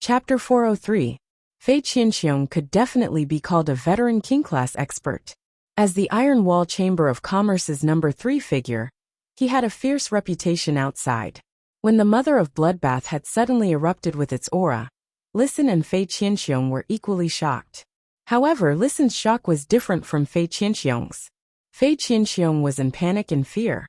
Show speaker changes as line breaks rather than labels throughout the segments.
Chapter 403. Fei Qianxiong could definitely be called a veteran king-class expert. As the Iron Wall Chamber of Commerce's number 3 figure, he had a fierce reputation outside. When the Mother of Bloodbath had suddenly erupted with its aura, Listen and Fei Qianxiong were equally shocked. However, Listen's shock was different from Fei Qianxiong's. Fei Qianxiong was in panic and fear,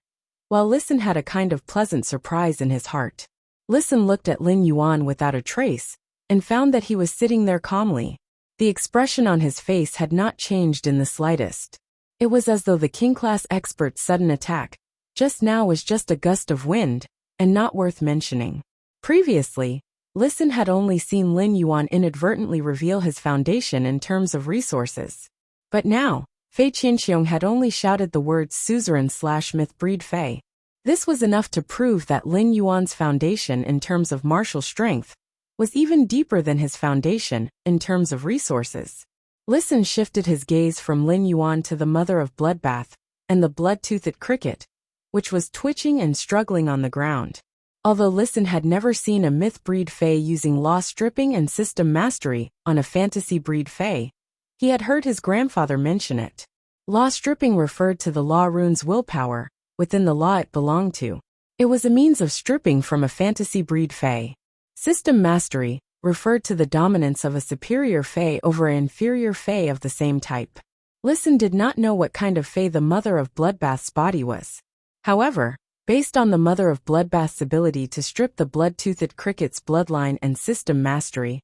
while Listen had a kind of pleasant surprise in his heart. Listen looked at Lin Yuan without a trace, and found that he was sitting there calmly. The expression on his face had not changed in the slightest. It was as though the king-class expert's sudden attack just now was just a gust of wind, and not worth mentioning. Previously, Listen had only seen Lin Yuan inadvertently reveal his foundation in terms of resources. But now, Fei Qianxiong had only shouted the words suzerain/myth breed Fei. This was enough to prove that Lin Yuan's foundation in terms of martial strength was even deeper than his foundation in terms of resources. Listen shifted his gaze from Lin Yuan to the Mother of Bloodbath and the blood-toothed cricket, which was twitching and struggling on the ground. Although Listen had never seen a myth breed Fei using law stripping and system mastery on a fantasy breed Fei, he had heard his grandfather mention it. Law stripping referred to the law rune's willpower within the law it belonged to. It was a means of stripping from a fantasy breed Fei. System mastery referred to the dominance of a superior Fei over an inferior Fei of the same type. Listen did not know what kind of Fei the Mother of Bloodbath's body was. However, based on the Mother of Bloodbath's ability to strip the blood-toothed cricket's bloodline and system mastery,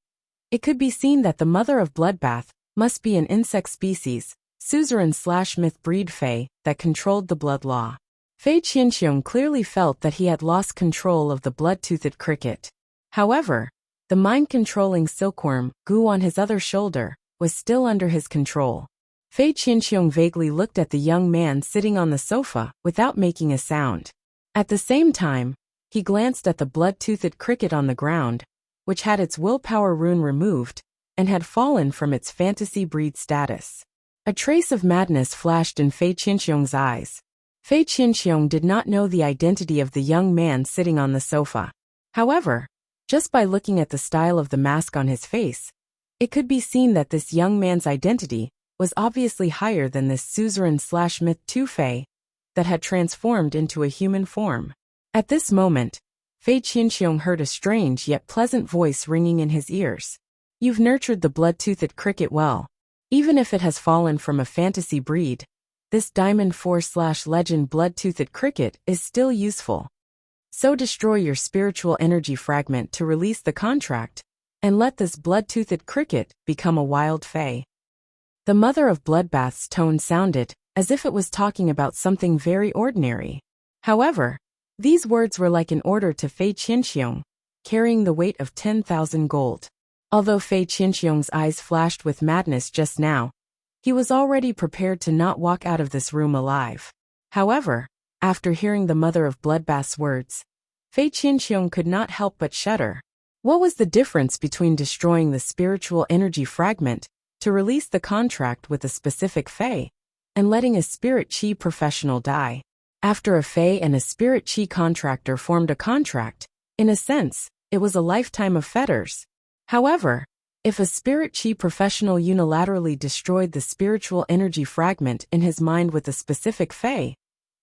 it could be seen that the Mother of Bloodbath must be an insect species, suzerain/myth breed Fei, that controlled the blood law. Fei Qianxiong clearly felt that he had lost control of the blood-toothed cricket. However, the mind-controlling silkworm, Gu on his other shoulder, was still under his control. Fei Qianxiong vaguely looked at the young man sitting on the sofa without making a sound. At the same time, he glanced at the blood-toothed cricket on the ground, which had its willpower rune removed and had fallen from its fantasy breed status. A trace of madness flashed in Fei Qianxiong's eyes. Fei Qianxiong did not know the identity of the young man sitting on the sofa. However, just by looking at the style of the mask on his face, it could be seen that this young man's identity was obviously higher than this suzerain/myth 2 Fei that had transformed into a human form. At this moment, Fei Qianxiong heard a strange yet pleasant voice ringing in his ears. "You've nurtured the blood-toothed cricket well. Even if it has fallen from a fantasy breed, this Diamond 4/legend blood-toothed cricket is still useful. So destroy your spiritual energy fragment to release the contract, and let this blood-toothed cricket become a wild Fei." The Mother of Bloodbath's tone sounded as if it was talking about something very ordinary. However, these words were like an order to Fei Qianxiong, carrying the weight of 10,000 gold. Although Fei Qianxiong's eyes flashed with madness just now, he was already prepared to not walk out of this room alive. However, after hearing the Mother of Bloodbath's words, Fei Qianxiong could not help but shudder. What was the difference between destroying the spiritual energy fragment to release the contract with a specific Fei, and letting a spirit chi professional die? After a Fei and a spirit chi contractor formed a contract, in a sense, it was a lifetime of fetters. However, if a spirit chi professional unilaterally destroyed the spiritual energy fragment in his mind with a specific Fei,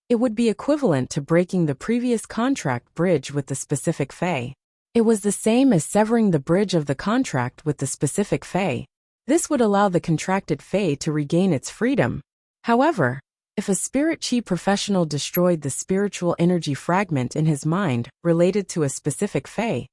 it would be equivalent to breaking the previous contract bridge with the specific Fei. It was the same as severing the bridge of the contract with the specific Fei. This would allow the contracted Fei to regain its freedom. However, if a spirit chi professional destroyed the spiritual energy fragment in his mind related to a specific Fei,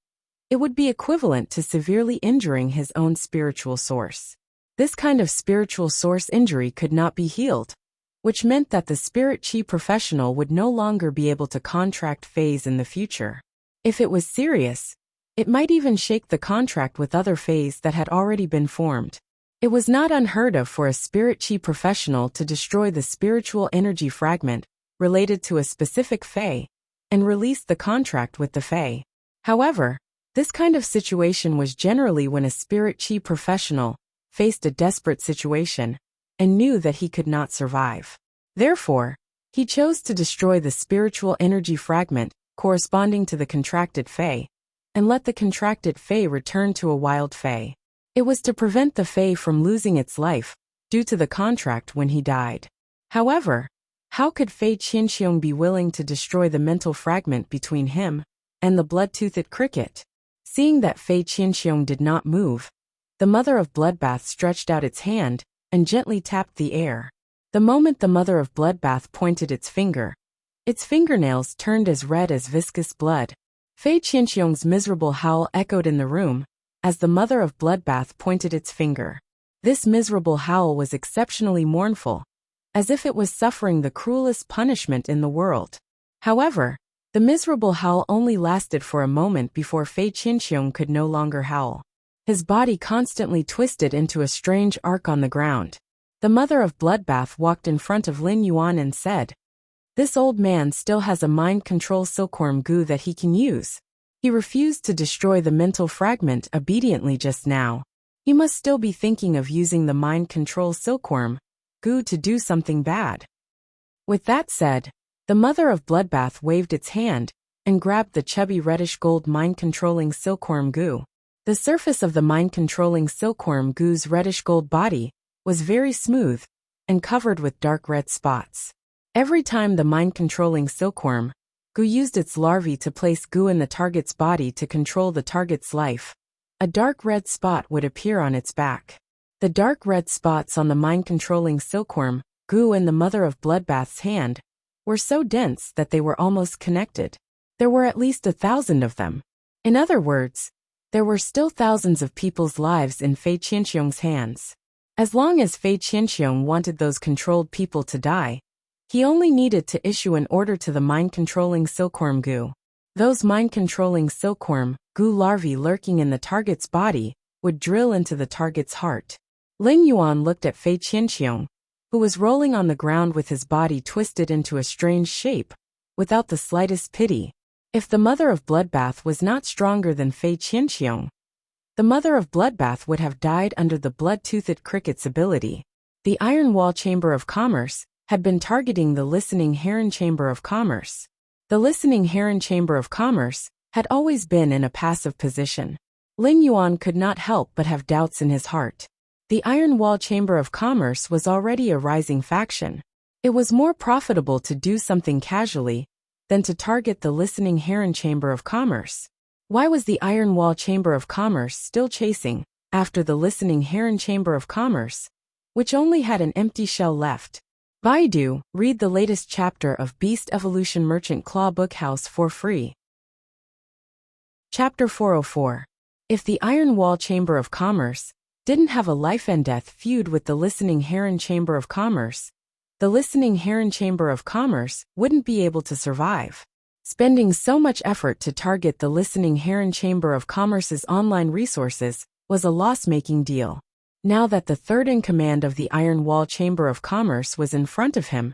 it would be equivalent to severely injuring his own spiritual source. This kind of spiritual source injury could not be healed, which meant that the spirit chi professional would no longer be able to contract Feis in the future. If it was serious, it might even shake the contract with other Feis that had already been formed. It was not unheard of for a spirit chi professional to destroy the spiritual energy fragment related to a specific Fei and release the contract with the Fei. However, this kind of situation was generally when a spirit chi professional faced a desperate situation and knew that he could not survive. Therefore, he chose to destroy the spiritual energy fragment corresponding to the contracted Fei, and let the contracted Fei return to a wild Fei. It was to prevent the Fei from losing its life, due to the contract when he died. However, how could Fei Qianxiong be willing to destroy the mental fragment between him and the blood-toothed cricket? Seeing that Fei Qianxiong did not move, the mother of Bloodbath stretched out its hand and gently tapped the air. The moment the mother of Bloodbath pointed its finger, its fingernails turned as red as viscous blood. Fei Qianxiong's miserable howl echoed in the room as the mother of Bloodbath pointed its finger. This miserable howl was exceptionally mournful, as if it was suffering the cruelest punishment in the world. However, the miserable howl only lasted for a moment before Fei Qianxiong could no longer howl. His body constantly twisted into a strange arc on the ground. The mother of Bloodbath walked in front of Lin Yuan and said, "This old man still has a mind control silkworm goo that he can use. He refused to destroy the mental fragment obediently just now. He must still be thinking of using the mind control silkworm goo to do something bad." With that said, the mother of Bloodbath waved its hand and grabbed the chubby reddish-gold mind-controlling silkworm goo. The surface of the mind-controlling silkworm goo's reddish-gold body was very smooth and covered with dark red spots. Every time the mind-controlling silkworm goo used its larvae to place goo in the target's body to control the target's life, a dark red spot would appear on its back. The dark red spots on the mind-controlling silkworm goo in the mother of Bloodbath's hand were so dense that they were almost connected. There were at least 1,000 of them. In other words, there were still thousands of people's lives in Fei Qianxiong's hands. As long as Fei Qianxiong wanted those controlled people to die, he only needed to issue an order to the mind-controlling silkworm goo. Those mind-controlling silkworm goo larvae lurking in the target's body would drill into the target's heart. Lin Yuan looked at Fei Qianxiong, who was rolling on the ground with his body twisted into a strange shape, without the slightest pity. If the mother of Bloodbath was not stronger than Fei Qianxiong, the mother of Bloodbath would have died under the blood-toothed cricket's ability. The Iron Wall Chamber of Commerce had been targeting the Listening Heron Chamber of Commerce. The Listening Heron Chamber of Commerce had always been in a passive position. Lin Yuan could not help but have doubts in his heart. The Iron Wall Chamber of Commerce was already a rising faction. It was more profitable to do something casually than to target the Listening Heron Chamber of Commerce. Why was the Iron Wall Chamber of Commerce still chasing after the Listening Heron Chamber of Commerce, which only had an empty shell left? Baidu, read the latest chapter of Beast Evolution Merchant Claw Bookhouse for free. Chapter 404. If the Iron Wall Chamber of Commerce didn't have a life-and-death feud with the Listening Heron Chamber of Commerce, the Listening Heron Chamber of Commerce wouldn't be able to survive. Spending so much effort to target the Listening Heron Chamber of Commerce's online resources was a loss-making deal. Now that the third-in-command of the Iron Wall Chamber of Commerce was in front of him,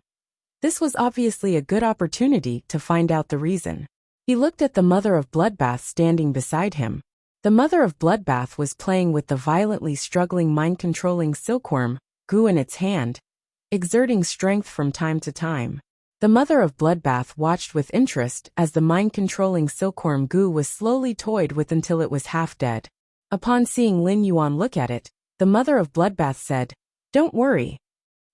this was obviously a good opportunity to find out the reason. He looked at the mother of Bloodbath standing beside him. The mother of Bloodbath was playing with the violently struggling mind-controlling silkworm goo in its hand, exerting strength from time to time. The mother of Bloodbath watched with interest as the mind-controlling silkworm goo was slowly toyed with until it was half dead. Upon seeing Lin Yuan look at it, the mother of Bloodbath said, "Don't worry.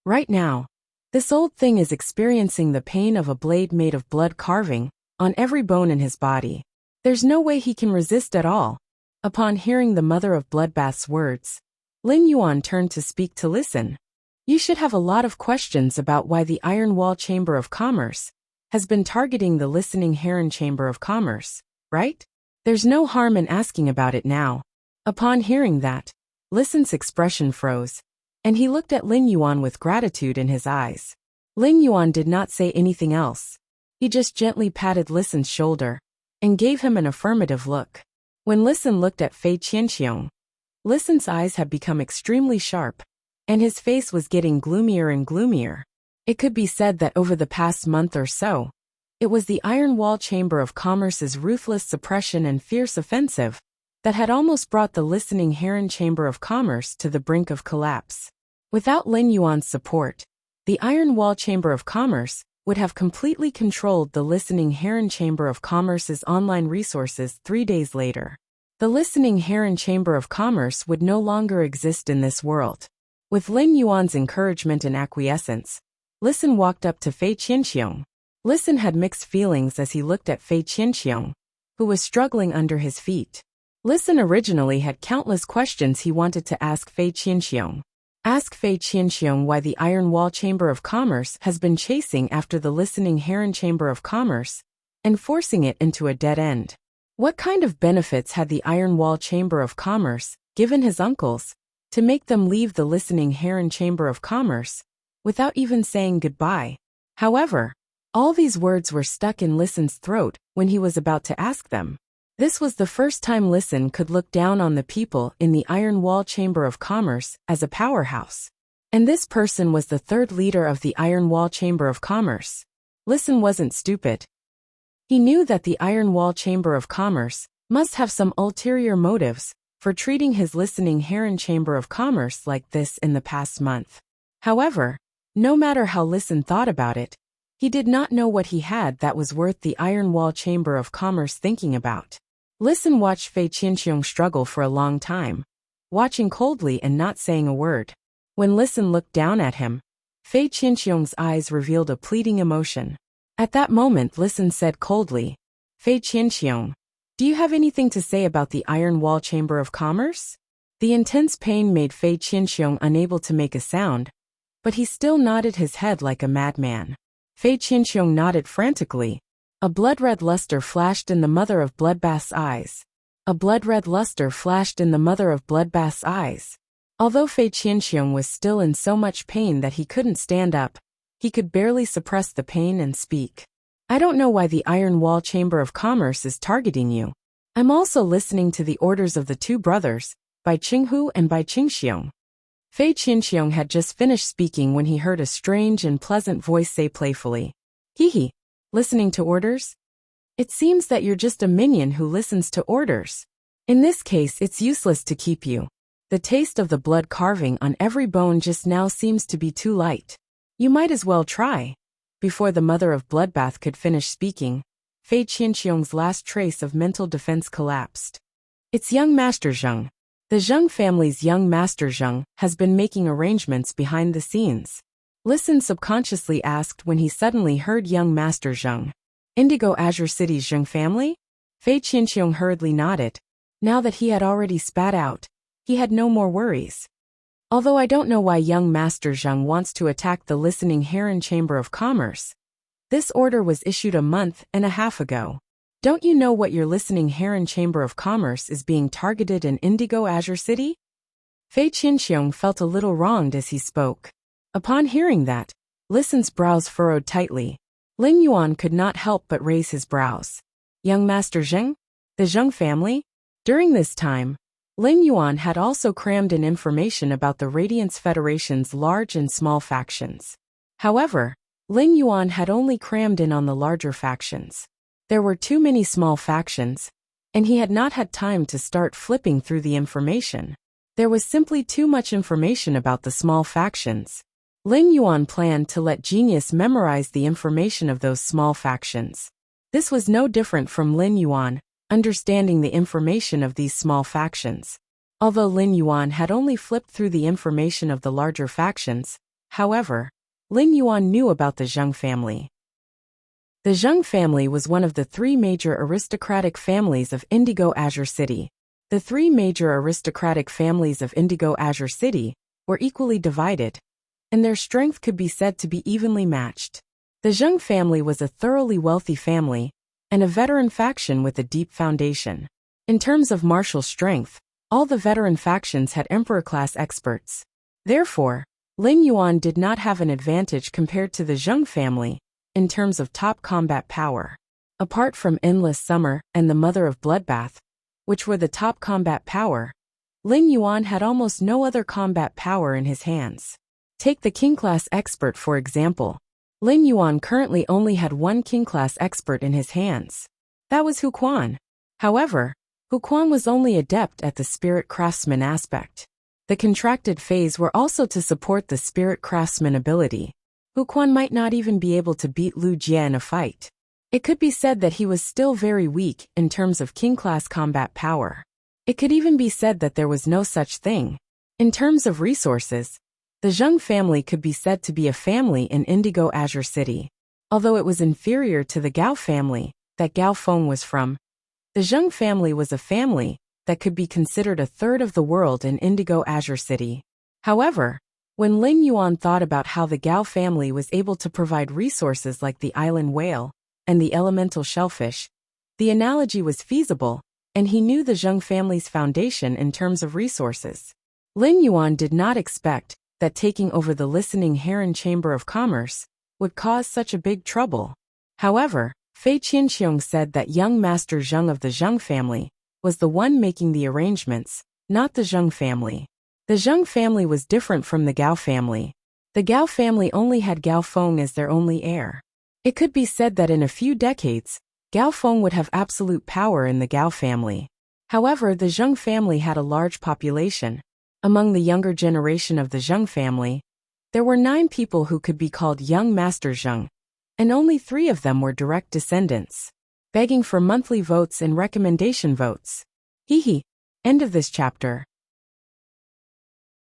Right now, this old thing is experiencing the pain of a blade made of blood carving on every bone in his body. There's no way he can resist at all." Upon hearing the mother of Bloodbath's words, Lin Yuan turned to speak to listen. "You should have a lot of questions about why the Iron Wall Chamber of Commerce has been targeting the Listening Heron Chamber of Commerce, right? There's no harm in asking about it now." Upon hearing that, Listen's expression froze, and he looked at Lin Yuan with gratitude in his eyes. Lin Yuan did not say anything else. He just gently patted Listen's shoulder and gave him an affirmative look. When Listen looked at Fei Qianxiong, Listen's eyes had become extremely sharp, and his face was getting gloomier and gloomier. It could be said that over the past month or so, it was the Iron Wall Chamber of Commerce's ruthless suppression and fierce offensive that had almost brought the Listening Heron Chamber of Commerce to the brink of collapse. Without Lin Yuan's support, the Iron Wall Chamber of Commerce would have completely controlled the Listening Heron Chamber of Commerce's online resources 3 days later. The Listening Heron Chamber of Commerce would no longer exist in this world. With Lin Yuan's encouragement and acquiescence, Listen walked up to Fei Qianxiong. Listen had mixed feelings as he looked at Fei Qianxiong, who was struggling under his feet. Listen originally had countless questions he wanted to ask Fei Qianxiong. Ask Fei Qianxiong why the Iron Wall Chamber of Commerce has been chasing after the Listening Heron Chamber of Commerce and forcing it into a dead end. What kind of benefits had the Iron Wall Chamber of Commerce given his uncles to make them leave the Listening Heron Chamber of Commerce without even saying goodbye? However, all these words were stuck in Listen's throat when he was about to ask them. This was the first time Listen could look down on the people in the Iron Wall Chamber of Commerce as a powerhouse. And this person was the third leader of the Iron Wall Chamber of Commerce. Listen wasn't stupid. He knew that the Iron Wall Chamber of Commerce must have some ulterior motives for treating his Listening Heron Chamber of Commerce like this in the past month. However, no matter how Listen thought about it, he did not know what he had that was worth the Iron Wall Chamber of Commerce thinking about. Listen watched Fei Qianxiong struggle for a long time, watching coldly and not saying a word. When Listen looked down at him, Fei Qianxiong's eyes revealed a pleading emotion. At that moment Listen said coldly, "Fei Qianxiong, do you have anything to say about the Iron Wall Chamber of Commerce?" The intense pain made Fei Qianxiong unable to make a sound, but he still nodded his head like a madman. Fei Qianxiong nodded frantically. A blood-red luster flashed in the mother of Bloodbath's eyes. A blood-red luster flashed in the mother of Bloodbath's eyes. Although Fei Qianxiong was still in so much pain that he couldn't stand up, he could barely suppress the pain and speak. "I don't know why the Iron Wall Chamber of Commerce is targeting you. I'm also listening to the orders of the two brothers, Bai Qinghu and Bai Qingxiong." Fei Qianxiong had just finished speaking when he heard a strange and pleasant voice say playfully, "Hee, listening to orders? It seems that you're just a minion who listens to orders. In this case, it's useless to keep you. The taste of the blood carving on every bone just now seems to be too light. You might as well try." Before the mother of Bloodbath could finish speaking, Fei Qianxiong's last trace of mental defense collapsed. "It's young Master Zheng. The Zheng family's young Master Zheng has been making arrangements behind the scenes." Listen subconsciously asked when he suddenly heard young Master Zheng. "Indigo Azure City's Zheng family?" Fei Qianxiong hurriedly nodded. Now that he had already spat out, he had no more worries. "Although I don't know why young Master Zheng wants to attack the Listening Heron Chamber of Commerce. This order was issued a month and a half ago. Don't you know what your Listening Heron Chamber of Commerce is being targeted in Indigo Azure City?" Fei Qianxiong felt a little wronged as he spoke. Upon hearing that, Listen's brows furrowed tightly. Lin Yuan could not help but raise his brows. Young Master Zheng? The Zheng family? During this time, Lin Yuan had also crammed in information about the Radiance Federation's large and small factions. However, Lin Yuan had only crammed in on the larger factions. There were too many small factions, and he had not had time to start flipping through the information. There was simply too much information about the small factions. Lin Yuan planned to let Genius memorize the information of those small factions. This was no different from Lin Yuan understanding the information of these small factions. Although Lin Yuan had only flipped through the information of the larger factions, however, Lin Yuan knew about the Zheng family. The Zheng family was one of the three major aristocratic families of Indigo Azure City. The three major aristocratic families of Indigo Azure City were equally divided, and their strength could be said to be evenly matched. The Zheng family was a thoroughly wealthy family, and a veteran faction with a deep foundation. In terms of martial strength, all the veteran factions had Emperor-class experts. Therefore, Lin Yuan did not have an advantage compared to the Zheng family in terms of top combat power. Apart from Endless Summer and the Mother of Bloodbath, which were the top combat power, Lin Yuan had almost no other combat power in his hands. Take the King-class expert for example. Lin Yuan currently only had one King-class expert in his hands. That was Hu Quan. However, Hu Quan was only adept at the Spirit Craftsman aspect. The contracted phase were also to support the Spirit Craftsman ability. Hu Quan might not even be able to beat Lu Jie in a fight. It could be said that he was still very weak in terms of king-class combat power. It could even be said that there was no such thing. In terms of resources, the Zheng family could be said to be a family in Indigo Azure City. Although it was inferior to the Gao family that Gao Feng was from, the Zheng family was a family that could be considered a third of the world in Indigo Azure City. However, when Lin Yuan thought about how the Gao family was able to provide resources like the island whale and the elemental shellfish, the analogy was feasible, and he knew the Zheng family's foundation in terms of resources. Lin Yuan did not expect that taking over the listening Heron Chamber of Commerce would cause such a big trouble. However, Fei Qianxiong said that young Master Zheng of the Zheng family was the one making the arrangements, not the Zheng family. The Zheng family was different from the Gao family. The Gao family only had Gao Feng as their only heir. It could be said that in a few decades, Gao Feng would have absolute power in the Gao family. However, the Zheng family had a large population. Among the younger generation of the Zheng family, there were 9 people who could be called young Master Zheng, and only 3 of them were direct descendants, begging for monthly votes and recommendation votes. Hehe. End of this chapter.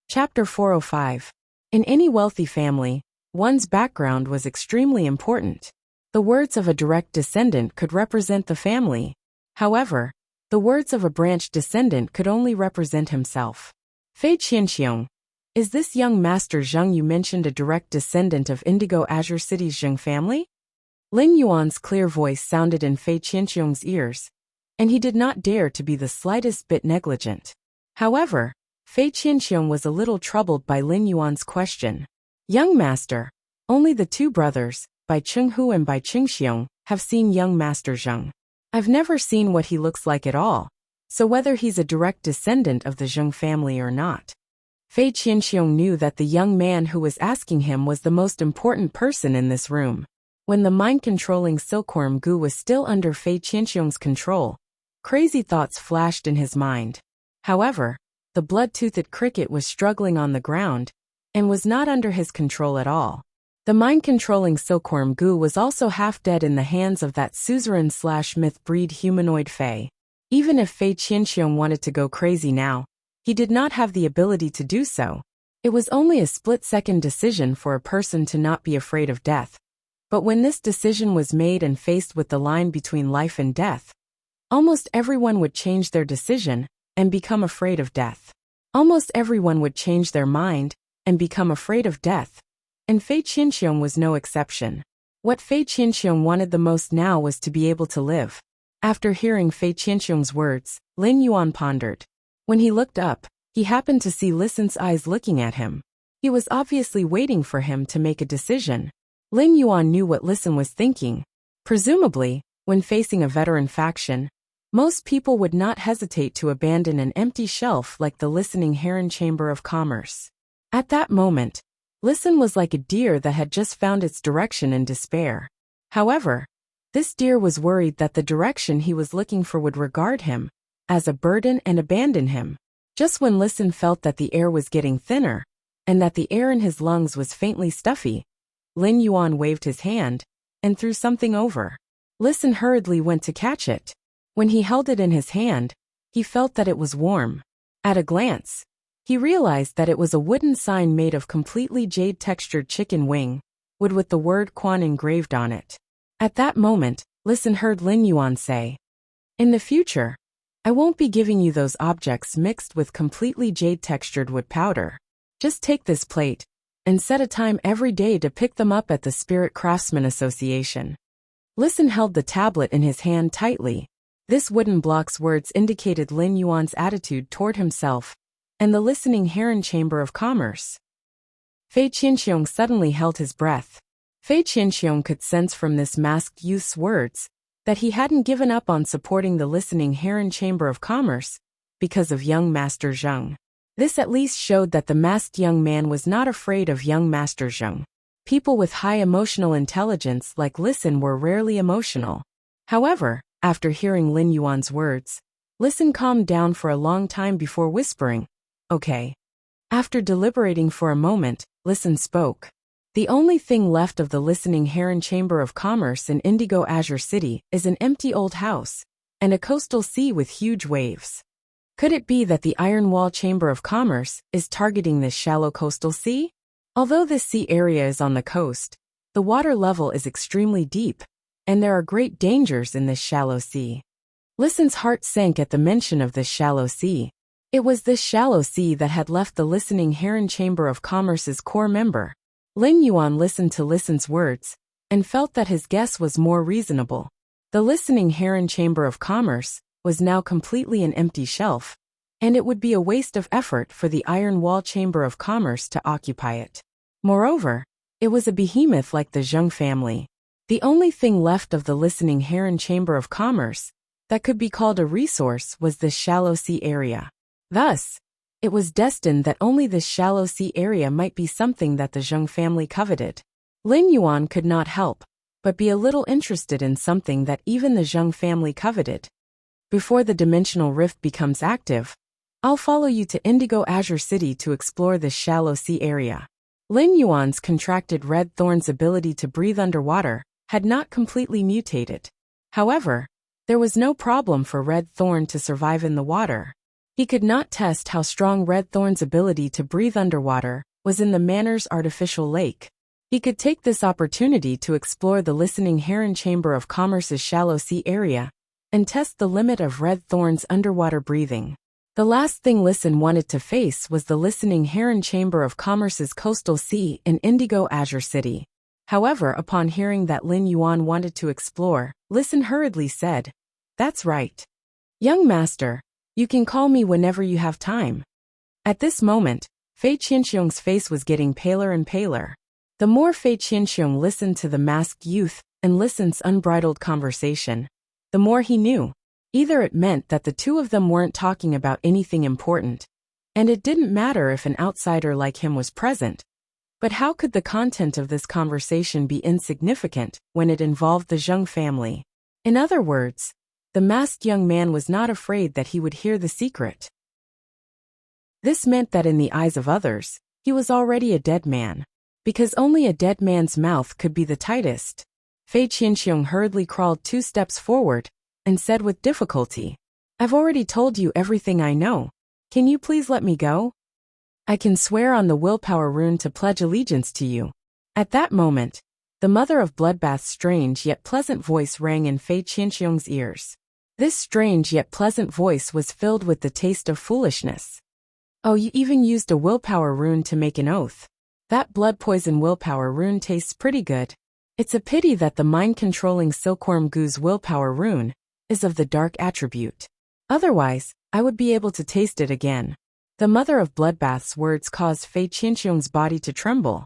Chapter 405. In any wealthy family, one's background was extremely important. The words of a direct descendant could represent the family. However, the words of a branch descendant could only represent himself. Fei Qianxiong, is this young Master Zheng you mentioned a direct descendant of Indigo Azure City's Zheng family? Lin Yuan's clear voice sounded in Fei Qianxiong's ears, and he did not dare to be the slightest bit negligent. However, Fei Qianxiong was a little troubled by Lin Yuan's question. Young Master, only the 2 brothers, Bai Chenghu and Bai Qingxiong, have seen young Master Zheng. I've never seen what he looks like at all, so whether he's a direct descendant of the Zheng family or not. Fei Qianxiong knew that the young man who was asking him was the most important person in this room. When the mind-controlling silkworm Gu was still under Fei Qianxiong's control, crazy thoughts flashed in his mind. However, the blood-toothed cricket was struggling on the ground and was not under his control at all. The mind-controlling silkworm Gu was also half dead in the hands of that suzerain/myth breed humanoid Fei. Even if Fei Qianxiong wanted to go crazy now, he did not have the ability to do so. It was only a split-second decision for a person to not be afraid of death. But when this decision was made and faced with the line between life and death, almost everyone would change their decision and become afraid of death. Almost everyone would change their mind and become afraid of death, and Fei Qianxiong was no exception. What Fei Qianxiong wanted the most now was to be able to live. After hearing Fei Qianxiong's words, Lin Yuan pondered. When he looked up, he happened to see Lisan's eyes looking at him. He was obviously waiting for him to make a decision. Lin Yuan knew what Lisan was thinking. Presumably, when facing a veteran faction, most people would not hesitate to abandon an empty shelf like the listening Heron Chamber of Commerce. At that moment, Lisan was like a deer that had just found its direction in despair. However, this deer was worried that the direction he was looking for would regard him as a burden and abandon him. Just when Lisan felt that the air was getting thinner, and that the air in his lungs was faintly stuffy, Lin Yuan waved his hand and threw something over. Lisan hurriedly went to catch it. When he held it in his hand, he felt that it was warm. At a glance, he realized that it was a wooden sign made of completely jade-textured chicken wing, wood with the word Quan engraved on it. At that moment, Lisan heard Lin Yuan say, "In the future, I won't be giving you those objects mixed with completely jade-textured wood powder. Just take this plate, and set a time every day to pick them up at the Spirit Craftsman Association." Lisan held the tablet in his hand tightly. This wooden block's words indicated Lin Yuan's attitude toward himself and the listening Heron Chamber of Commerce. Fei Qianxiong suddenly held his breath. Fei Qianxiong could sense from this masked youth's words that he hadn't given up on supporting the listening Heron Chamber of Commerce because of young Master Zheng. This at least showed that the masked young man was not afraid of young Master Zheng. People with high emotional intelligence like Lisan were rarely emotional. However, after hearing Lin Yuan's words, Lisan calmed down for a long time before whispering, "Okay." After deliberating for a moment, Lisan spoke. The only thing left of the Listening Heron Chamber of Commerce in Indigo Azure City is an empty old house and a coastal sea with huge waves. Could it be that the Iron Wall Chamber of Commerce is targeting this shallow coastal sea? Although this sea area is on the coast, the water level is extremely deep, and there are great dangers in this shallow sea. Listen's heart sank at the mention of this shallow sea. It was this shallow sea that had left the Listening Heron Chamber of Commerce's core member. Lin Yuan listened to Listen's words and felt that his guess was more reasonable. The Listening Heron Chamber of Commerce was now completely an empty shelf, and it would be a waste of effort for the Iron Wall Chamber of Commerce to occupy it. Moreover, it was a behemoth like the Zheng family. The only thing left of the Listening Heron Chamber of Commerce that could be called a resource was this shallow sea area. Thus, it was destined that only this shallow sea area might be something that the Zheng family coveted. Lin Yuan could not help but be a little interested in something that even the Zheng family coveted. Before the dimensional rift becomes active, I'll follow you to Indigo Azure City to explore this shallow sea area. Lin Yuan's contracted red thorn's ability to breathe underwater had not completely mutated. However, there was no problem for Red Thorn to survive in the water. He could not test how strong Red Thorn's ability to breathe underwater was in the Manor's artificial lake. He could take this opportunity to explore the Listening Heron Chamber of Commerce's shallow sea area and test the limit of Red Thorn's underwater breathing. The last thing Listen wanted to face was the Listening Heron Chamber of Commerce's coastal sea in Indigo Azure City. However, upon hearing that Lin Yuan wanted to explore, Listen hurriedly said, "That's right. Young master, you can call me whenever you have time." At this moment, Fei Qianxiong's face was getting paler and paler. The more Fei Qianxiong listened to the masked youth and Listen's unbridled conversation, the more he knew. Either it meant that the two of them weren't talking about anything important, and it didn't matter if an outsider like him was present. But how could the content of this conversation be insignificant when it involved the Zheng family? In other words, the masked young man was not afraid that he would hear the secret. This meant that in the eyes of others, he was already a dead man, because only a dead man's mouth could be the tightest. Fei Qianxiong hurriedly crawled 2 steps forward and said with difficulty, "I've already told you everything I know. Can you please let me go? I can swear on the willpower rune to pledge allegiance to you." At that moment, the mother of Bloodbath's strange yet pleasant voice rang in Fei Qianxiong's ears. This strange yet pleasant voice was filled with the taste of foolishness. "Oh, you even used a willpower rune to make an oath. That blood poison willpower rune tastes pretty good. It's a pity that the mind-controlling Silkworm Goo's willpower rune is of the dark attribute. Otherwise, I would be able to taste it again." The mother of Bloodbath's words caused Fei Qianxiong's body to tremble.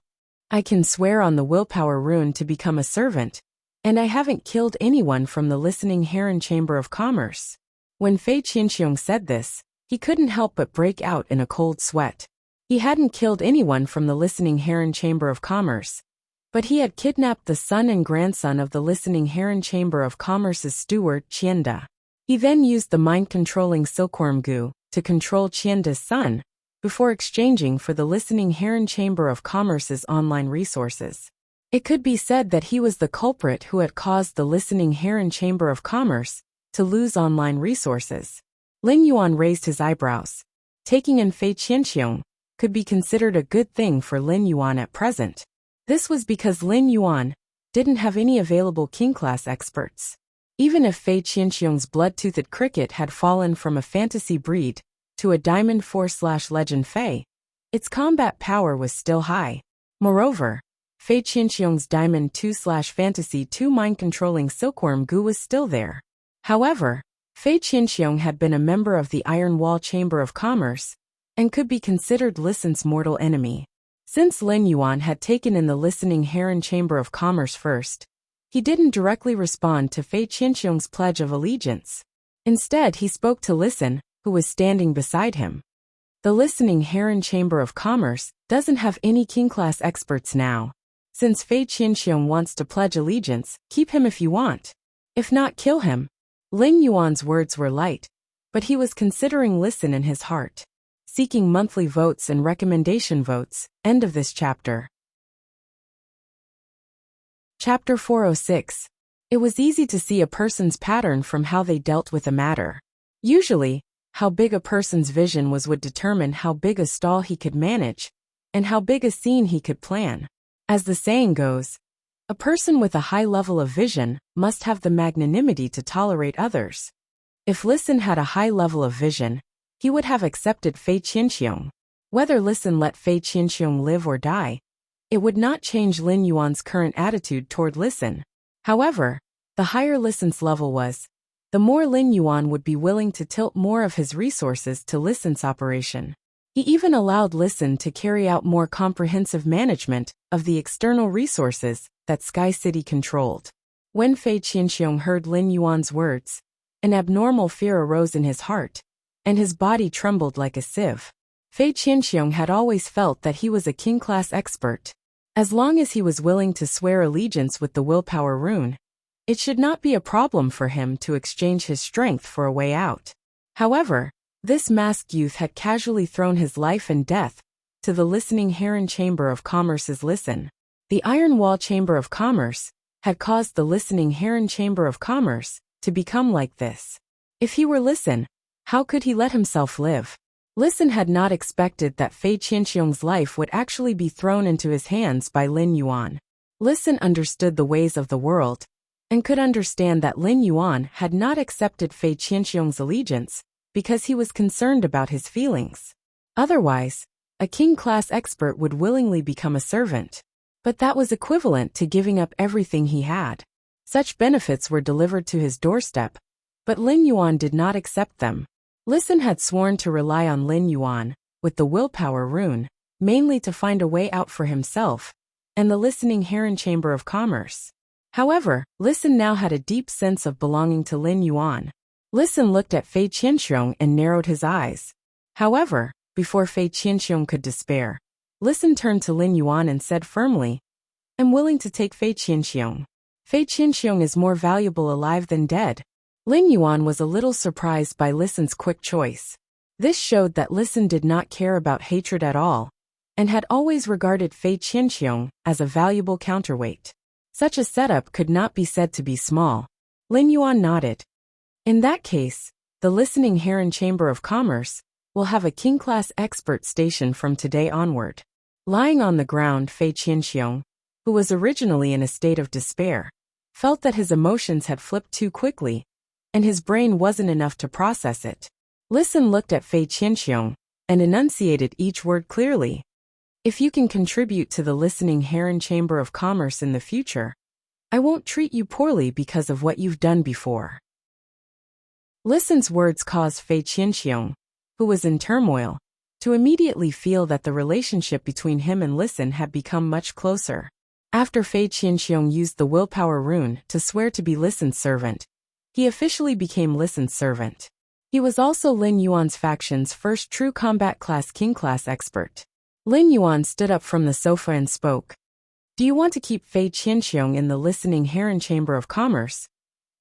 "I can swear on the willpower rune to become a servant, and I haven't killed anyone from the Listening Heron Chamber of Commerce." When Fei Qianxiong said this, he couldn't help but break out in a cold sweat. He hadn't killed anyone from the Listening Heron Chamber of Commerce, but he had kidnapped the son and grandson of the Listening Heron Chamber of Commerce's steward, Qianda. He then used the mind-controlling Silkworm Goo to control Qianda's son, before exchanging for the Listening Heron Chamber of Commerce's online resources. It could be said that he was the culprit who had caused the Listening Heron Chamber of Commerce to lose online resources. Lin Yuan raised his eyebrows. Taking in Fei Qianxiong could be considered a good thing for Lin Yuan at present. This was because Lin Yuan didn't have any available king-class experts. Even if Fei Qianxiong's blood-toothed cricket had fallen from a fantasy breed to a Diamond 4/Legend Fei, its combat power was still high. Moreover, Fei Qianxiong's Diamond 2/Fantasy 2 mind-controlling Silkworm Goo was still there. However, Fei Qianxiong had been a member of the Iron Wall Chamber of Commerce and could be considered Listen's mortal enemy. Since Lin Yuan had taken in the Listening Heron Chamber of Commerce first, he didn't directly respond to Fei Qianxiong's pledge of allegiance. Instead, he spoke to Listen, who was standing beside him. The Listening Heron Chamber of Commerce doesn't have any king-class experts now. Since Fei Qianxiong wants to pledge allegiance, keep him if you want. If not, kill him. Lin Yuan's words were light, but he was considering Listen in his heart. Seeking monthly votes and recommendation votes. End of this chapter. Chapter 406. It was easy to see a person's pattern from how they dealt with a matter. Usually, how big a person's vision was would determine how big a stall he could manage, and how big a scene he could plan. As the saying goes, a person with a high level of vision must have the magnanimity to tolerate others. If Listen had a high level of vision, he would have accepted Fei Qianxiong. Whether Listen let Fei Qianxiong live or die, it would not change Lin Yuan's current attitude toward Listen. However, the higher Listen's level was, the more Lin Yuan would be willing to tilt more of his resources to Listen's operation. He even allowed Listen to carry out more comprehensive management of the external resources that Sky City controlled. When Fei Qianxiong heard Lin Yuan's words, an abnormal fear arose in his heart, and his body trembled like a sieve. Fei Qianxiong had always felt that he was a king-class expert. As long as he was willing to swear allegiance with the willpower rune, it should not be a problem for him to exchange his strength for a way out. However, this masked youth had casually thrown his life and death to the listening Heron Chamber of Commerce's Listen. The Iron Wall Chamber of Commerce had caused the listening Heron Chamber of Commerce to become like this. If he were Listen, how could he let himself live? Listen had not expected that Fei Qianxiong's life would actually be thrown into his hands by Lin Yuan. Listen understood the ways of the world, and could understand that Lin Yuan had not accepted Fei Qianxiong's allegiance because he was concerned about his feelings. Otherwise, a king-class expert would willingly become a servant. But that was equivalent to giving up everything he had. Such benefits were delivered to his doorstep, but Lin Yuan did not accept them. Listen had sworn to rely on Lin Yuan, with the willpower rune, mainly to find a way out for himself, and the listening Heron Chamber of Commerce. However, Listen now had a deep sense of belonging to Lin Yuan. Listen looked at Fei Qianxiong and narrowed his eyes. However, before Fei Qianxiong could despair, Listen turned to Lin Yuan and said firmly, "I'm willing to take Fei Qianxiong. Fei Qianxiong is more valuable alive than dead." Lin Yuan was a little surprised by Listen's quick choice. This showed that Listen did not care about hatred at all, and had always regarded Fei Qianxiong as a valuable counterweight. Such a setup could not be said to be small. Lin Yuan nodded. In that case, the listening Heron Chamber of Commerce will have a king-class expert station from today onward. Lying on the ground, Fei Qianxiong, who was originally in a state of despair, felt that his emotions had flipped too quickly, and his brain wasn't enough to process it. Listen looked at Fei Qianxiong and enunciated each word clearly. "If you can contribute to the listening Heron Chamber of Commerce in the future, I won't treat you poorly because of what you've done before." Listen's words caused Fei Qianxiong, who was in turmoil, to immediately feel that the relationship between him and Listen had become much closer. After Fei Qianxiong used the willpower rune to swear to be Listen's servant, he officially became Listen's servant. He was also Lin Yuan's faction's first true combat class king-class expert. Lin Yuan stood up from the sofa and spoke. "Do you want to keep Fei Qianxiong in the listening Heron Chamber of Commerce?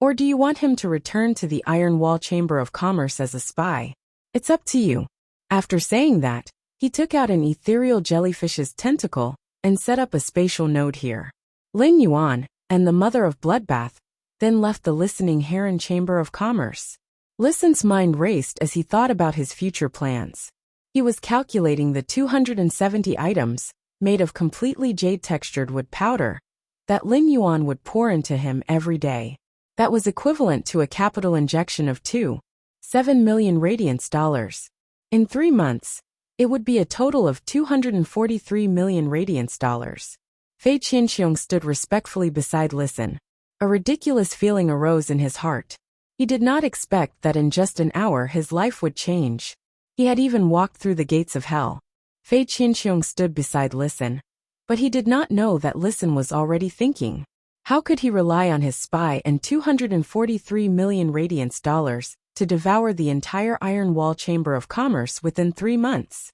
Or do you want him to return to the Iron Wall Chamber of Commerce as a spy? It's up to you." After saying that, he took out an ethereal jellyfish's tentacle and set up a spatial node here. Lin Yuan, and the mother of Bloodbath, then left the listening Heron Chamber of Commerce. Listen's mind raced as he thought about his future plans. He was calculating the 270 items, made of completely jade-textured wood powder, that Lin Yuan would pour into him every day. That was equivalent to a capital injection of 2.7 million radiance dollars. In 3 months, it would be a total of 243 million radiance dollars. Fei Qianxiong stood respectfully beside Listen. A ridiculous feeling arose in his heart. He did not expect that in just an hour his life would change. He had even walked through the gates of hell. Fei Qianxiong stood beside Listen, but he did not know that Listen was already thinking. How could he rely on his spy and 243 million radiance dollars to devour the entire Iron Wall Chamber of Commerce within 3 months?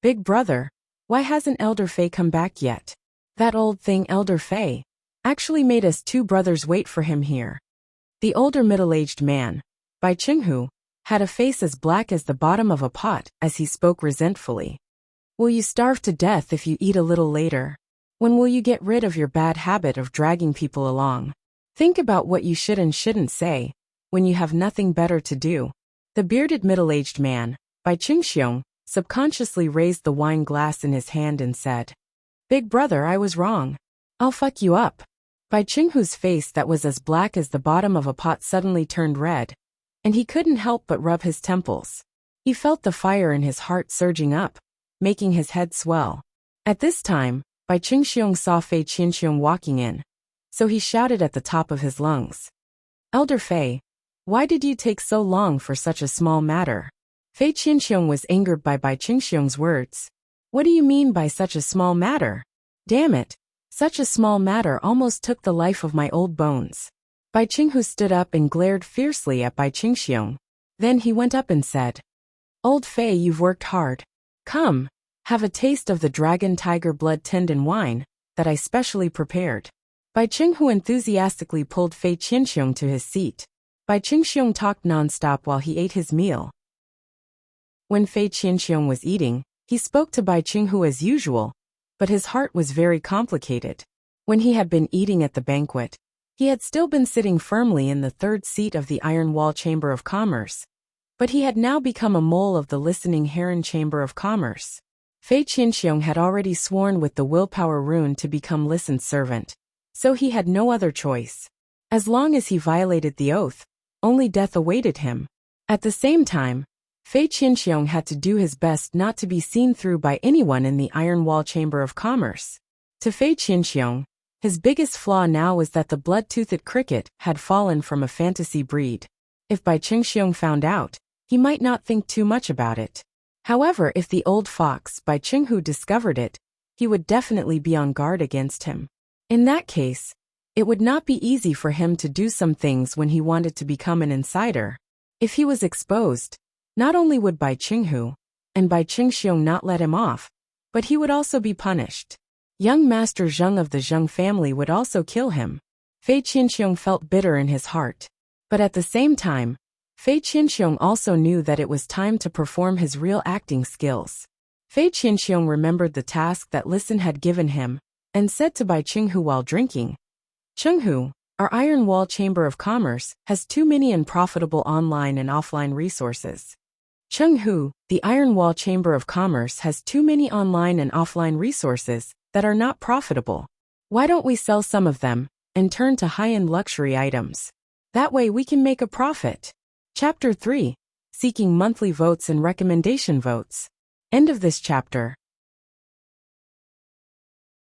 "Big brother, why hasn't Elder Fei come back yet? That old thing Elder Fei actually made us 2 brothers wait for him here." The older middle-aged man, Bai Qinghu, had a face as black as the bottom of a pot as he spoke resentfully. "Will you starve to death if you eat a little later?" When will you get rid of your bad habit of dragging people along? Think about what you should and shouldn't say when you have nothing better to do. The bearded middle-aged man, Bai Qingxiong, subconsciously raised the wine glass in his hand and said, "Big brother, I was wrong. I'll fuck you up." Bai Qinghu's face that was as black as the bottom of a pot suddenly turned red, and he couldn't help but rub his temples. He felt the fire in his heart surging up, making his head swell. At this time, Bai Qingxiong saw Fei Qianxiong walking in, so he shouted at the top of his lungs, "Elder Fei, why did you take so long for such a small matter?" Fei Qianxiong was angered by Bai Qingxiong's words. "What do you mean by such a small matter? Damn it, such a small matter almost took the life of my old bones." Bai Qinghu stood up and glared fiercely at Bai Qingxiong. Then he went up and said, "Old Fei, you've worked hard. Come, have a taste of the dragon tiger blood tinned in wine that I specially prepared." Bai Qinghu enthusiastically pulled Fei Qianxiong to his seat. Bai Qingxiong talked nonstop while he ate his meal. When Fei Qianxiong was eating, he spoke to Bai Qinghu as usual, but his heart was very complicated. When he had been eating at the banquet, he had still been sitting firmly in the third seat of the Iron Wall Chamber of Commerce, but he had now become a mole of the Listening Heron Chamber of Commerce. Fei Qianxiong had already sworn with the willpower rune to become Listen's servant, so he had no other choice. As long as he violated the oath, only death awaited him. At the same time, Fei Qianxiong had to do his best not to be seen through by anyone in the Iron Wall Chamber of Commerce. To Fei Qianxiong, his biggest flaw now was that the blood-toothed cricket had fallen from a fantasy breed. If Bai Qingxiong found out, he might not think too much about it. However, if the old fox Bai Qinghu discovered it, he would definitely be on guard against him. In that case, it would not be easy for him to do some things when he wanted to become an insider. If he was exposed, not only would Bai Qinghu and Bai Qingxiong not let him off, but he would also be punished. Young Master Zheng of the Zheng family would also kill him. Fei Qianxiong felt bitter in his heart. But at the same time, Fei Qianxiong also knew that it was time to perform his real acting skills. Fei Qianxiong remembered the task that Listen had given him, and said to Bai Qinghu while drinking, "Qinghu, our Iron Wall Chamber of Commerce has too many unprofitable online and offline resources." "Qinghu, the Iron Wall Chamber of Commerce has too many online and offline resources that are not profitable. Why don't we sell some of them and turn to high-end luxury items? That way we can make a profit." Chapter 3. Seeking Monthly Votes and Recommendation Votes. End of this chapter.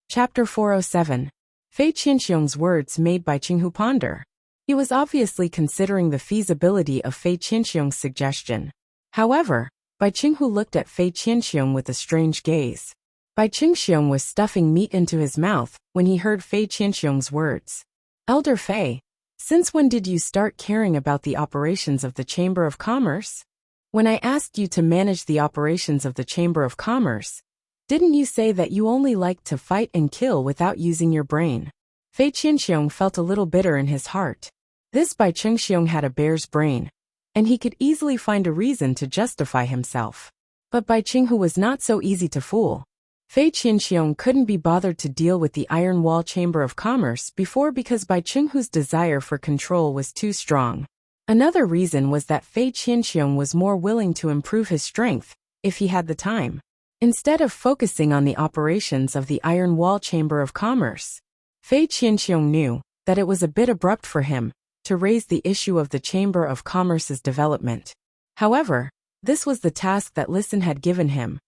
Chapter 407. Fei Qianxiong's words made Bai Qinghu ponder. He was obviously considering the feasibility of Fei Qianxiong's suggestion. However, Bai Qinghu looked at Fei Qianxiong with a strange gaze. Bai Qingxiong was stuffing meat into his mouth when he heard Fei Qianxiong's words. "Elder Fei, since when did you start caring about the operations of the Chamber of Commerce? When I asked you to manage the operations of the Chamber of Commerce, didn't you say that you only liked to fight and kill without using your brain?" Fei Qianxiong felt a little bitter in his heart. This Bai Qingxiong had a bear's brain, and he could easily find a reason to justify himself. But Bai Qinghu was not so easy to fool. Fei Qianxiong couldn't be bothered to deal with the Iron Wall Chamber of Commerce before because Bai Qinghu's desire for control was too strong. Another reason was that Fei Qianxiong was more willing to improve his strength if he had the time, instead of focusing on the operations of the Iron Wall Chamber of Commerce. Fei Qianxiong knew that it was a bit abrupt for him to raise the issue of the Chamber of Commerce's development. However, this was the task that Listen had given him,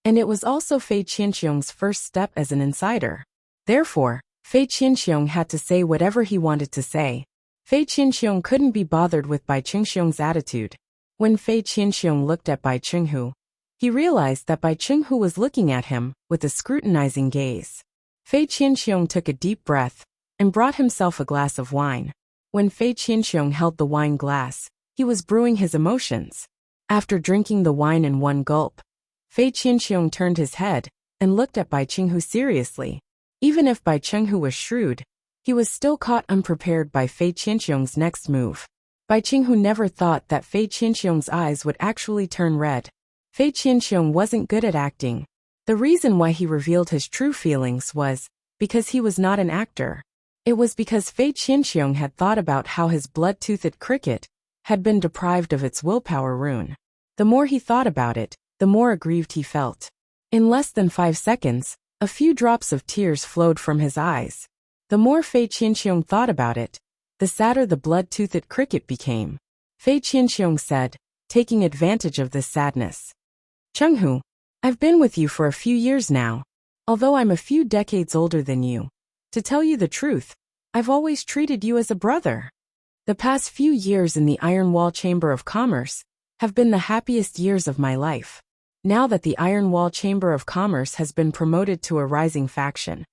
and it was also Fei Qianxiong's first step as an insider. Therefore, Fei Qianxiong had to say whatever he wanted to say. Fei Qianxiong couldn't be bothered with Bai Qingxiong's attitude. When Fei Qianxiong looked at Bai Qinghu, he realized that Bai Qinghu was looking at him with a scrutinizing gaze. Fei Qianxiong took a deep breath and brought himself a glass of wine. When Fei Qianxiong held the wine glass, he was brewing his emotions. After drinking the wine in one gulp, Fei Qianxiong turned his head and looked at Bai Qinghu seriously. Even if Bai Qinghu was shrewd, he was still caught unprepared by Fei Qianxiong's next move. Bai Qinghu never thought that Fei Qianxiong's eyes would actually turn red. Fei Qianxiong wasn't good at acting. The reason why he revealed his true feelings was because he was not an actor. It was because Fei Qianxiong had thought about how his blood-toothed cricket had been deprived of its willpower rune. The more he thought about it, the more aggrieved he felt. In less than 5 seconds, a few drops of tears flowed from his eyes. The more Fei Qianxiong thought about it, the sadder the blood-toothed cricket became. Fei Qianxiong said, taking advantage of this sadness. Chenghu, I've been with you for a few years now. Although I'm a few decades older than you. To tell you the truth, I've always treated you as a brother. The past few years in the Iron Wall Chamber of Commerce have been the happiest years of my life. Now that the Iron Wall Chamber of Commerce has been promoted to a rising faction,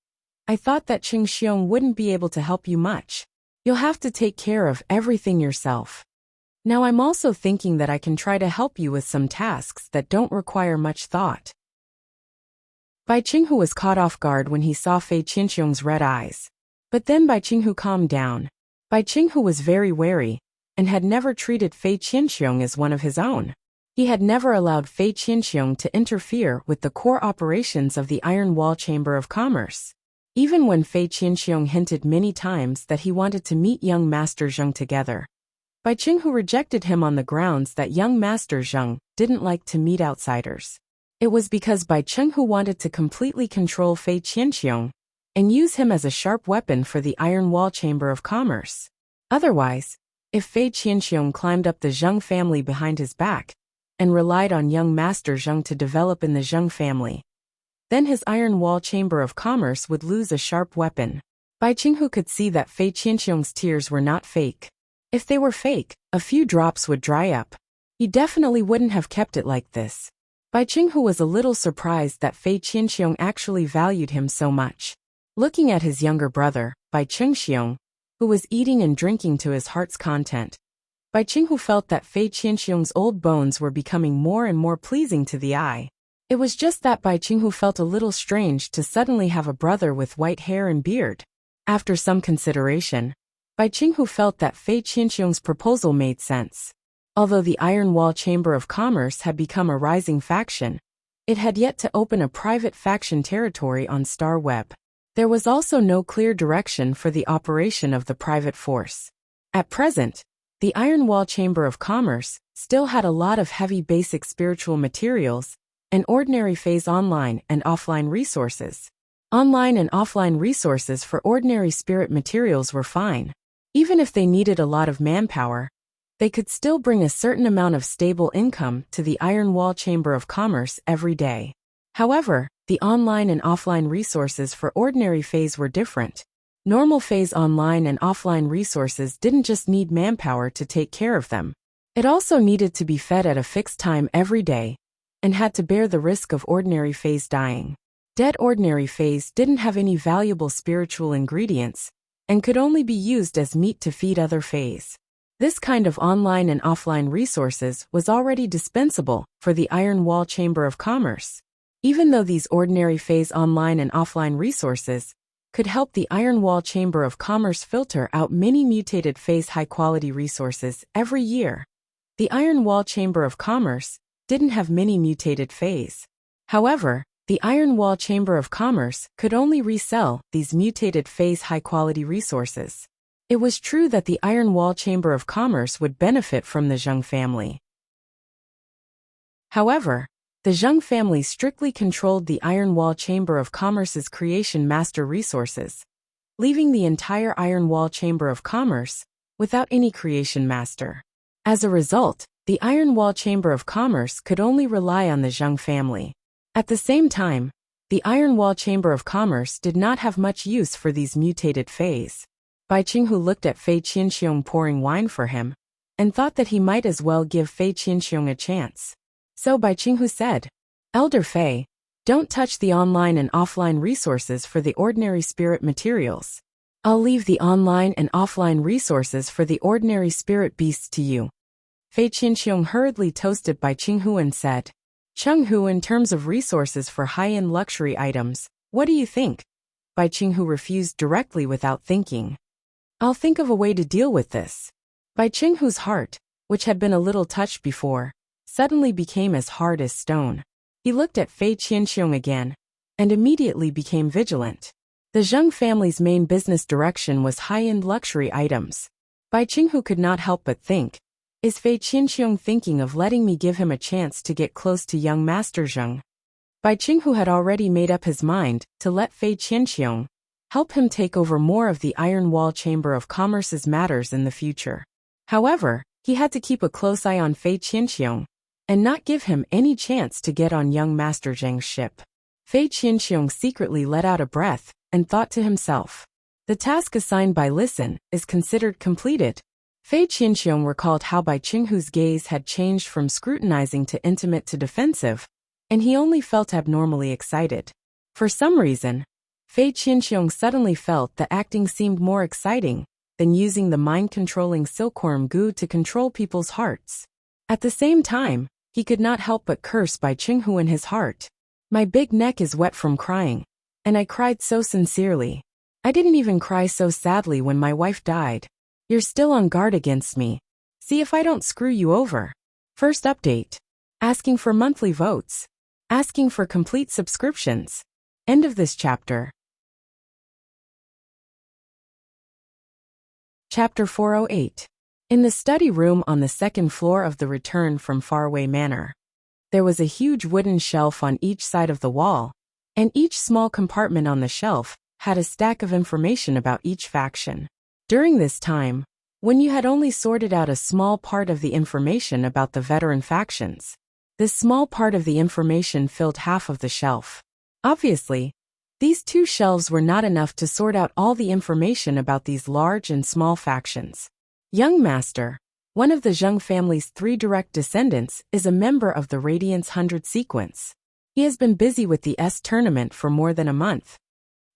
I thought that Qing Xiong wouldn't be able to help you much. You'll have to take care of everything yourself. Now I'm also thinking that I can try to help you with some tasks that don't require much thought. Bai Qinghu was caught off guard when he saw Fei Qianxiong's red eyes. But then Bai Qinghu calmed down. Bai Qinghu was very wary, and had never treated Fei Qianxiong as one of his own. He had never allowed Fei Qianxiong to interfere with the core operations of the Iron Wall Chamber of Commerce. Even when Fei Qianxiong hinted many times that he wanted to meet young Master Zheng together, Bai Qinghu rejected him on the grounds that young Master Zheng didn't like to meet outsiders. It was because Bai Qinghu wanted to completely control Fei Qianxiong and use him as a sharp weapon for the Iron Wall Chamber of Commerce. Otherwise, if Fei Qianxiong climbed up the Zheng family behind his back and relied on young Master Zheng to develop in the Zheng family, then his Iron Wall Chamber of Commerce would lose a sharp weapon. Bai Qinghu could see that Fei Qianxiong's tears were not fake. If they were fake, a few drops would dry up. He definitely wouldn't have kept it like this. Bai Qinghu was a little surprised that Fei Qianxiong actually valued him so much. Looking at his younger brother, Bai Qingxiong, who was eating and drinking to his heart's content, Bai Qinghu felt that Fei Qianxiong's old bones were becoming more and more pleasing to the eye. It was just that Bai Qinghu felt a little strange to suddenly have a brother with white hair and beard. After some consideration, Bai Qinghu felt that Fei Qianxiong's proposal made sense. Although the Iron Wall Chamber of Commerce had become a rising faction, it had yet to open a private faction territory on Star Web. There was also no clear direction for the operation of the private force. At present, the Iron Wall Chamber of Commerce still had a lot of heavy basic spiritual materials and ordinary phase online and offline resources. Online and offline resources for ordinary spirit materials were fine. Even if they needed a lot of manpower, they could still bring a certain amount of stable income to the Iron Wall Chamber of Commerce every day. However, the online and offline resources for ordinary phase were different. Normal phase online and offline resources didn't just need manpower to take care of them. It also needed to be fed at a fixed time every day, and had to bear the risk of ordinary phase dying. Dead ordinary phase didn't have any valuable spiritual ingredients, and could only be used as meat to feed other phase. This kind of online and offline resources was already dispensable for the Iron Wall Chamber of Commerce. Even though these ordinary phase online and offline resources could help the Iron Wall Chamber of Commerce filter out many mutated phase high-quality resources every year, the Iron Wall Chamber of Commerce didn't have many mutated phase. However, the Iron Wall Chamber of Commerce could only resell these mutated phase high-quality resources. It was true that the Iron Wall Chamber of Commerce would benefit from the Zheng family. However, the Zheng family strictly controlled the Iron Wall Chamber of Commerce's creation master resources, leaving the entire Iron Wall Chamber of Commerce without any creation master. As a result, the Iron Wall Chamber of Commerce could only rely on the Zheng family. At the same time, the Iron Wall Chamber of Commerce did not have much use for these mutated phase. Bai Qinghu looked at Fei Qianxiong pouring wine for him, and thought that he might as well give Fei Qianxiong a chance. So Bai Qinghu said, "Elder Fei, don't touch the online and offline resources for the ordinary spirit materials. I'll leave the online and offline resources for the ordinary spirit beasts to you." Fei Qianxiong hurriedly toasted Bai Qinghu and said, "Chenghu, in terms of resources for high-end luxury items, what do you think?" Bai Qinghu refused directly without thinking. "I'll think of a way to deal with this." Bai Qinghu's heart, which had been a little touched before, suddenly became as hard as stone. He looked at Fei Qianxiong again, and immediately became vigilant. The Zheng family's main business direction was high-end luxury items. Bai Qinghu could not help but think, is Fei Qianxiong thinking of letting me give him a chance to get close to young Master Zheng? Bai Qinghu had already made up his mind to let Fei Qianxiong help him take over more of the Iron Wall Chamber of Commerce's matters in the future. However, he had to keep a close eye on Fei Qianxiong and not give him any chance to get on young Master Zheng's ship. Fei Qianxiong secretly let out a breath and thought to himself, the task assigned by Listen is considered completed. Fei Qianxiong recalled how Bai Qinghu's gaze had changed from scrutinizing to intimate to defensive, and he only felt abnormally excited. For some reason, Fei Qianxiong suddenly felt that acting seemed more exciting than using the mind-controlling silkworm goo to control people's hearts. At the same time, he could not help but curse Bai Qinghu in his heart. My big neck is wet from crying, and I cried so sincerely. I didn't even cry so sadly when my wife died. You're still on guard against me. See if I don't screw you over. First update. Asking for monthly votes. Asking for complete subscriptions. End of this chapter. Chapter 408. In the study room on the second floor of the Return from Faraway Manor, there was a huge wooden shelf on each side of the wall, and each small compartment on the shelf had a stack of information about each faction. During this time, when you had only sorted out a small part of the information about the veteran factions, this small part of the information filled half of the shelf. Obviously, these two shelves were not enough to sort out all the information about these large and small factions. Young Master, one of the Zheng family's 3 direct descendants, is a member of the Radiance 100 sequence. He has been busy with the S tournament for more than a month.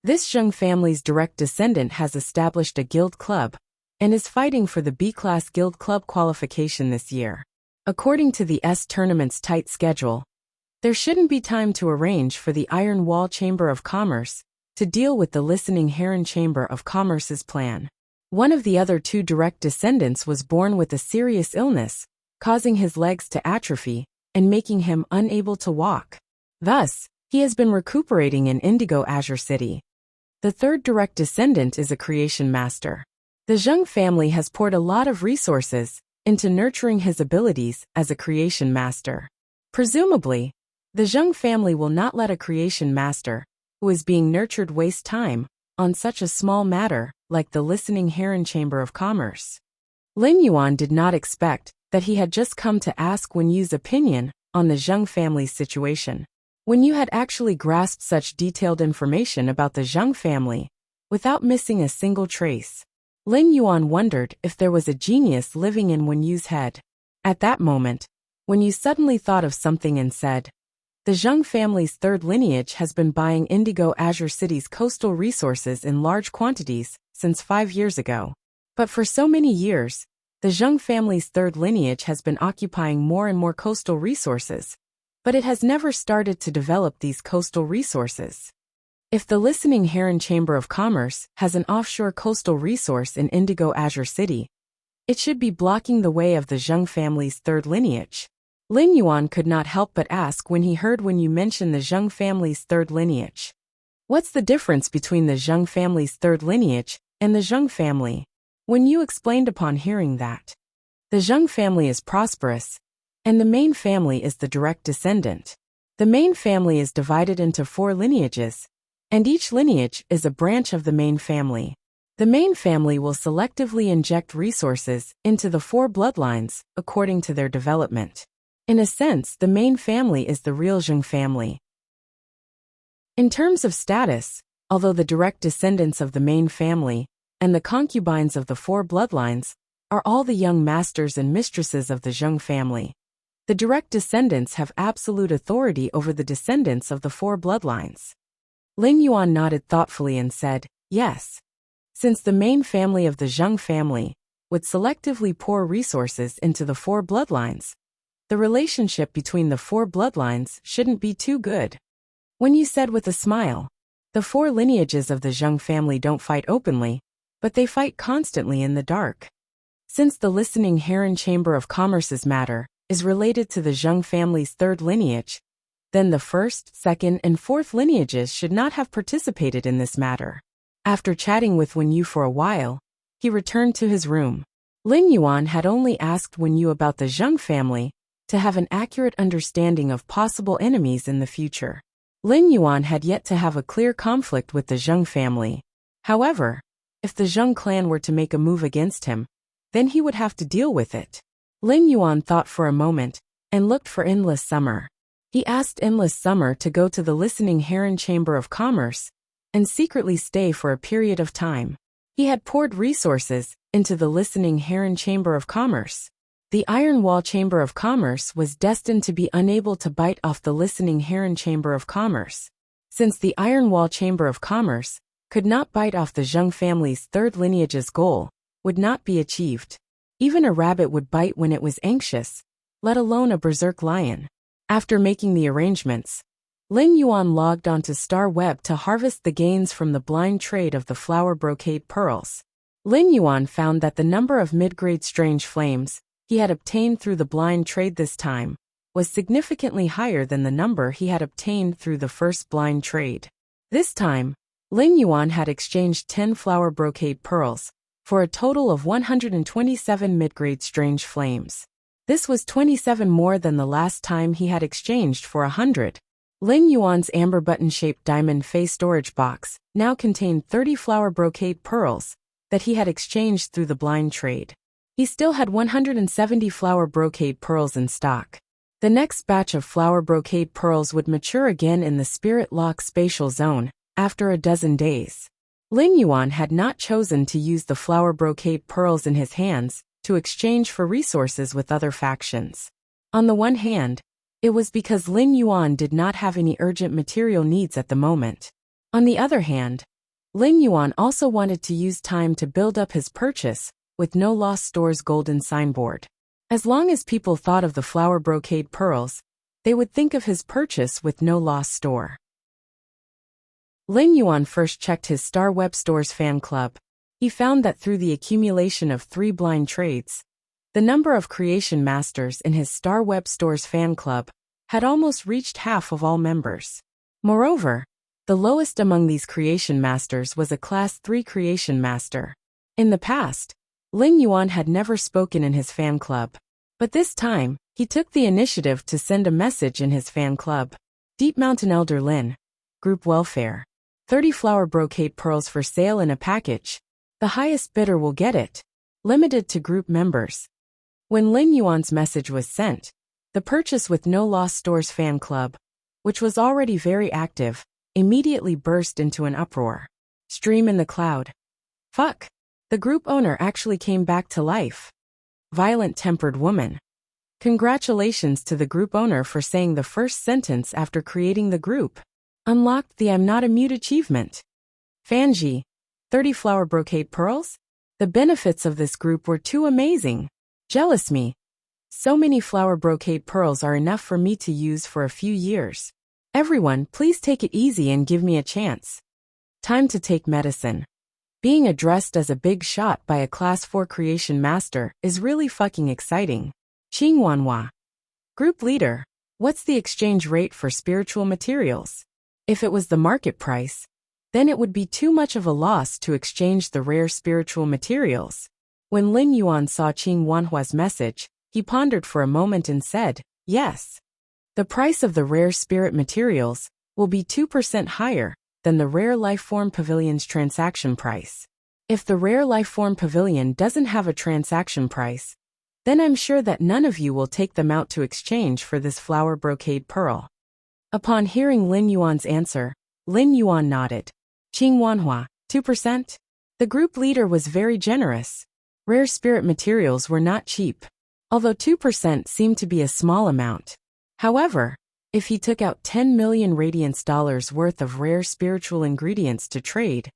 This Zheng family's direct descendant has established a guild club and is fighting for the B-class guild club qualification this year. According to the S tournament's tight schedule, there shouldn't be time to arrange for the Iron Wall Chamber of Commerce to deal with the Listening Heron Chamber of Commerce's plan. One of the other 2 direct descendants was born with a serious illness, causing his legs to atrophy and making him unable to walk. Thus, he has been recuperating in Indigo Azure City. The 3rd direct descendant is a creation master. The Zheng family has poured a lot of resources into nurturing his abilities as a creation master. Presumably, the Zheng family will not let a creation master who is being nurtured waste time on such a small matter like the Listening Heron Chamber of Commerce. Lin Yuan did not expect that he had just come to ask Wen Yu's opinion on the Zheng family's situation. Wen Yu had actually grasped such detailed information about the Zheng family without missing a single trace. Lin Yuan wondered if there was a genius living in Wen Yu's head. At that moment, Wen Yu suddenly thought of something and said, the Zheng family's 3rd lineage has been buying Indigo Azure City's coastal resources in large quantities since 5 years ago. But for so many years, the Zheng family's 3rd lineage has been occupying more and more coastal resources, but it has never started to develop these coastal resources. If the Listening Heron Chamber of Commerce has an offshore coastal resource in Indigo Azure City, it should be blocking the way of the Zheng family's 3rd lineage. Lin Yuan could not help but ask when he heard Wen Yu mention the Zheng family's 3rd lineage. What's the difference between the Zheng family's 3rd lineage and the Zheng family? Wen Yu explained upon hearing that. The Zheng family is prosperous, and the main family is the direct descendant. The main family is divided into 4 lineages, and each lineage is a branch of the main family. The main family will selectively inject resources into the 4 bloodlines according to their development. In a sense, the main family is the real Zheng family. In terms of status, although the direct descendants of the main family and the concubines of the 4 bloodlines are all the young masters and mistresses of the Zheng family, the direct descendants have absolute authority over the descendants of the 4 bloodlines. Lin Yuan nodded thoughtfully and said, yes. Since the main family of the Zheng family would selectively pour resources into the 4 bloodlines, the relationship between the 4 bloodlines shouldn't be too good. Wen Yu said with a smile, the 4 lineages of the Zheng family don't fight openly, but they fight constantly in the dark. Since the Listening Heron Chamber of Commerce's matter is related to the Zheng family's 3rd lineage, then the 1st, 2nd, and 4th lineages should not have participated in this matter. After chatting with Wen Yu for a while, he returned to his room. Lin Yuan had only asked Wen Yu about the Zheng family to have an accurate understanding of possible enemies in the future. Lin Yuan had yet to have a clear conflict with the Zheng family. However, if the Zheng clan were to make a move against him, then he would have to deal with it. Lin Yuan thought for a moment and looked for Endless Summer. He asked Endless Summer to go to the Listening Heron Chamber of Commerce and secretly stay for a period of time. He had poured resources into the Listening Heron Chamber of Commerce. The Iron Wall Chamber of Commerce was destined to be unable to bite off the Listening Heron Chamber of Commerce. Since the Iron Wall Chamber of Commerce could not bite off the Zheng family's third lineage's goal, would not be achieved. Even a rabbit would bite when it was anxious, let alone a berserk lion. After making the arrangements, Lin Yuan logged onto Star Web to harvest the gains from the blind trade of the flower brocade pearls. Lin Yuan found that the number of mid-grade strange flames he had obtained through the blind trade this time was significantly higher than the number he had obtained through the first blind trade. This time, Lin Yuan had exchanged 10 flower brocade pearls for a total of 127 mid-grade strange flames. This was 27 more than the last time he had exchanged for 100. Lin Yuan's amber button-shaped diamond face storage box now contained 30 flower brocade pearls that he had exchanged through the blind trade. He still had 170 flower brocade pearls in stock. The next batch of flower brocade pearls would mature again in the Spirit Lock spatial zone after a dozen days. Lin Yuan had not chosen to use the flower brocade pearls in his hands to exchange for resources with other factions. On the one hand, it was because Lin Yuan did not have any urgent material needs at the moment. On the other hand, Lin Yuan also wanted to use time to build up his purchase with No Lost Store's golden signboard. As long as people thought of the flower brocade pearls, they would think of his purchase with No Lost Store. Lin Yuan first checked his Star Web Store's fan club. He found that through the accumulation of 3 blind trades, the number of creation masters in his Star Web Store's fan club had almost reached half of all members. Moreover, the lowest among these creation masters was a Class 3 creation master. In the past, Lin Yuan had never spoken in his fan club, but this time, he took the initiative to send a message in his fan club. Deep Mountain Elder Lin, Group Welfare. 30 flower brocade pearls for sale in a package. The highest bidder will get it. Limited to group members. When Lin Yuan's message was sent, the purchase with No Lost Store's fan club, which was already very active, immediately burst into an uproar. Stream in the cloud. Fuck. The group owner actually came back to life. Violent-tempered woman. Congratulations to the group owner for saying the first sentence after creating the group. Unlocked the I'm Not a Mute achievement. Fanji. 30 flower brocade pearls? The benefits of this group were too amazing. Jealous me. So many flower brocade pearls are enough for me to use for a few years. Everyone, please take it easy and give me a chance. Time to take medicine. Being addressed as a big shot by a Class 4 creation master is really fucking exciting. Qingwanhua. Group leader. What's the exchange rate for spiritual materials? If it was the market price, then it would be too much of a loss to exchange the rare spiritual materials. When Lin Yuan saw Qingwanhua's message, he pondered for a moment and said, yes. The price of the rare spirit materials will be 2% higher than the Rare Lifeform Pavilion's transaction price. If the Rare Lifeform Pavilion doesn't have a transaction price, then I'm sure that none of you will take them out to exchange for this flower brocade pearl. Upon hearing Lin Yuan's answer, Lin Yuan nodded. Qingwanhua, 2%? The group leader was very generous. Rare spirit materials were not cheap, although 2% seemed to be a small amount. However, if he took out 10 million radiance dollars worth of rare spiritual ingredients to trade,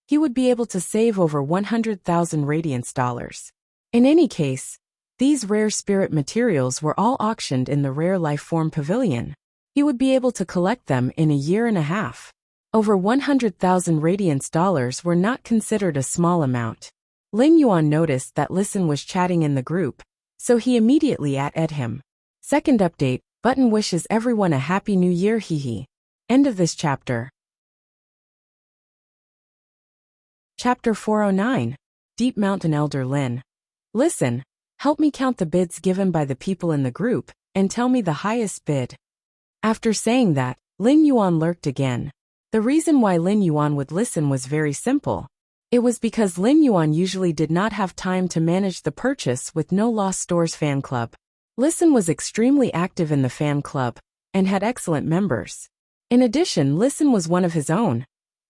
he would be able to save over 100,000 radiance dollars. In any case, these rare spirit materials were all auctioned in the Rare Lifeform Pavilion. He would be able to collect them in a year and a half. Over 100,000 radiance dollars were not considered a small amount. Lin Yuan noticed that Listen was chatting in the group, so he immediately added him. Second update, Button wishes everyone a happy new year, hehe. End of this chapter. Chapter 409. Deep Mountain Elder Lin. Listen, help me count the bids given by the people in the group, and tell me the highest bid. After saying that, Lin Yuan lurked again. The reason why Lin Yuan would listen was very simple. It was because Lin Yuan usually did not have time to manage the purchase with No Lost Stores fan club. Listen was extremely active in the fan club, and had excellent members. In addition, Listen was one of his own.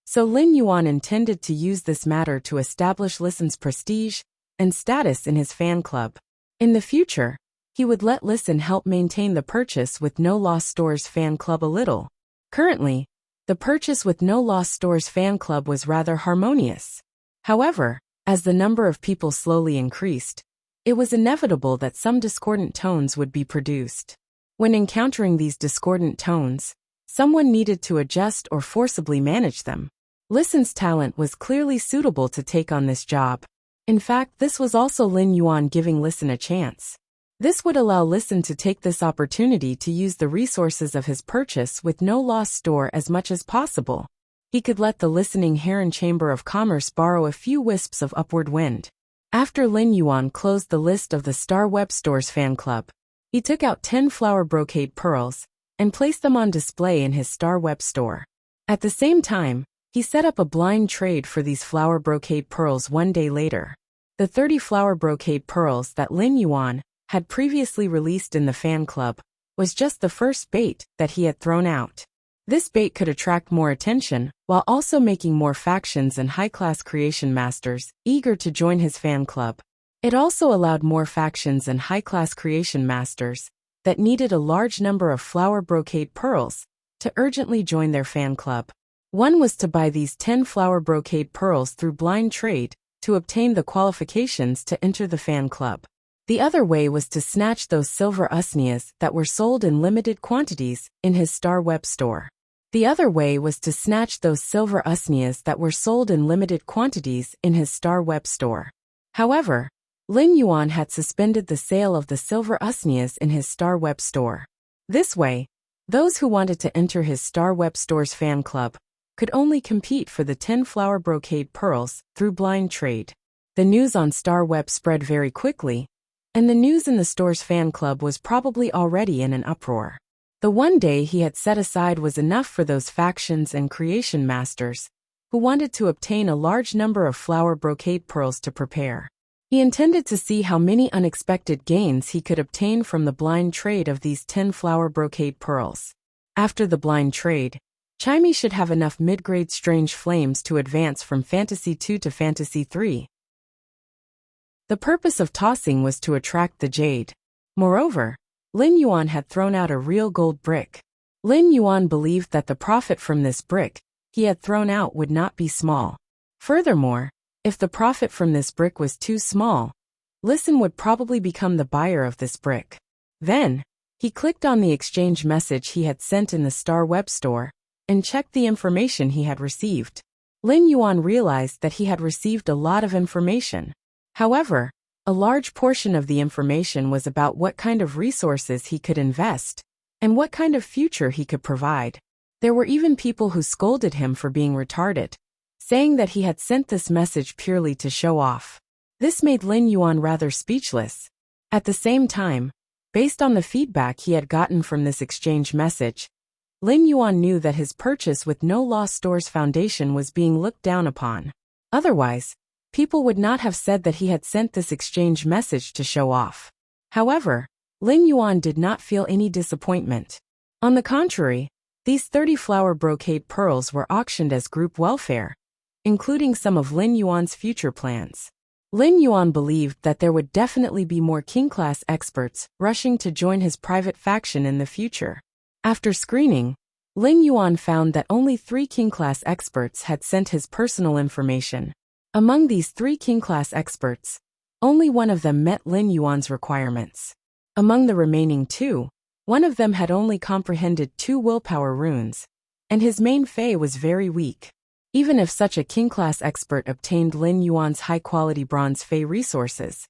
So Lin Yuan intended to use this matter to establish Listen's prestige and status in his fan club. In the future, he would let Listen help maintain the purchase with No Lost Stores fan club a little. Currently, the purchase with No Lost Stores fan club was rather harmonious. However, as the number of people slowly increased, it was inevitable that some discordant tones would be produced. When encountering these discordant tones, someone needed to adjust or forcibly manage them. Listen's talent was clearly suitable to take on this job. In fact, this was also Lin Yuan giving Listen a chance. This would allow Listen to take this opportunity to use the resources of his purchase with No Lost Store as much as possible. He could let the listening Heron Chamber of Commerce borrow a few wisps of upward wind. After Lin Yuan closed the list of the Star Web Stores fan club, he took out 10 flower brocade pearls and placed them on display in his Star Web store. At the same time, he set up a blind trade for these flower brocade pearls one day later. The 30 flower brocade pearls that Lin Yuan had previously released in the fan club was just the first bait that he had thrown out. This bait could attract more attention, while also making more factions and high-class creation masters eager to join his fan club. It also allowed more factions and high-class creation masters that needed a large number of flower brocade pearls to urgently join their fan club. One was to buy these 10 flower brocade pearls through blind trade to obtain the qualifications to enter the fan club. The other way was to snatch those silver usnias that were sold in limited quantities in his Star Web store. The other way was to snatch those silver usnias that were sold in limited quantities in his Star Web store. However, Lin Yuan had suspended the sale of the silver usnias in his Star Web store. This way, those who wanted to enter his Star Web store's fan club could only compete for the 10 flower brocade pearls through blind trade. The news on Star Web spread very quickly, and the news in the store's fan club was probably already in an uproar. The one day he had set aside was enough for those factions and creation masters who wanted to obtain a large number of flower brocade pearls to prepare. He intended to see how many unexpected gains he could obtain from the blind trade of these 10 flower brocade pearls. After the blind trade, Chimey should have enough mid-grade strange flames to advance from Fantasy 2 to Fantasy 3. The purpose of tossing was to attract the jade. Moreover, Lin Yuan had thrown out a real gold brick. Lin Yuan believed that the profit from this brick he had thrown out would not be small. Furthermore, if the profit from this brick was too small, Listen would probably become the buyer of this brick. Then, he clicked on the exchange message he had sent in the Star Web store and checked the information he had received. Lin Yuan realized that he had received a lot of information. However, a large portion of the information was about what kind of resources he could invest and what kind of future he could provide. There were even people who scolded him for being retarded, saying that he had sent this message purely to show off. This made Lin Yuan rather speechless. At the same time, based on the feedback he had gotten from this exchange message, Lin Yuan knew that his purchase with No Lost Stores Foundation was being looked down upon. Otherwise, people would not have said that he had sent this exchange message to show off. However, Lin Yuan did not feel any disappointment. On the contrary, these 30 flower brocade pearls were auctioned as group welfare, including some of Lin Yuan's future plans. Lin Yuan believed that there would definitely be more king-class experts rushing to join his private faction in the future. After screening, Lin Yuan found that only 3 king-class experts had sent his personal information. Among these 3 king-class experts, only one of them met Lin Yuan's requirements. Among the remaining 2, one of them had only comprehended 2 willpower runes, and his main Fey was very weak. Even if such a king-class expert obtained Lin Yuan's high-quality bronze Fey resources,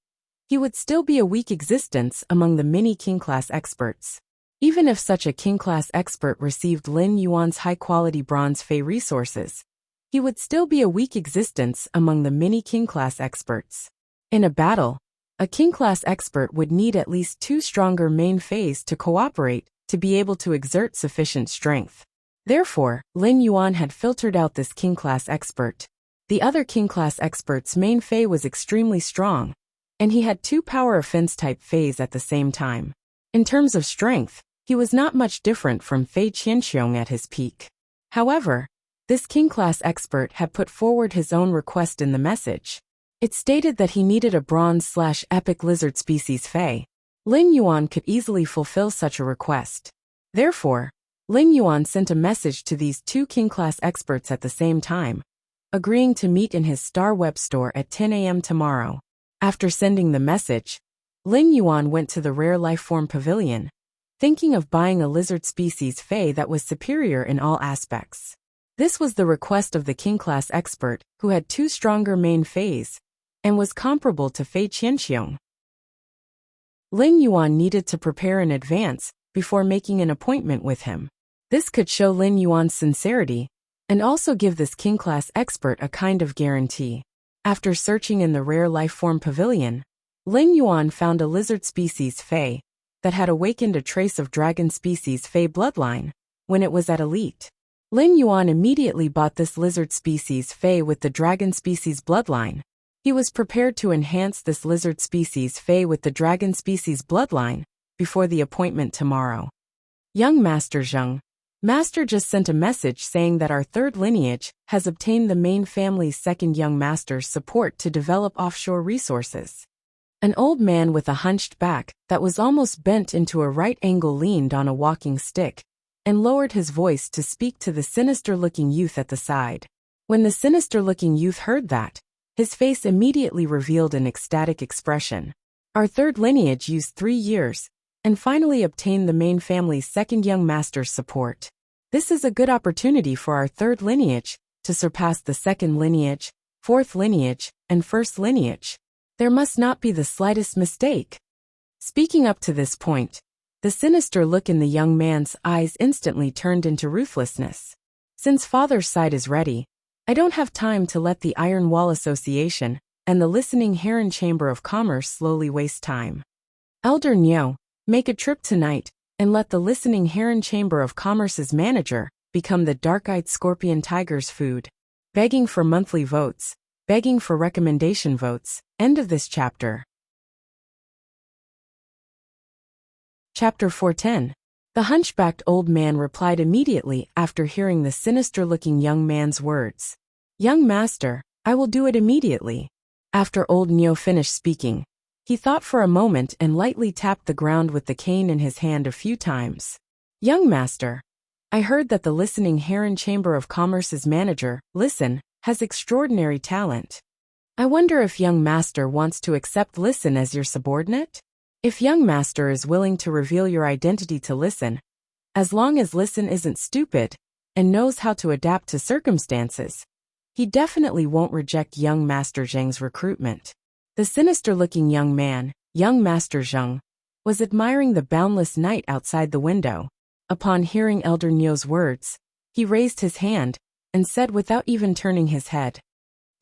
he would still be a weak existence among the many king-class experts. Even if such a king-class expert received Lin Yuan's high-quality bronze Fey resources, he would still be a weak existence among the many king-class experts. In a battle, a king-class expert would need at least 2 stronger main phase to cooperate to be able to exert sufficient strength. Therefore, Lin Yuan had filtered out this king-class expert. The other king-class expert's main phase was extremely strong, and he had 2 power offense-type phase at the same time. In terms of strength, he was not much different from Fei Qianxiong at his peak. However, this king-class expert had put forward his own request in the message. It stated that he needed a bronze/epic lizard species Fei. Lin Yuan could easily fulfill such a request. Therefore, Lin Yuan sent a message to these 2 king-class experts at the same time, agreeing to meet in his Star Web store at 10 a.m. tomorrow. After sending the message, Lin Yuan went to the Rare Life Form Pavilion, thinking of buying a lizard species Fei that was superior in all aspects. This was the request of the king-class expert, who had 2 stronger main phase, and was comparable to Fei Qianxiong. Lin Yuan needed to prepare in advance before making an appointment with him. This could show Lin Yuan's sincerity, and also give this king-class expert a kind of guarantee. After searching in the Rare Life Form Pavilion, Lin Yuan found a lizard species Fei that had awakened a trace of dragon species Fei bloodline when it was at elite. Lin Yuan immediately bought this lizard species Fei with the dragon species bloodline. He was prepared to enhance this lizard species Fei with the dragon species bloodline before the appointment tomorrow. Young Master Zheng, Master just sent a message saying that our 3rd lineage has obtained the main family's 2nd young master's support to develop offshore resources. An old man with a hunched back that was almost bent into a right angle leaned on a walking stick and lowered his voice to speak to the sinister-looking youth at the side. When the sinister-looking youth heard that, his face immediately revealed an ecstatic expression. Our 3rd lineage used 3 years, and finally obtained the main family's 2nd young master's support. This is a good opportunity for our 3rd lineage to surpass the 2nd lineage, 4th lineage, and 1st lineage. There must not be the slightest mistake. Speaking up to this point, the sinister look in the young man's eyes instantly turned into ruthlessness. Since father's side is ready, I don't have time to let the Iron Wall Association and the Listening Heron Chamber of Commerce slowly waste time. Elder Niu, make a trip tonight and let the Listening Heron Chamber of Commerce's manager become the dark-eyed scorpion tiger's food. Begging for monthly votes, begging for recommendation votes. End of this chapter. Chapter 410. The hunchbacked old man replied immediately after hearing the sinister-looking young man's words. Young master, I will do it immediately. After old Niu finished speaking, he thought for a moment and lightly tapped the ground with the cane in his hand a few times. Young master, I heard that the Listening Heron Chamber of Commerce's manager, Listen, has extraordinary talent. I wonder if young master wants to accept Listen as your subordinate? If young master is willing to reveal your identity to Listen, as long as Listen isn't stupid and knows how to adapt to circumstances, he definitely won't reject young Master Zheng's recruitment. The sinister-looking young man, young Master Zheng, was admiring the boundless night outside the window. Upon hearing Elder Niu's words, he raised his hand and said without even turning his head,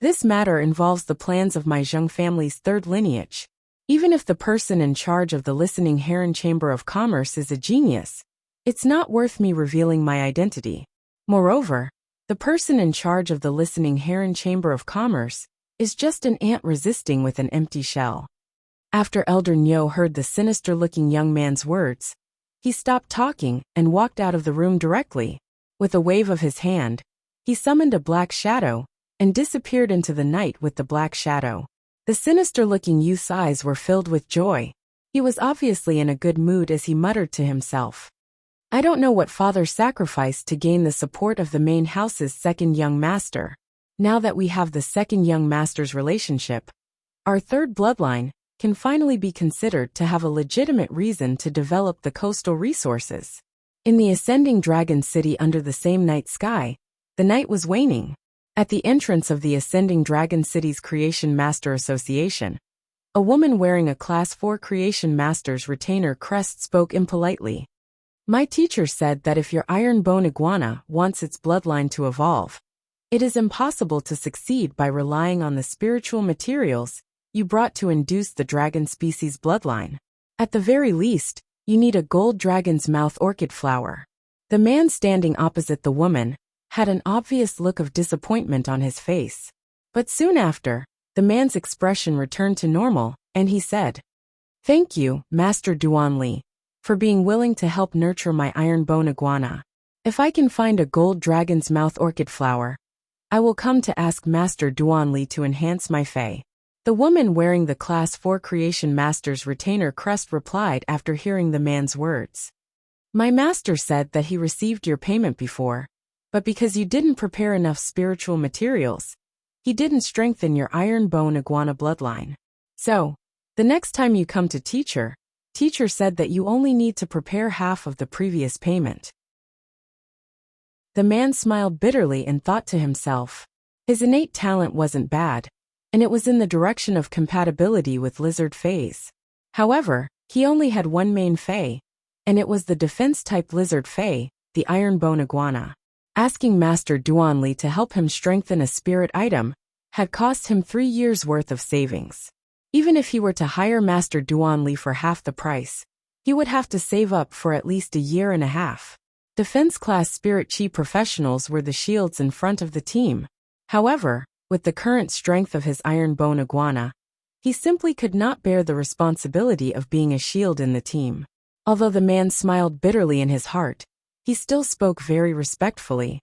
This matter involves the plans of my Zheng family's 3rd lineage. Even if the person in charge of the Listening Heron Chamber of Commerce is a genius, it's not worth me revealing my identity. Moreover, the person in charge of the Listening Heron Chamber of Commerce is just an ant resisting with an empty shell. After Elder Niu heard the sinister-looking young man's words, he stopped talking and walked out of the room directly. With a wave of his hand, he summoned a black shadow and disappeared into the night with the black shadow. The sinister-looking youth's eyes were filled with joy. He was obviously in a good mood as he muttered to himself. I don't know what father sacrificed to gain the support of the main house's 2nd young master. Now that we have the 2nd young master's relationship, our 3rd bloodline can finally be considered to have a legitimate reason to develop the coastal resources. In the ascending dragon city under the same night sky, the night was waning. At the entrance of the Ascending Dragon City's Creation Master Association, a woman wearing a Class 4 Creation Master's retainer crest spoke impolitely. My teacher said that if your iron bone iguana wants its bloodline to evolve, It is impossible to succeed by relying on the spiritual materials you brought to induce the dragon species bloodline. At the very least, you need a gold dragon's mouth orchid flower. The man standing opposite the woman had an obvious look of disappointment on his face. But soon after, the man's expression returned to normal, and he said, "Thank you, Master Duanli, for being willing to help nurture my iron bone iguana. If I can find a gold dragon's mouth orchid flower, I will come to ask Master Duanli to enhance my fae." The woman wearing the Class 4 Creation Master's retainer crest replied after hearing the man's words. "My master said that he received your payment before, but because you didn't prepare enough spiritual materials, he didn't strengthen your iron bone iguana bloodline. So, the next time you come to teacher said that you only need to prepare half of the previous payment." The man smiled bitterly and thought to himself, his innate talent wasn't bad, and it was in the direction of compatibility with lizard faes. However, he only had one main fae, and it was the defense-type lizard fae, the iron bone iguana. Asking Master Duanli to help him strengthen a spirit item had cost him 3 years' worth of savings. Even if he were to hire Master Duanli for half the price, he would have to save up for at least a year and a half. Defense-class spirit chi professionals were the shields in front of the team. However, with the current strength of his iron bone iguana, he simply could not bear the responsibility of being a shield in the team. Although the man smiled bitterly in his heart, he still spoke very respectfully.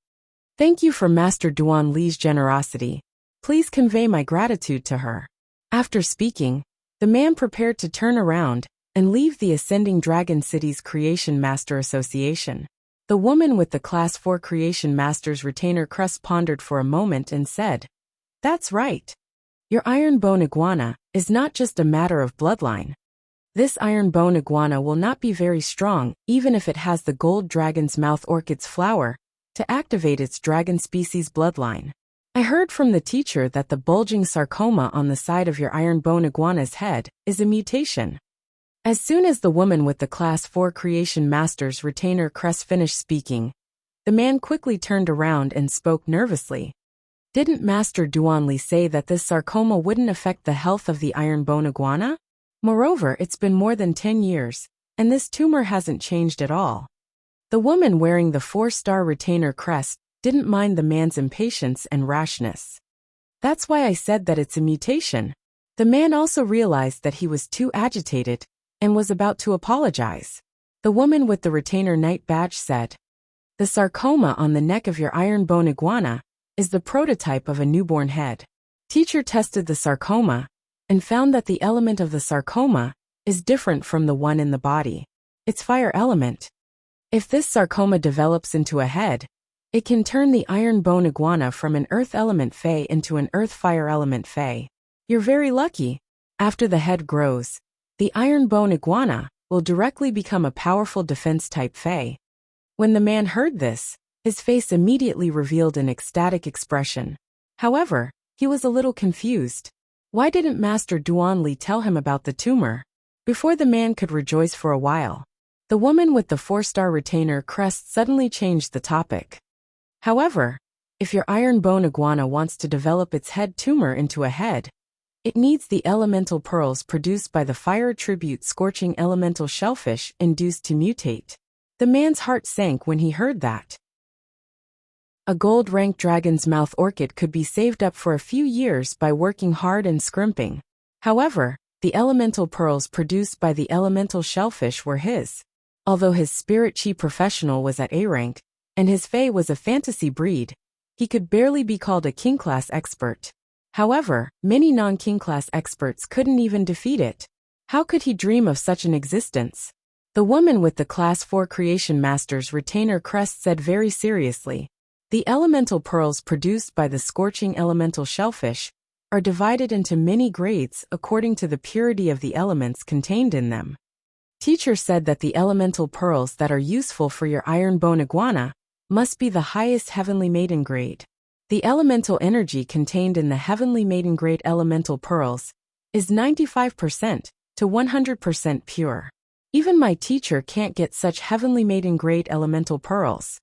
"Thank you for Master Duanli's generosity. Please convey my gratitude to her." After speaking, the man prepared to turn around and leave the Ascending Dragon City's Creation Master Association. The woman with the Class 4 Creation Master's retainer crest pondered for a moment and said, "That's right. Your iron bone iguana is not just a matter of bloodline. This iron bone iguana will not be very strong even if it has the gold dragon's mouth orchid's flower to activate its dragon species bloodline. I heard from the teacher that the bulging sarcoma on the side of your iron bone iguana's head is a mutation." As soon as the woman with the Class 4 Creation Master's retainer crest finished speaking, the man quickly turned around and spoke nervously. "Didn't Master Duanli say that this sarcoma wouldn't affect the health of the iron bone iguana? Moreover, it's been more than 10 years, and this tumor hasn't changed at all." The woman wearing the 4-star retainer crest didn't mind the man's impatience and rashness. "That's why I said that it's a mutation." The man also realized that he was too agitated and was about to apologize. The woman with the retainer knight badge said, "The sarcoma on the neck of your iron bone iguana is the prototype of a newborn head. Teacher tested the sarcoma and found that the element of the sarcoma is different from the one in the body. It's fire element. If this sarcoma develops into a head, it can turn the iron bone iguana from an earth element fae into an earth fire element fae. You're very lucky. After the head grows, the iron bone iguana will directly become a powerful defense-type fae." When the man heard this, his face immediately revealed an ecstatic expression. However, he was a little confused. Why didn't Master Duanli tell him about the tumor? Before the man could rejoice for a while, the woman with the 4-star retainer crest suddenly changed the topic. "However, if your iron bone iguana wants to develop its head tumor into a head, it needs the elemental pearls produced by the fire tribute scorching elemental shellfish induced to mutate." The man's heart sank when he heard that. A gold-ranked dragon's mouth orchid could be saved up for a few years by working hard and scrimping. However, the elemental pearls produced by the elemental shellfish were his. Although his spirit chi professional was at A rank, and his fae was a fantasy breed, he could barely be called a king-class expert. However, many non-king-class experts couldn't even defeat it. How could he dream of such an existence? The woman with the Class 4 Creation Master's retainer crest said very seriously, "The elemental pearls produced by the scorching elemental shellfish are divided into many grades according to the purity of the elements contained in them. Teacher said that the elemental pearls that are useful for your iron bone iguana must be the highest heavenly maiden grade. The elemental energy contained in the heavenly maiden grade elemental pearls is 95% to 100% pure. Even my teacher can't get such heavenly maiden grade elemental pearls.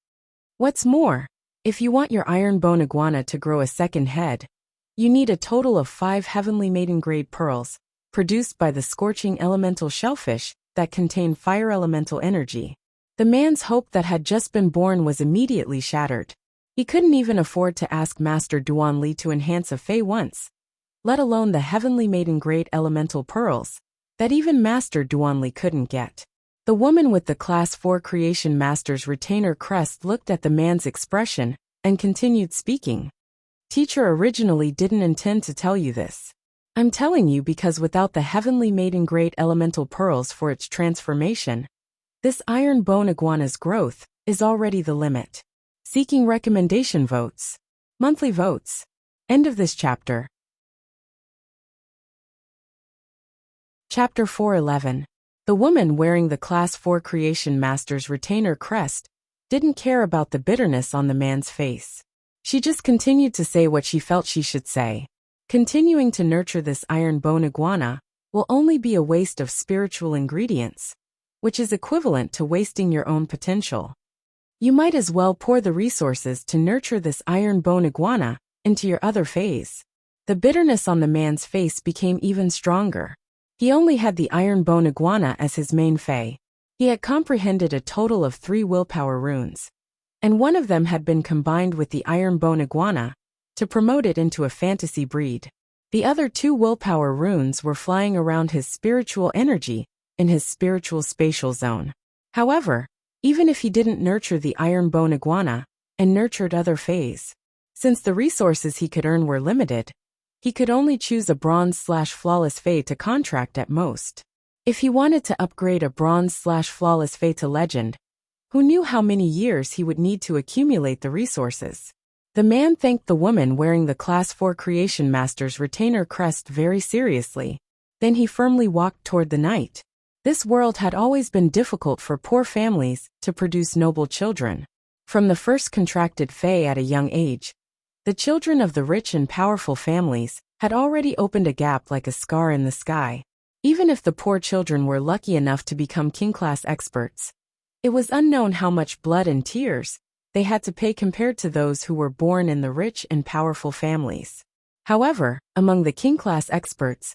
What's more, If you want your iron bone iguana to grow a second head, you need a total of 5 heavenly maiden-grade pearls, produced by the scorching elemental shellfish that contain fire elemental energy. The man's hope that had just been born was immediately shattered. He couldn't even afford to ask Master Duan Li to enhance a Fey once, let alone the heavenly maiden-grade elemental pearls that even Master Duan Li couldn't get. The woman with the Class 4 Creation Master's retainer crest looked at the man's expression and continued speaking. Teacher originally didn't intend to tell you this. I'm telling you because without the heavenly maiden-grade elemental pearls for its transformation, this iron bone iguana's growth is already the limit. Seeking recommendation votes. Monthly votes. End of this chapter. Chapter 411. The woman wearing the Class 4 Creation Master's retainer crest didn't care about the bitterness on the man's face. She just continued to say what she felt she should say. Continuing to nurture this iron bone iguana will only be a waste of spiritual ingredients, which is equivalent to wasting your own potential. You might as well pour the resources to nurture this iron bone iguana into your other phase. The bitterness on the man's face became even stronger. He only had the iron bone iguana as his main Fey. He had comprehended a total of 3 willpower runes, and one of them had been combined with the iron bone iguana to promote it into a fantasy breed. The other 2 willpower runes were flying around his spiritual energy in his spiritual spatial zone. However, even if he didn't nurture the iron bone iguana and nurtured other Feys, since the resources he could earn were limited, he could only choose a bronze/flawless Fey to contract at most. If he wanted to upgrade a bronze/flawless Fey to legend, who knew how many years he would need to accumulate the resources? The man thanked the woman wearing the Class 4 Creation Master's retainer crest very seriously. Then he firmly walked toward the night. This world had always been difficult for poor families to produce noble children. From the first contracted Fey at a young age, the children of the rich and powerful families had already opened a gap like a scar in the sky. Even if the poor children were lucky enough to become king-class experts, it was unknown how much blood and tears they had to pay compared to those who were born in the rich and powerful families. However, among the king-class experts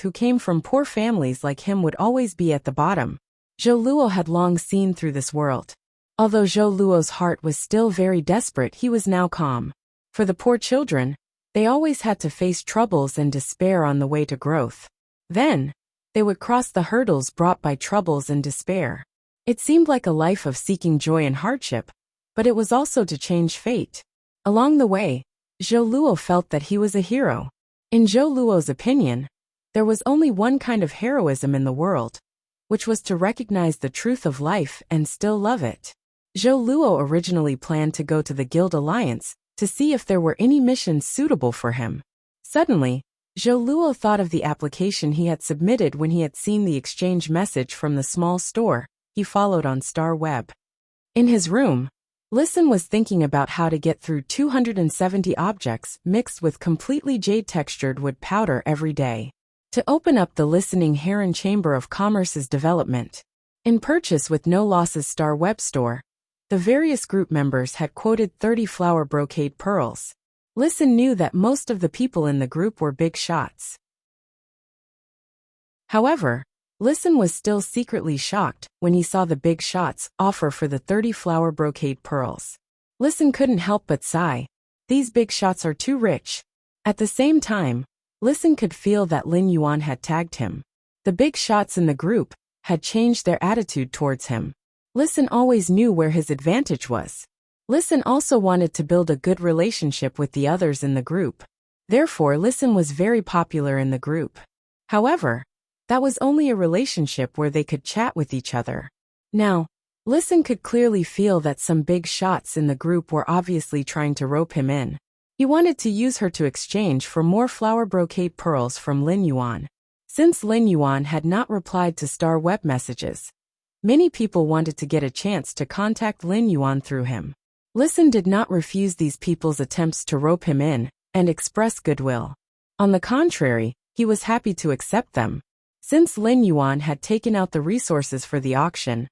who came from poor families like him would always be at the bottom. Zhou Luo had long seen through this world. Although Zhou Luo's heart was still very desperate, he was now calm. For the poor children, they always had to face troubles and despair on the way to growth. Then, they would cross the hurdles brought by troubles and despair. It seemed like a life of seeking joy and hardship, but it was also to change fate. Along the way, Zhou Luo felt that he was a hero. In Zhou Luo's opinion, there was only one kind of heroism in the world, which was to recognize the truth of life and still love it. Zhou Luo originally planned to go to the Guild Alliance to see if there were any missions suitable for him. Suddenly, Zhou Luo thought of the application he had submitted when he had seen the exchange message from the small store he followed on Star Web. In his room, Listen was thinking about how to get through 270 objects mixed with completely jade-textured wood powder every day. To open up the Listening Heron Chamber of Commerce's development. In Purchase with No Losses Star Web Store, the various group members had quoted 30 flower brocade pearls. Listen knew that most of the people in the group were big shots. However, Listen was still secretly shocked when he saw the big shots offer for the 30 flower brocade pearls. Listen couldn't help but sigh. These big shots are too rich. At the same time, Listen could feel that Lin Yuan had tagged him. The big shots in the group had changed their attitude towards him. Listen always knew where his advantage was. Listen also wanted to build a good relationship with the others in the group. Therefore, Listen was very popular in the group. However, that was only a relationship where they could chat with each other. Now, Listen could clearly feel that some big shots in the group were obviously trying to rope him in. He wanted to use her to exchange for more flower brocade pearls from Lin Yuan. Since Lin Yuan had not replied to Star Web messages, many people wanted to get a chance to contact Lin Yuan through him. Listen did not refuse these people's attempts to rope him in and express goodwill. On the contrary, he was happy to accept them. Since Lin Yuan had taken out the resources for the auction,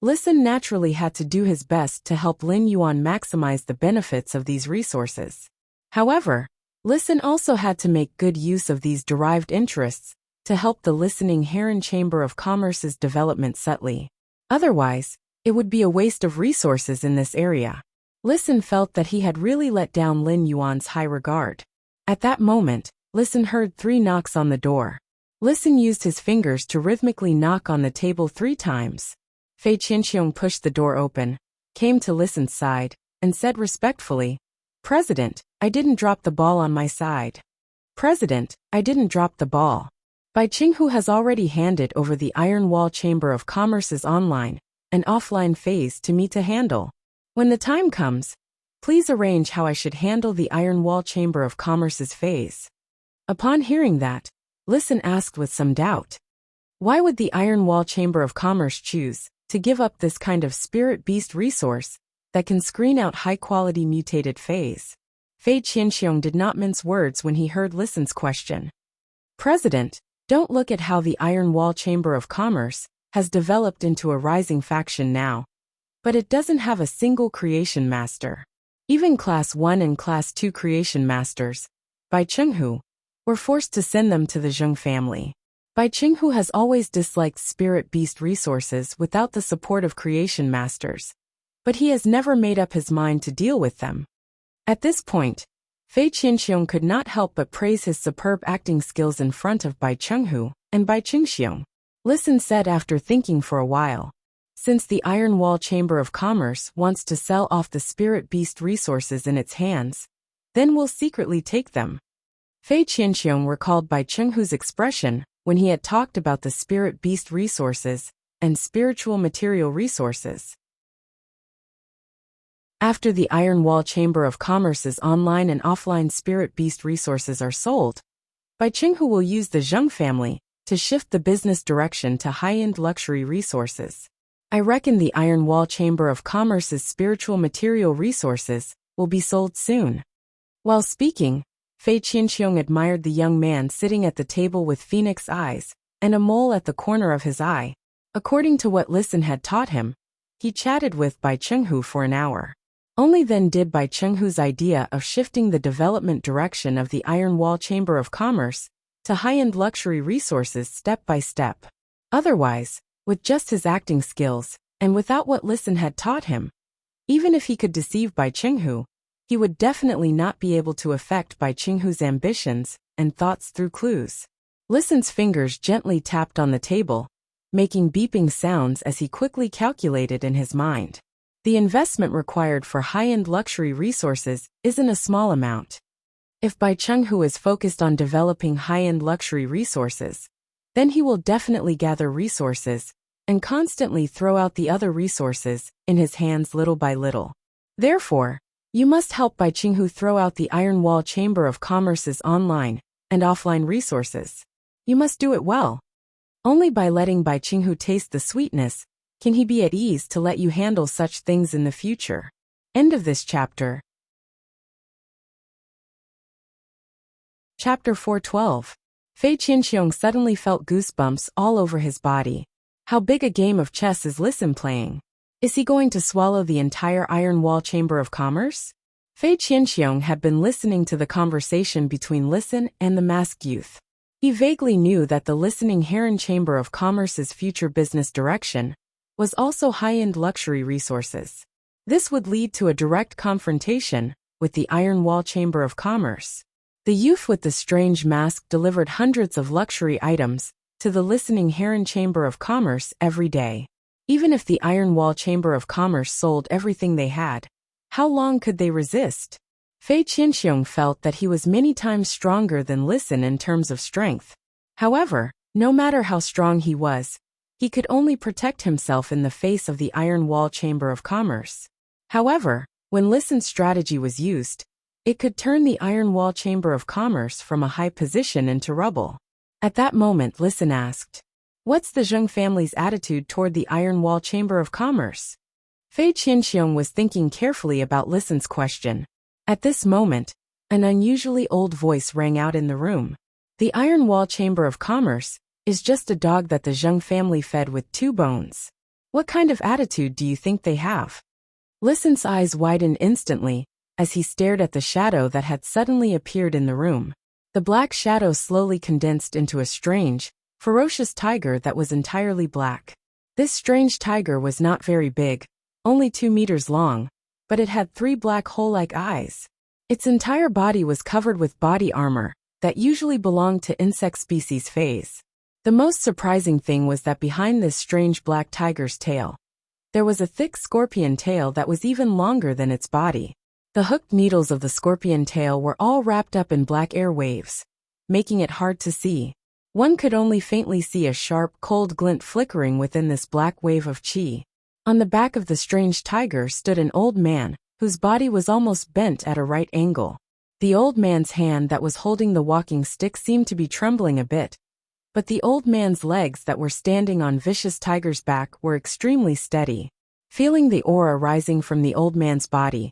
Listen naturally had to do his best to help Lin Yuan maximize the benefits of these resources. However, Listen also had to make good use of these derived interests to help the listening Heron Chamber of Commerce's development subtly. Otherwise, it would be a waste of resources in this area. Listen felt that he had really let down Lin Yuan's high regard. At that moment, Listen heard 3 knocks on the door. Listen used his fingers to rhythmically knock on the table 3 times. Fei Qianxiong pushed the door open, came to Listen's side, and said respectfully, "President, I didn't drop the ball on my side." "President, I didn't drop the ball. Bai Qinghu has already handed over the Iron Wall Chamber of Commerce's online and offline phase to me to handle. When the time comes, please arrange how I should handle the Iron Wall Chamber of Commerce's phase." Upon hearing that, Listen asked with some doubt, why would the Iron Wall Chamber of Commerce choose to give up this kind of spirit beast resource that can screen out high-quality mutated phase? Fei Qianxiong did not mince words when he heard Listen's question. "President, don't look at how the Iron Wall Chamber of Commerce has developed into a rising faction now. But it doesn't have a single creation master. Even Class 1 and Class 2 creation masters, Bai Qinghu, were forced to send them to the Zheng family. Bai Qinghu has always disliked spirit beast resources without the support of creation masters, but he has never made up his mind to deal with them." At this point, Fei Qianxiong could not help but praise his superb acting skills in front of Bai Qinghu and Bai Qingxiong. Listen said after thinking for a while, "Since the Iron Wall Chamber of Commerce wants to sell off the spirit beast resources in its hands, then we'll secretly take them." Fei Qianxiong recalled Bai Qinghu's expression when he had talked about the spirit beast resources and spiritual material resources. After the Iron Wall Chamber of Commerce's online and offline spirit beast resources are sold, Bai Qinghu will use the Zheng family to shift the business direction to high-end luxury resources. "I reckon the Iron Wall Chamber of Commerce's spiritual material resources will be sold soon." While speaking, Fei Qianxiong admired the young man sitting at the table with phoenix eyes and a mole at the corner of his eye. According to what Listen had taught him, he chatted with Bai Qinghu for an hour. Only then did Bai Qinghu's idea of shifting the development direction of the Iron Wall Chamber of Commerce to high-end luxury resources step by step. Otherwise, with just his acting skills, and without what Listen had taught him, even if he could deceive Bai Qinghu, he would definitely not be able to affect Bai Qinghu's ambitions and thoughts through clues. Listen's fingers gently tapped on the table, making beeping sounds as he quickly calculated in his mind. The investment required for high-end luxury resources isn't a small amount. If Bai Qinghu is focused on developing high-end luxury resources, then he will definitely gather resources and constantly throw out the other resources in his hands little by little. Therefore, you must help Bai Qinghu throw out the Iron Wall Chamber of Commerce's online and offline resources. You must do it well. Only by letting Bai Qinghu taste the sweetness can he be at ease to let you handle such things in the future. End of this chapter. Chapter 412. Fei Qianxiong suddenly felt goosebumps all over his body. How big a game of chess is Listen playing? Is he going to swallow the entire Iron Wall Chamber of Commerce? Fei Qianxiong had been listening to the conversation between Listen and the masked youth. He vaguely knew that the listening Heron Chamber of Commerce's future business direction was also high-end luxury resources. This would lead to a direct confrontation with the Iron Wall Chamber of Commerce. The youth with the strange mask delivered hundreds of luxury items to the listening Heron Chamber of Commerce every day. Even if the Iron Wall Chamber of Commerce sold everything they had, how long could they resist? Fei Qianxiong felt that he was many times stronger than Listen in terms of strength. However, no matter how strong he was, he could only protect himself in the face of the Iron Wall Chamber of Commerce. However, when Listen's strategy was used, it could turn the Iron Wall Chamber of Commerce from a high position into rubble. At that moment, Listen asked, "What's the Zheng family's attitude toward the Iron Wall Chamber of Commerce?" Fei Qianxiong was thinking carefully about Listen's question. At this moment, an unusually old voice rang out in the room. "The Iron Wall Chamber of Commerce is just a dog that the Zheng family fed with 2 bones. What kind of attitude do you think they have? Listen's eyes widened instantly as he stared at the shadow that had suddenly appeared in the room. The black shadow slowly condensed into a strange, ferocious tiger that was entirely black. This strange tiger was not very big, only 2 meters long, but it had 3 black hole-like eyes. Its entire body was covered with body armor that usually belonged to insect species phase. The most surprising thing was that behind this strange black tiger's tail, there was a thick scorpion tail that was even longer than its body. The hooked needles of the scorpion tail were all wrapped up in black air waves, making it hard to see. One could only faintly see a sharp, cold glint flickering within this black wave of chi. On the back of the strange tiger stood an old man, whose body was almost bent at a right angle. The old man's hand that was holding the walking stick seemed to be trembling a bit, but the old man's legs that were standing on Vicious Tiger's back were extremely steady. Feeling the aura rising from the old man's body,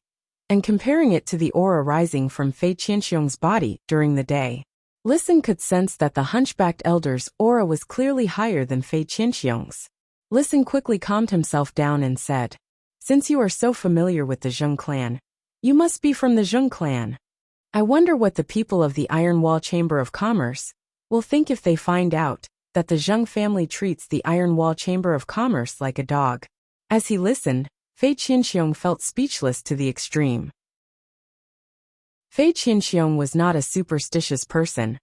and comparing it to the aura rising from Fei Qianxiong's body during the day, Listen could sense that the hunchbacked elder's aura was clearly higher than Fei Qianxiong's. Listen quickly calmed himself down and said, "Since you are so familiar with the Zheng clan, you must be from the Zheng clan. I wonder what the people of the Iron Wall Chamber of Commerce will think if they find out that the Zheng family treats the Iron Wall Chamber of Commerce like a dog." As he listened, Fei Qianxiong felt speechless to the extreme. Fei Qianxiong was not a superstitious person,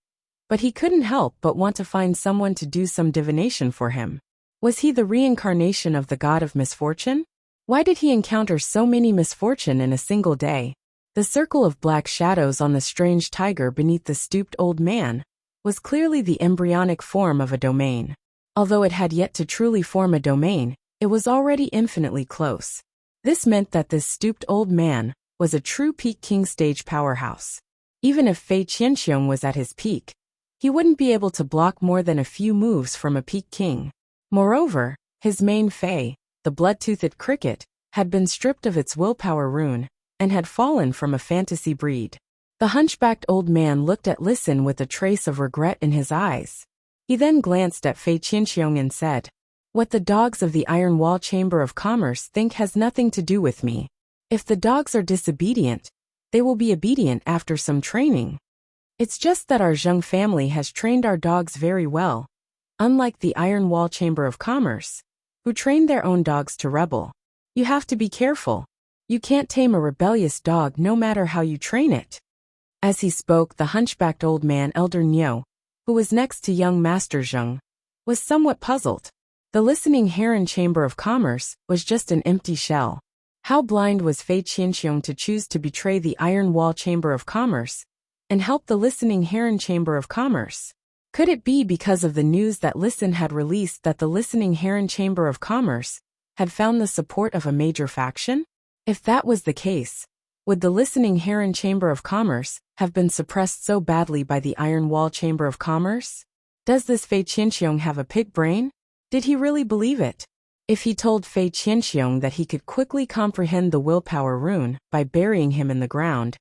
but he couldn't help but want to find someone to do some divination for him. Was he the reincarnation of the god of misfortune? Why did he encounter so many misfortune in a single day? The circle of black shadows on the strange tiger beneath the stooped old man was clearly the embryonic form of a domain. Although it had yet to truly form a domain, it was already infinitely close. This meant that this stooped old man was a true peak king stage powerhouse. Even if Fei Qianxiong was at his peak, he wouldn't be able to block more than a few moves from a peak king. Moreover, his main Fei, the blood-toothed cricket, had been stripped of its willpower rune and had fallen from a fantasy breed. The hunchbacked old man looked at Listen with a trace of regret in his eyes. He then glanced at Fei Qianxiong and said, "What the dogs of the Iron Wall Chamber of Commerce think has nothing to do with me. If the dogs are disobedient, they will be obedient after some training. It's just that our Zheng family has trained our dogs very well, unlike the Iron Wall Chamber of Commerce, who train their own dogs to rebel. You have to be careful. You can't tame a rebellious dog no matter how you train it." As he spoke, the hunchbacked old man, Elder Niu, who was next to young Master Zheng, was somewhat puzzled. The listening Heron Chamber of Commerce was just an empty shell. How blind was Fei Qianxiong to choose to betray the Iron Wall Chamber of Commerce and help the listening Heron Chamber of Commerce? Could it be because of the news that Listen had released that the listening Heron Chamber of Commerce had found the support of a major faction? If that was the case, would the listening Heron Chamber of Commerce have been suppressed so badly by the Iron Wall Chamber of Commerce? Does this Fei Qianxiong have a pig brain? Did he really believe it? If he told Fei Qianxiong that he could quickly comprehend the willpower rune by burying him in the ground,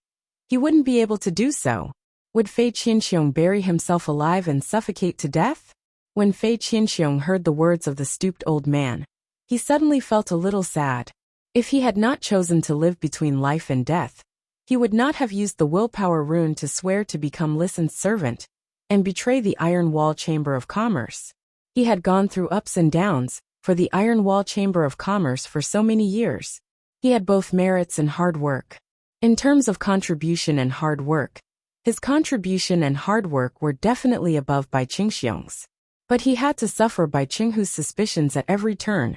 he wouldn't be able to do so. Would Fei Qianxiong bury himself alive and suffocate to death? When Fei Qianxiong heard the words of the stooped old man, he suddenly felt a little sad. If he had not chosen to live between life and death, he would not have used the willpower rune to swear to become Listen's servant and betray the Iron Wall Chamber of Commerce. He had gone through ups and downs for the Iron Wall Chamber of Commerce for so many years. He had both merits and hard work. In terms of contribution and hard work, his contribution and hard work were definitely above Bai Qingxiong's. But he had to suffer Bai Qinghu's suspicions at every turn,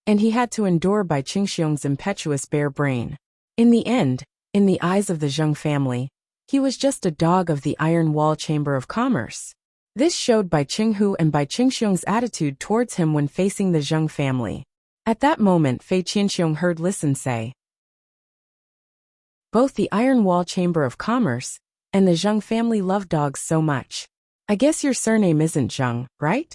and he had to endure Bai Qingxiong's impetuous bare brain. In the end, in the eyes of the Zheng family, he was just a dog of the Iron Wall Chamber of Commerce. This showed Bai Qinghu and Bai Qingxiong's attitude towards him when facing the Zheng family. At that moment, Fei Qianxiong heard Listen say, "Both the Iron Wall Chamber of Commerce and the Zheng family love dogs so much. I guess your surname isn't Zheng, right?"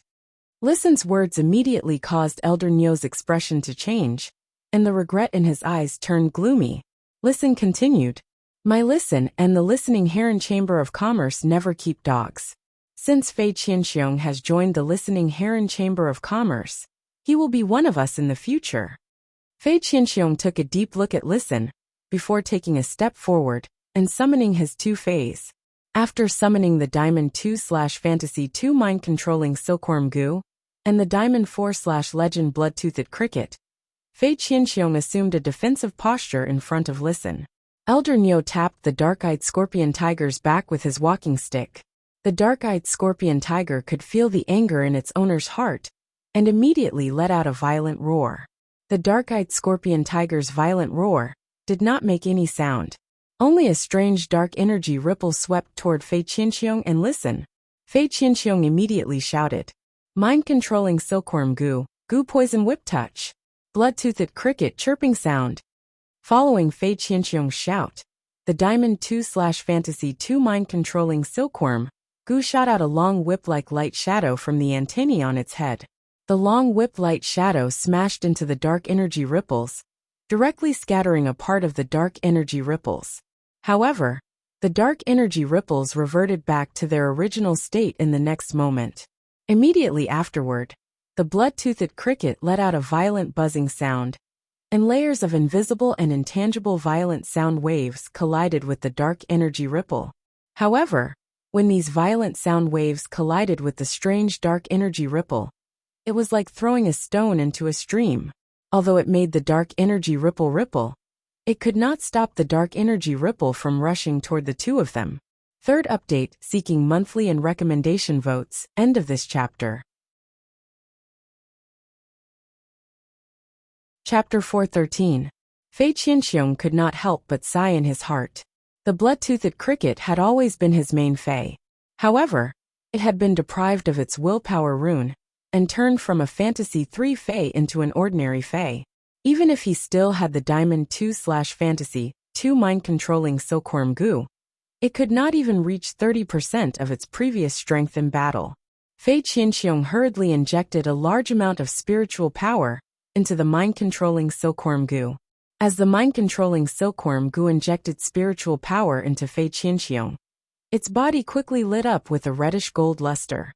Listen's words immediately caused Elder Niu's expression to change, and the regret in his eyes turned gloomy. Listen continued, "My Listen and the listening Heron Chamber of Commerce never keep dogs. Since Fei Qianxiong has joined the listening Heron Chamber of Commerce, He will be one of us in the future. Fei Qianxiong took a deep look at Listen, before taking a step forward and summoning his two Feis. After summoning the Diamond 2/Fantasy 2 mind-controlling Silkworm Goo and the Diamond 4/Legend Blood-Toothed Cricket, Fei Qianxiong assumed a defensive posture in front of Listen. Elder Neo tapped the dark-eyed scorpion tiger's back with his walking stick. The dark-eyed scorpion tiger could feel the anger in its owner's heart and immediately let out a violent roar. The dark-eyed scorpion tiger's violent roar did not make any sound. Only a strange dark energy ripple swept toward Fei Qianxiong and Listen. Fei Qianxiong immediately shouted, "Mind-controlling Silkworm Goo, Goo Poison Whip Touch." Blood-toothed cricket chirping sound. Following Fei Qianxiong's shout, the Diamond 2/Fantasy 2 mind-controlling Silkworm Goo shot out a long whip-like light shadow from the antennae on its head. The long whip-light shadow smashed into the dark energy ripples, directly scattering a part of the dark energy ripples. However, the dark energy ripples reverted back to their original state in the next moment. Immediately afterward, the blood-toothed cricket let out a violent buzzing sound, and layers of invisible and intangible violent sound waves collided with the dark energy ripple. However, when these violent sound waves collided with the strange dark energy ripple, it was like throwing a stone into a stream. Although it made the dark energy ripple, it could not stop the dark energy ripple from rushing toward the two of them. Third update, seeking monthly and recommendation votes, end of this chapter. Chapter 413. Fei Qianxiong could not help but sigh in his heart. The blood-toothed cricket had always been his main Fei. However, it had been deprived of its willpower rune, and turned from a Fantasy 3 Fei into an ordinary Fei. Even if he still had the Diamond 2/Fantasy 2 mind-controlling Silkworm Goo, it could not even reach 30% of its previous strength in battle. Fei Qianxiong hurriedly injected a large amount of spiritual power into the mind-controlling Silkworm Goo. As the mind-controlling Silkworm Goo injected spiritual power into Fei Qianxiong, its body quickly lit up with a reddish-gold luster.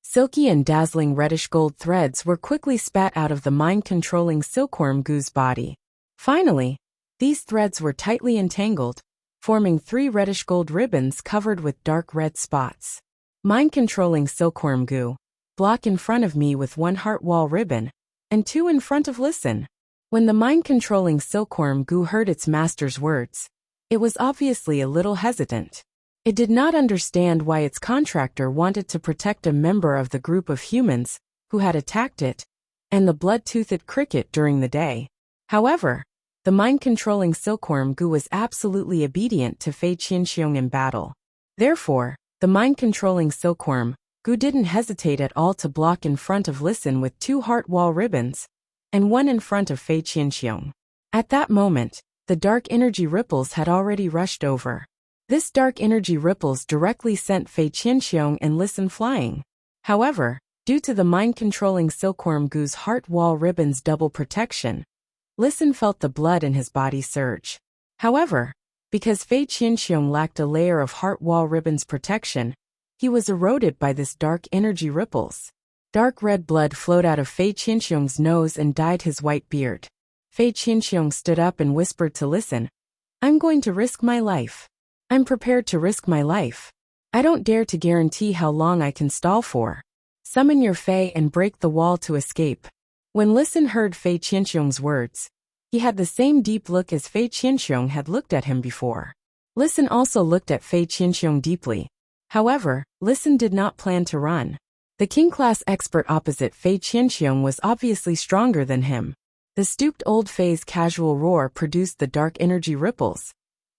Silky and dazzling reddish-gold threads were quickly spat out of the mind-controlling Silkworm Goo's body. Finally, these threads were tightly entangled, forming 3 reddish-gold ribbons covered with dark red spots. Mind-controlling Silkworm Goo, block in front of me with 1 heart wall ribbon, and 2 in front of Listen. When the mind-controlling Silkworm Goo heard its master's words, it was obviously a little hesitant. It did not understand why its contractor wanted to protect a member of the group of humans who had attacked it and the blood-toothed cricket during the day. However, the mind-controlling Silkworm Goo was absolutely obedient to Fei Qianxiong in battle. Therefore, the mind-controlling Silkworm Goo didn't hesitate at all to block in front of Listen with 2 heart wall ribbons and 1 in front of Fei Qianxiong. At that moment, the dark energy ripples had already rushed over. This dark energy ripples directly sent Fei Qianxiong and Listen flying. However, due to the mind-controlling Silkworm Goo's heart wall ribbon's double protection, Listen felt the blood in his body surge. However, because Fei Qianxiong lacked a layer of heart wall ribbon's protection, he was eroded by this dark energy ripples. Dark red blood flowed out of Fei Qianxiong's nose and dyed his white beard. Fei Qianxiong stood up and whispered to Listen, "I'm going to risk my life. I'm prepared to risk my life. I don't dare to guarantee how long I can stall for. Summon your Fei and break the wall to escape." When Listen heard Fei Qianxiong's words, he had the same deep look as Fei Qianxiong had looked at him before. Listen also looked at Fei Qianxiong deeply. However, Listen did not plan to run. The king-class expert opposite Fei Qianxiong was obviously stronger than him. The stooped old Fei's casual roar produced the dark energy ripples,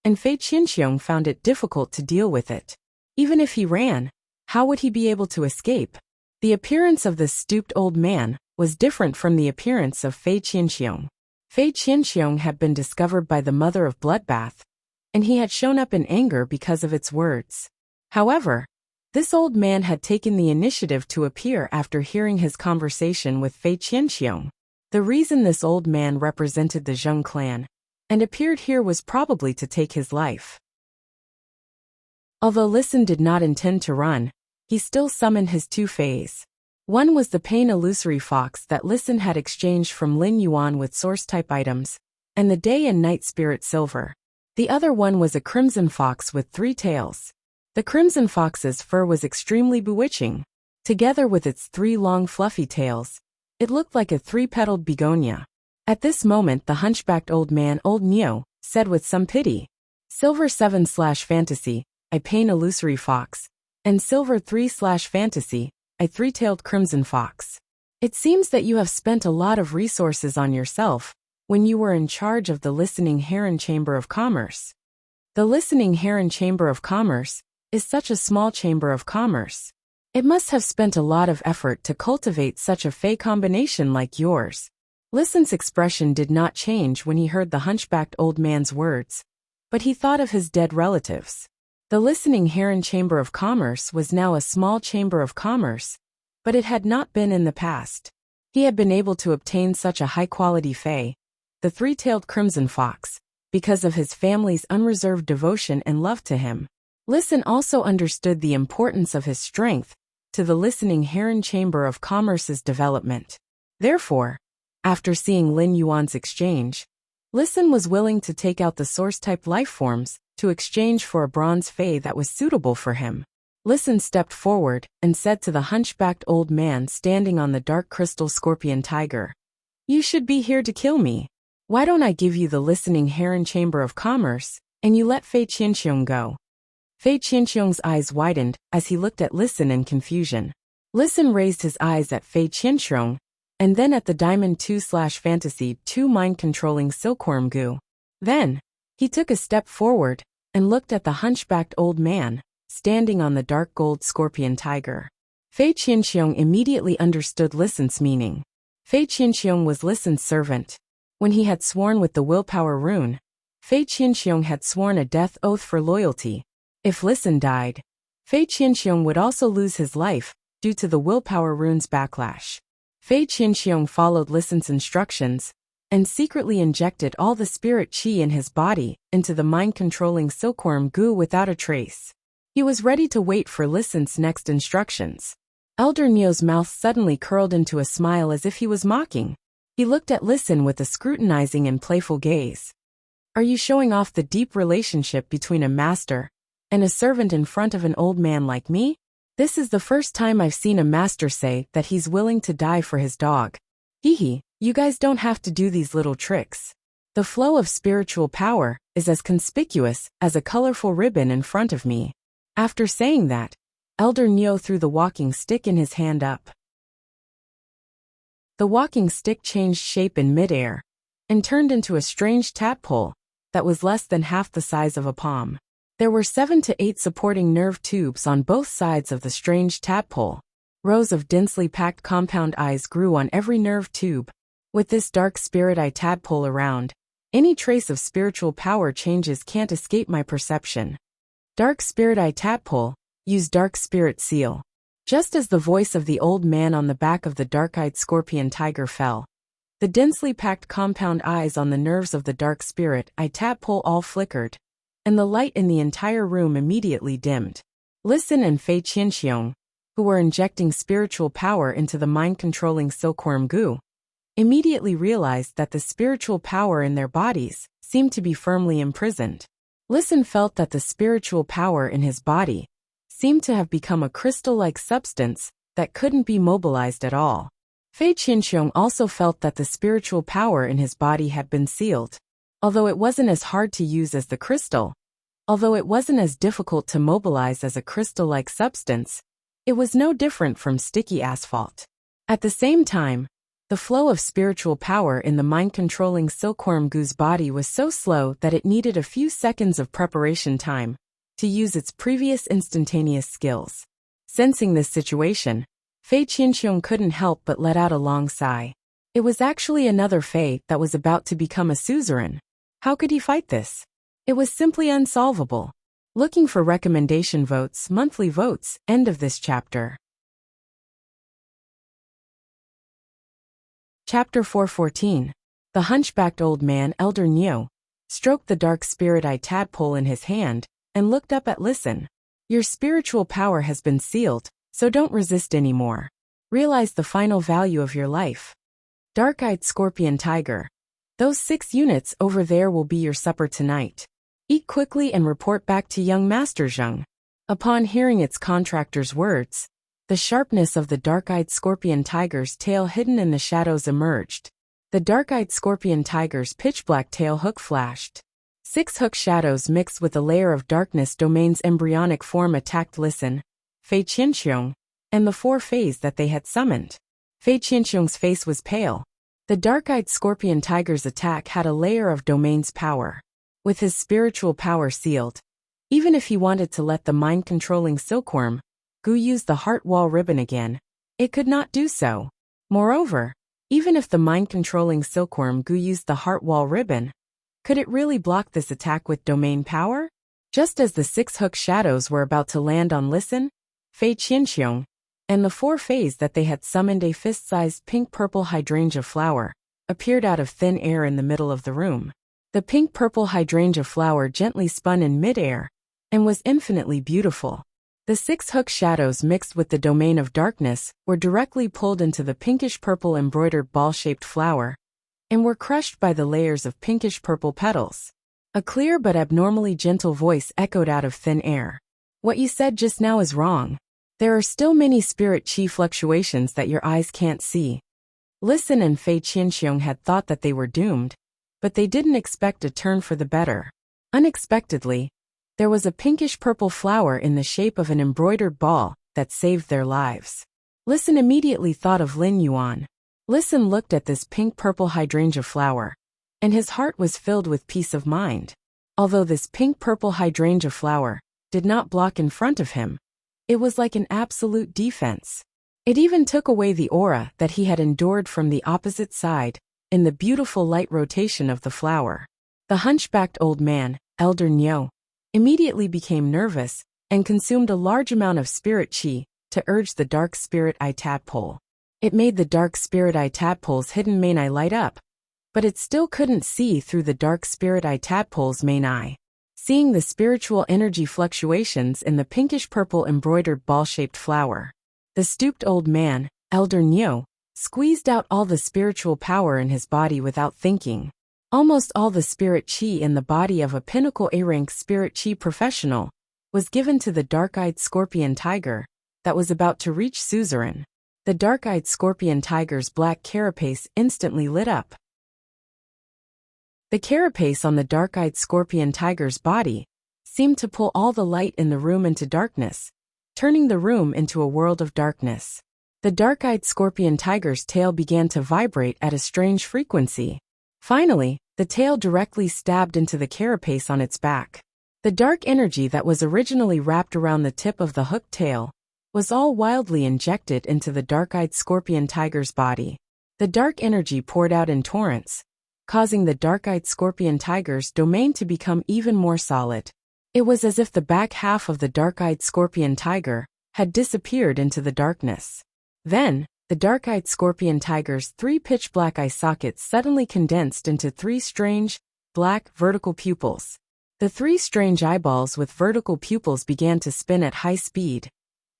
and Fei Qianxiong found it difficult to deal with it. Even if he ran, how would he be able to escape? The appearance of this stooped old man was different from the appearance of Fei Qianxiong. Fei Qianxiong had been discovered by the mother of Bloodbath, and he had shown up in anger because of its words. However, this old man had taken the initiative to appear after hearing his conversation with Fei Qianxiong. The reason this old man represented the Zheng clan and appeared here was probably to take his life. Although Listen did not intend to run, he still summoned his 2 Feis. One was the pain illusory fox that Listen had exchanged from Lin Yuan with source-type items, and the day and night spirit silver. The other one was a crimson fox with 3 tails. The crimson fox's fur was extremely bewitching. Together with its 3 long fluffy tails, it looked like a 3-petaled begonia. At this moment the hunchbacked old man, Old Neo, said with some pity, Silver 7/fantasy, I pain illusory fox, and Silver 3/fantasy, a 3-tailed crimson fox. It seems that you have spent a lot of resources on yourself when you were in charge of the Listening Heron Chamber of Commerce. The Listening Heron Chamber of Commerce is such a small chamber of commerce. It must have spent a lot of effort to cultivate such a fey combination like yours. Listen's expression did not change when he heard the hunchbacked old man's words, but he thought of his dead relatives. The Listening Heron Chamber of Commerce was now a small chamber of commerce, but it had not been in the past. He had been able to obtain such a high-quality fey, the 3-tailed crimson fox, because of his family's unreserved devotion and love to him. Listen also understood the importance of his strength to the Listening Heron Chamber of Commerce's development. Therefore, after seeing Lin Yuan's exchange, Listen was willing to take out the source-type lifeforms to exchange for a bronze fey that was suitable for him. Listen stepped forward and said to the hunchbacked old man standing on the dark crystal scorpion tiger, You should be here to kill me. Why don't I give you the Listening Heron Chamber of Commerce, and you let Fei Qianxiong go? Fei Qianxiong's eyes widened as he looked at Listen in confusion. Listen raised his eyes at Fei Qianxiong, and then at the Diamond 2/Fantasy 2 mind-controlling silkworm goo. Then, he took a step forward and looked at the hunchbacked old man, standing on the dark gold scorpion tiger. Fei Qianxiong immediately understood Listen's meaning. Fei Qianxiong was Listen's servant. When he had sworn with the willpower rune, Fei Qianxiong had sworn a death oath for loyalty. If Listen died, Fei Qianxiong would also lose his life due to the willpower rune's backlash. Fei Qianxiong followed Listen's instructions and secretly injected all the spirit qi in his body into the mind-controlling silkworm goo without a trace. He was ready to wait for Listen's next instructions. Elder Neo's mouth suddenly curled into a smile as if he was mocking. He looked at Listen with a scrutinizing and playful gaze. Are you showing off the deep relationship between a master and a servant in front of an old man like me? This is the first time I've seen a master say that he's willing to die for his dog. Hee, you guys don't have to do these little tricks. The flow of spiritual power is as conspicuous as a colorful ribbon in front of me. After saying that, Elder Neo threw the walking stick in his hand up. The walking stick changed shape in midair and turned into a strange tadpole that was less than half the size of a palm. There were 7 to 8 supporting nerve tubes on both sides of the strange tadpole. Rows of densely packed compound eyes grew on every nerve tube. With this dark spirit eye tadpole around, any trace of spiritual power changes can't escape my perception. Dark spirit eye tadpole, use dark spirit seal. Just as the voice of the old man on the back of the dark-eyed scorpion tiger fell, the densely packed compound eyes on the nerves of the dark spirit eye tadpole all flickered, and the light in the entire room immediately dimmed. Listen and Fei Qianxiong, who were injecting spiritual power into the mind-controlling silkworm goo, immediately realized that the spiritual power in their bodies seemed to be firmly imprisoned. Listen felt that the spiritual power in his body seemed to have become a crystal-like substance that couldn't be mobilized at all. Fei Qianxiong also felt that the spiritual power in his body had been sealed. Although it wasn't as hard to use as the crystal, although it wasn't as difficult to mobilize as a crystal-like substance, it was no different from sticky asphalt. At the same time, the flow of spiritual power in the mind-controlling silkworm goo's body was so slow that it needed a few seconds of preparation time to use its previous instantaneous skills. Sensing this situation, Fei Qianxiong couldn't help but let out a long sigh. It was actually another fei that was about to become a suzerain. How could he fight this? It was simply unsolvable. Looking for recommendation votes, monthly votes, end of this chapter. Chapter 414. The hunchbacked old man, Elder Neo, stroked the dark spirit eye tadpole in his hand and looked up at Listen. Your spiritual power has been sealed, so don't resist anymore. Realize the final value of your life. Dark-eyed scorpion tiger. Those 6 units over there will be your supper tonight. Eat quickly and report back to young Master Zheng. Upon hearing its contractor's words, the sharpness of the dark-eyed scorpion tiger's tail hidden in the shadows emerged. The dark-eyed scorpion tiger's pitch-black tail hook flashed. 6 hook shadows mixed with a layer of darkness domain's embryonic form attacked Listen, Fei Qianxiong, and the 4 fays that they had summoned. Fei Qianxiong's face was pale. The dark-eyed scorpion tiger's attack had a layer of domain's power. With his spiritual power sealed, even if he wanted to let the mind-controlling silkworm Gu use the heart wall ribbon again, it could not do so. Moreover, even if the mind-controlling silkworm Gu used the heart wall ribbon, could it really block this attack with domain power? Just as the 6 hook shadows were about to land on Listen, Fei Qianxiong, and the 4 fays that they had summoned, a fist-sized pink-purple hydrangea flower appeared out of thin air in the middle of the room. The pink-purple hydrangea flower gently spun in mid-air and was infinitely beautiful. The 6 hook shadows mixed with the domain of darkness were directly pulled into the pinkish-purple embroidered ball-shaped flower and were crushed by the layers of pinkish-purple petals. A clear but abnormally gentle voice echoed out of thin air. What you said just now is wrong. There are still many spirit chi fluctuations that your eyes can't see. Listen and Fei Qianxiong had thought that they were doomed, but they didn't expect a turn for the better. Unexpectedly, there was a pinkish-purple flower in the shape of an embroidered ball that saved their lives. Listen immediately thought of Lin Yuan. Listen looked at this pink-purple hydrangea flower, and his heart was filled with peace of mind. Although this pink-purple hydrangea flower did not block in front of him, it was like an absolute defense. It even took away the aura that he had endured from the opposite side in the beautiful light rotation of the flower. The hunchbacked old man, Elder Nyo, immediately became nervous and consumed a large amount of spirit chi to urge the dark spirit eye tadpole. It made the dark spirit eye tadpole's hidden main eye light up, but it still couldn't see through the dark spirit eye tadpole's main eye. Seeing the spiritual energy fluctuations in the pinkish-purple embroidered ball-shaped flower, the stooped old man, Elder Nyo, squeezed out all the spiritual power in his body without thinking. Almost all the spirit chi in the body of a pinnacle A-rank spirit chi professional was given to the dark-eyed scorpion tiger that was about to reach suzerain. The dark-eyed scorpion tiger's black carapace instantly lit up. The carapace on the dark-eyed scorpion tiger's body seemed to pull all the light in the room into darkness, turning the room into a world of darkness. The dark-eyed scorpion tiger's tail began to vibrate at a strange frequency. Finally, the tail directly stabbed into the carapace on its back. The dark energy that was originally wrapped around the tip of the hooked tail was all wildly injected into the dark-eyed scorpion tiger's body. The dark energy poured out in torrents, causing the dark-eyed scorpion tiger's domain to become even more solid. It was as if the back half of the dark-eyed scorpion tiger had disappeared into the darkness. Then, the dark-eyed scorpion tiger's 3 pitch-black eye sockets suddenly condensed into 3 strange, black, vertical pupils. The 3 strange eyeballs with vertical pupils began to spin at high speed,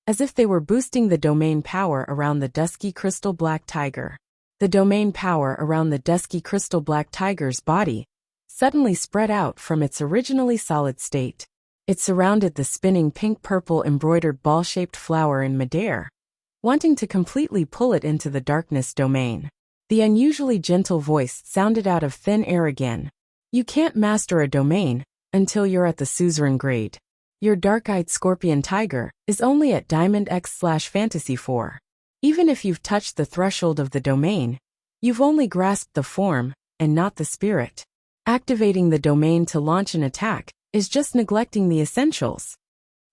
as if they were boosting the domain power around the dusky crystal black tiger. The domain power around the dusky crystal black tiger's body suddenly spread out from its originally solid state. It surrounded the spinning pink-purple embroidered ball-shaped flower in midair, wanting to completely pull it into the darkness domain. The unusually gentle voice sounded out of thin air again. You can't master a domain until you're at the suzerain grade. Your dark-eyed scorpion tiger is only at Diamond X/Fantasy 4. Even if you've touched the threshold of the domain, you've only grasped the form and not the spirit. Activating the domain to launch an attack is just neglecting the essentials.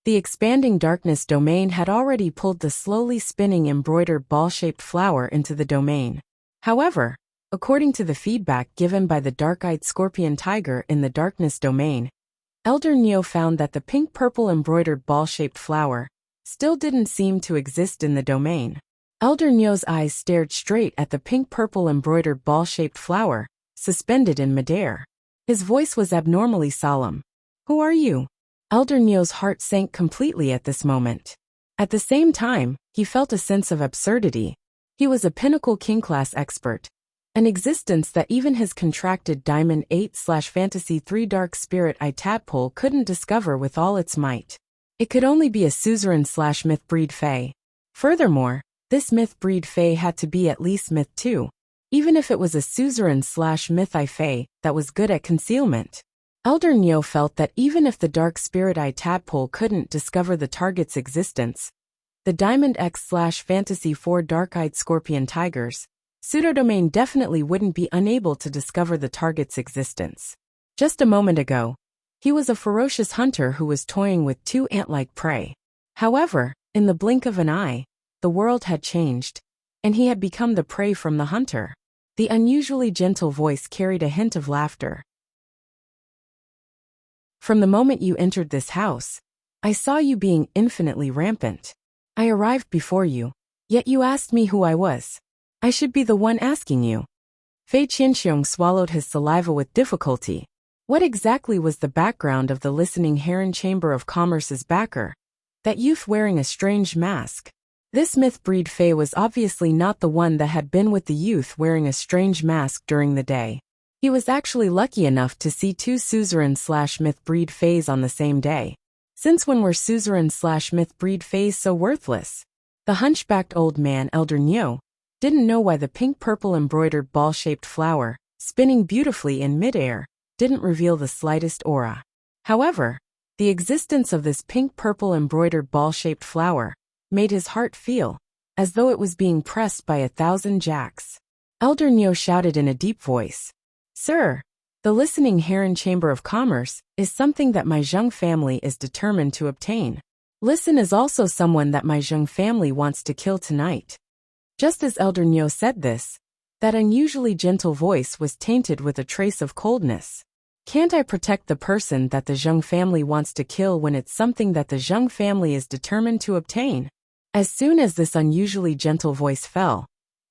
The expanding darkness domain had already pulled the slowly spinning embroidered ball-shaped flower into the domain. However, according to the feedback given by the dark-eyed scorpion tiger in the darkness domain, Elder Neo found that the pink-purple embroidered ball-shaped flower still didn't seem to exist in the domain. Elder Neo's eyes stared straight at the pink-purple embroidered ball-shaped flower, suspended in midair. His voice was abnormally solemn. Who are you? Elder Neo's heart sank completely at this moment. At the same time, he felt a sense of absurdity. He was a pinnacle king-class expert, an existence that even his contracted Diamond 8/Fantasy 3 Dark Spirit I tadpole couldn't discover with all its might. It could only be a suzerain/myth breed fae. Furthermore, this myth breed fae had to be at least myth 2, even if it was a suzerain/myth I fae that was good at concealment. Elder Nyo felt that even if the Dark Spirit I tadpole couldn't discover the target's existence, the Diamond X/Fantasy 4 Dark-Eyed Scorpion Tigers pseudodomain definitely wouldn't be unable to discover the target's existence. Just a moment ago, he was a ferocious hunter who was toying with two ant-like prey. However, in the blink of an eye, the world had changed, and he had become the prey from the hunter. The unusually gentle voice carried a hint of laughter. From the moment you entered this house, I saw you being infinitely rampant. I arrived before you, yet you asked me who I was. I should be the one asking you. Fei Qianxiong swallowed his saliva with difficulty. What exactly was the background of the listening Heron Chamber of Commerce's backer? That youth wearing a strange mask. This myth breed fae was obviously not the one that had been with the youth wearing a strange mask during the day. He was actually lucky enough to see two suzerain/myth breed faes on the same day. Since when were suzerain/myth breed faes so worthless? The hunchbacked old man, Elder Nyo, didn't know why the pink-purple embroidered ball-shaped flower, spinning beautifully in midair, didn't reveal the slightest aura. However, the existence of this pink-purple embroidered ball-shaped flower made his heart feel as though it was being pressed by 1,000 jacks. Elder Nyo shouted in a deep voice, "Sir, the listening Heron Chamber of Commerce is something that my Zheng family is determined to obtain. Listen is also someone that my Zheng family wants to kill tonight." Just as Elder Nyo said this, that unusually gentle voice was tainted with a trace of coldness. Can't I protect the person that the Zheng family wants to kill when it's something that the Zheng family is determined to obtain? As soon as this unusually gentle voice fell,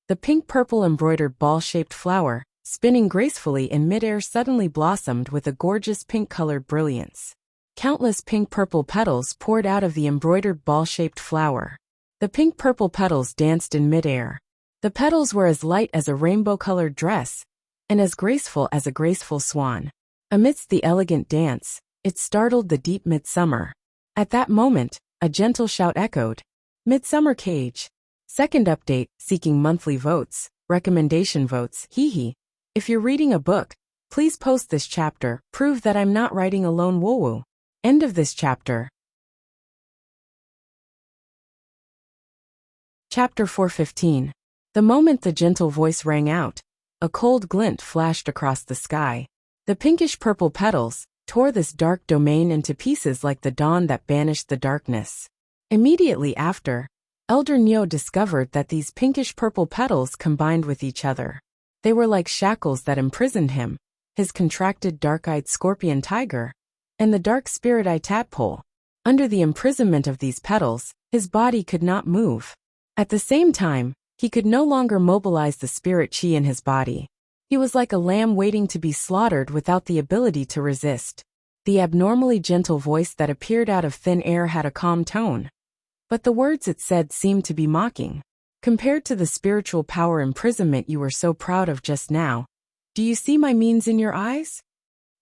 the pink-purple embroidered ball-shaped flower, spinning gracefully in midair, suddenly blossomed with a gorgeous pink-colored brilliance. Countless pink-purple petals poured out of the embroidered ball-shaped flower. The pink-purple petals danced in midair. The petals were as light as a rainbow-colored dress, and as graceful as a graceful swan. Amidst the elegant dance, it startled the deep midsummer. At that moment, a gentle shout echoed, "Midsummer Cage." Second update, seeking monthly votes, recommendation votes, hee. If you're reading a book, please post this chapter, prove that I'm not writing a lone woo-woo. End of this chapter. Chapter 415. The moment the gentle voice rang out, a cold glint flashed across the sky. The pinkish-purple petals tore this dark domain into pieces like the dawn that banished the darkness. Immediately after, Elder Nyo discovered that these pinkish-purple petals combined with each other. They were like shackles that imprisoned him, his contracted dark-eyed scorpion tiger, and the dark spirit I tadpole. Under the imprisonment of these petals, his body could not move. At the same time, he could no longer mobilize the spirit chi in his body. He was like a lamb waiting to be slaughtered without the ability to resist. The abnormally gentle voice that appeared out of thin air had a calm tone, but the words it said seemed to be mocking. Compared to the spiritual power imprisonment you were so proud of just now, do you see my means in your eyes?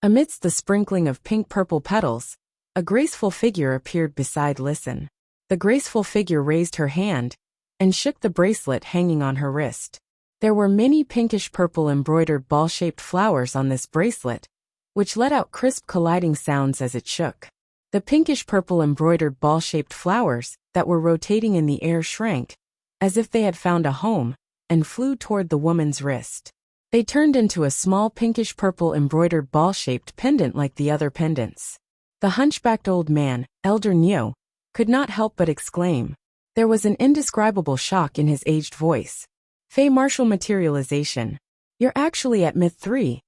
Amidst the sprinkling of pink-purple petals, a graceful figure appeared beside Listen. The graceful figure raised her hand and shook the bracelet hanging on her wrist. There were many pinkish-purple embroidered ball-shaped flowers on this bracelet, which let out crisp colliding sounds as it shook. The pinkish-purple embroidered ball-shaped flowers that were rotating in the air shrank, as if they had found a home, and flew toward the woman's wrist. They turned into a small pinkish-purple embroidered ball-shaped pendant like the other pendants. The hunchbacked old man, Elder Nyo, could not help but exclaim. There was an indescribable shock in his aged voice. Fey martial materialization. You're actually at myth 3.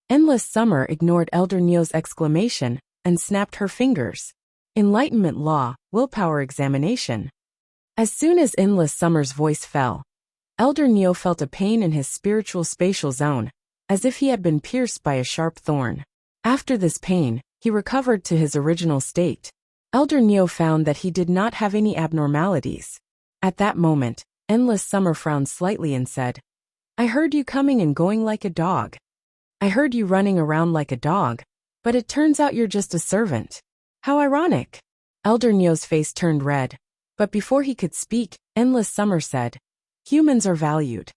Endless Summer ignored Elder Nyo's exclamation and snapped her fingers. Enlightenment law, willpower examination. As soon as Endless Summer's voice fell, Elder Nyo felt a pain in his spiritual spatial zone, as if he had been pierced by a sharp thorn. After this pain, he recovered to his original state. Elder Nyo found that he did not have any abnormalities. At that moment, Endless Summer frowned slightly and said, I heard you coming and going like a dog. I heard you running around like a dog, but it turns out you're just a servant. How ironic. Elder Nyo's face turned red, but before he could speak, Endless Summer said, humans are valued.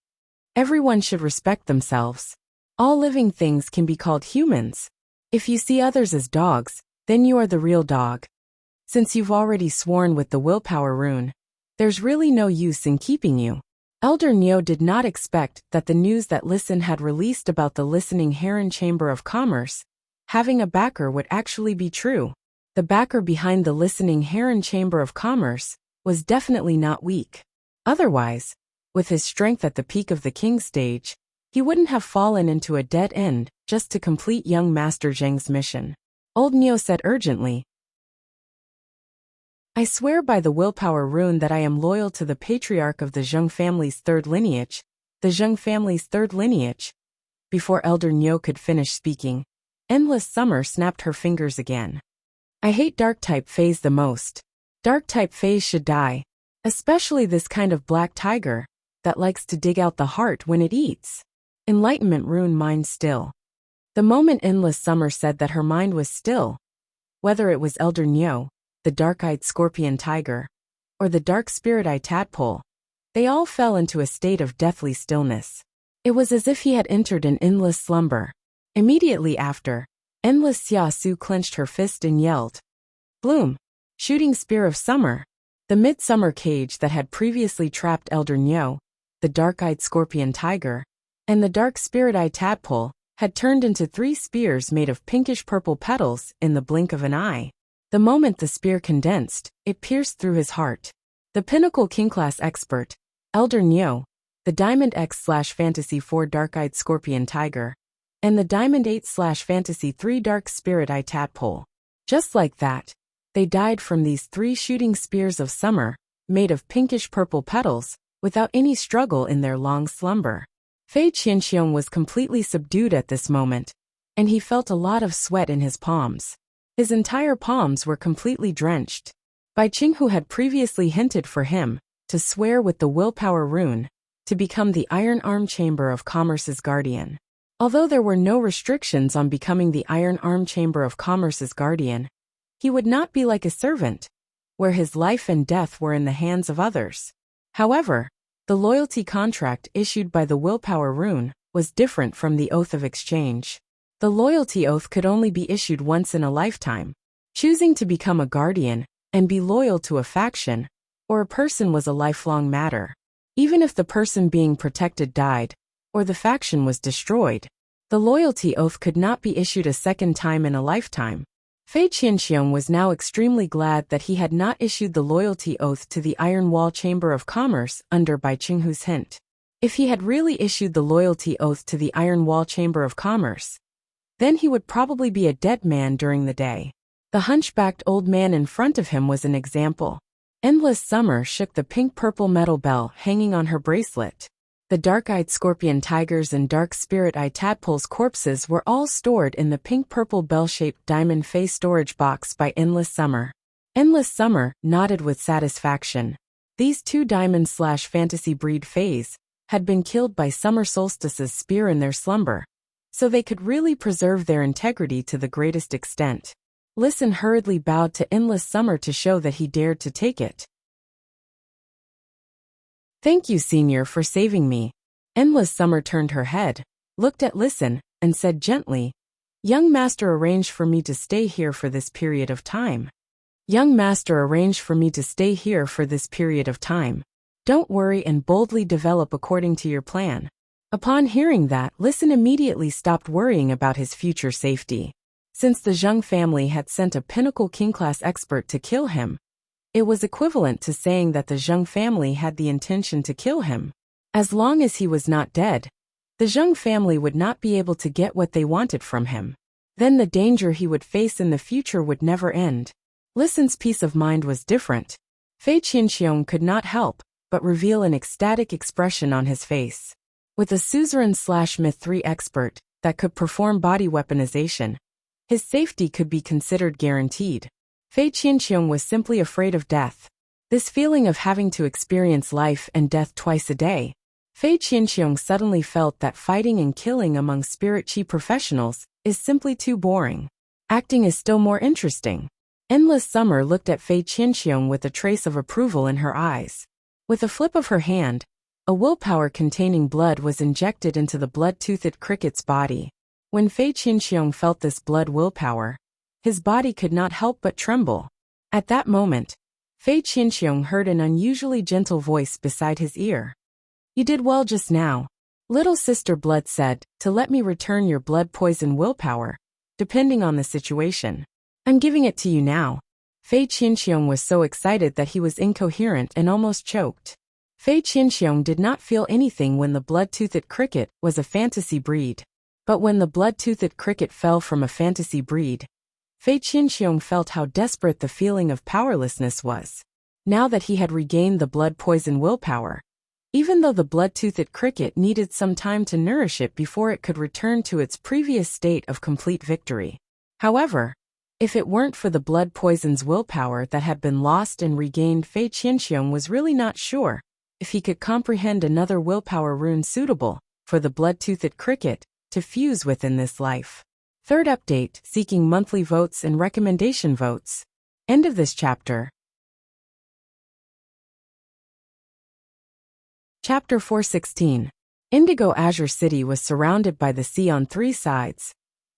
Everyone should respect themselves. All living things can be called humans. If you see others as dogs, then you are the real dog. Since you've already sworn with the willpower rune, there's really no use in keeping you. Elder Nyo did not expect that the news that Listen had released about the Listening Heron Chamber of Commerce having a backer would actually be true. The backer behind the Listening Heron Chamber of Commerce was definitely not weak. Otherwise, with his strength at the peak of the king stage, he wouldn't have fallen into a dead end just to complete young Master Zheng's mission. Old Nyo said urgently, I swear by the willpower rune that I am loyal to the patriarch of the Zheng family's third lineage, the Zheng family's third lineage. Before Elder Nyo could finish speaking, Endless Summer snapped her fingers again. I hate Dark-type phase the most. Dark-type phase should die, especially this kind of black tiger that likes to dig out the heart when it eats. Enlightenment rune mind still. The moment Endless Summer said that her mind was still, whether it was Elder Nyo, the dark-eyed scorpion tiger, or the dark spirit-eyed tadpole, they all fell into a state of deathly stillness. It was as if he had entered an endless slumber. Immediately after, Endless Xia Su clenched her fist and yelled, Bloom! Shooting spear of summer! The midsummer cage that had previously trapped Elder Nyo, the dark-eyed scorpion tiger, and the dark spirit-eyed tadpole, had turned into 3 spears made of pinkish-purple petals in the blink of an eye. The moment the spear condensed, it pierced through his heart. The pinnacle king-class expert, Elder Nyo, the Diamond X/Fantasy 4 Dark-Eyed Scorpion Tiger, and the Diamond 8/Fantasy 3 Dark Spirit-Eye Tadpole. Just like that, they died from these 3 shooting spears of summer, made of pinkish-purple petals, without any struggle in their long slumber. Fei Qianxiong was completely subdued at this moment, and he felt a lot of sweat in his palms. His entire palms were completely drenched. Bai Qinghu had previously hinted for him to swear with the willpower rune to become the Iron Arm Chamber of Commerce's guardian. Although there were no restrictions on becoming the Iron Arm Chamber of Commerce's guardian, he would not be like a servant, where his life and death were in the hands of others. However, the loyalty contract issued by the willpower rune was different from the oath of exchange. The loyalty oath could only be issued once in a lifetime. Choosing to become a guardian and be loyal to a faction or a person was a lifelong matter. Even if the person being protected died or the faction was destroyed, the loyalty oath could not be issued a second time in a lifetime. Fei Qianxiong was now extremely glad that he had not issued the loyalty oath to the Iron Wall Chamber of Commerce under Bai Qinghu's hint. If he had really issued the loyalty oath to the Iron Wall Chamber of Commerce, then he would probably be a dead man during the day. The hunchbacked old man in front of him was an example. Endless Summer shook the pink-purple metal bell hanging on her bracelet. The dark-eyed scorpion tigers and dark spirit-eyed tadpoles' corpses were all stored in the pink-purple bell-shaped diamond face storage box by Endless Summer. Endless Summer nodded with satisfaction. These 2 diamond/fantasy breed fays had been killed by Summer Solstice's spear in their slumber, so they could really preserve their integrity to the greatest extent. Listen hurriedly bowed to Endless Summer to show that he dared to take it. Thank you, Senior, for saving me. Endless Summer turned her head, looked at Listen, and said gently, Young Master arranged for me to stay here for this period of time. Young Master arranged for me to stay here for this period of time. Don't worry and boldly develop according to your plan. Upon hearing that, Listen immediately stopped worrying about his future safety. Since the Zheng family had sent a pinnacle king-class expert to kill him, it was equivalent to saying that the Zheng family had the intention to kill him. As long as he was not dead, the Zheng family would not be able to get what they wanted from him. Then the danger he would face in the future would never end. Listen's peace of mind was different. Fei Qianxiong could not help but reveal an ecstatic expression on his face. With a suzerain/myth 3 expert that could perform body weaponization, his safety could be considered guaranteed. Fei Qianxiong was simply afraid of death. This feeling of having to experience life and death twice a day. Fei Qianxiong suddenly felt that fighting and killing among spirit chi professionals is simply too boring. Acting is still more interesting. Endless Summer looked at Fei Qianxiong with a trace of approval in her eyes. With a flip of her hand, a willpower containing blood was injected into the blood-toothed cricket's body. When Fei Qianxiong felt this blood willpower, his body could not help but tremble. At that moment, Fei Qianxiong heard an unusually gentle voice beside his ear. "You did well just now," Little Sister Blood said, "to let me return your blood poison willpower, depending on the situation. I'm giving it to you now." Fei Qianxiong was so excited that he was incoherent and almost choked. Fei Qianxiong did not feel anything when the blood-toothed cricket was a fantasy breed. But when the blood-toothed cricket fell from a fantasy breed, Fei Qianxiong felt how desperate the feeling of powerlessness was. Now that he had regained the blood poison willpower, even though the blood-toothed cricket needed some time to nourish it before it could return to its previous state of complete victory. However, if it weren't for the blood poison's willpower that had been lost and regained, Fei Qianxiong was really not sure if he could comprehend another willpower rune suitable for the blood-toothed cricket to fuse with in this life. Third update, seeking monthly votes and recommendation votes. End of this chapter. Chapter 416. Indigo Azure City was surrounded by the sea on 3 sides.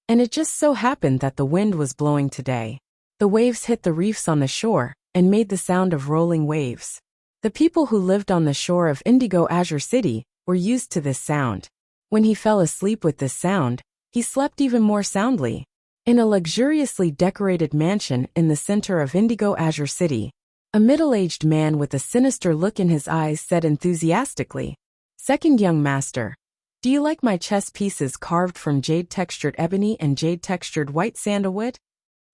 And it just so happened that the wind was blowing today. The waves hit the reefs on the shore and made the sound of rolling waves. The people who lived on the shore of Indigo Azure City were used to this sound. When he fell asleep with this sound, he slept even more soundly. In a luxuriously decorated mansion in the center of Indigo Azure City, a middle-aged man with a sinister look in his eyes said enthusiastically, "Second young master, do you like my chess pieces carved from jade-textured ebony and jade-textured white sandalwood?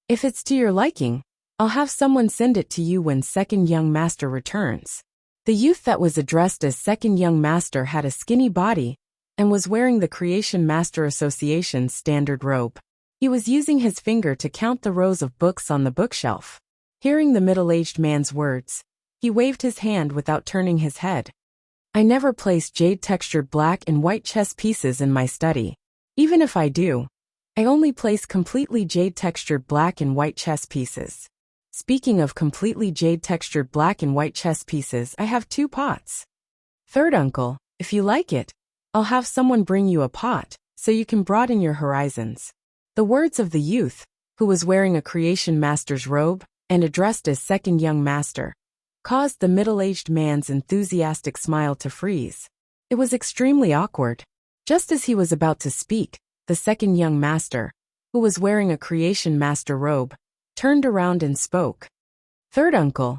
If it's to your liking, I'll have someone send it to you when second young master returns." The youth that was addressed as second young master had a skinny body and was wearing the Creation Master Association's standard robe. He was using his finger to count the rows of books on the bookshelf. Hearing the middle-aged man's words, he waved his hand without turning his head. "I never place jade-textured black and white chess pieces in my study. Even if I do, I only place completely jade-textured black and white chess pieces. Speaking of completely jade-textured black and white chess pieces, I have 2 pots. Third uncle, if you like it, I'll have someone bring you a pot, so you can broaden your horizons." The words of the youth, who was wearing a Creation Master's robe and addressed as second young master, caused the middle-aged man's enthusiastic smile to freeze. It was extremely awkward. Just as he was about to speak, the second young master, who was wearing a Creation Master robe, turned around and spoke. "Third uncle,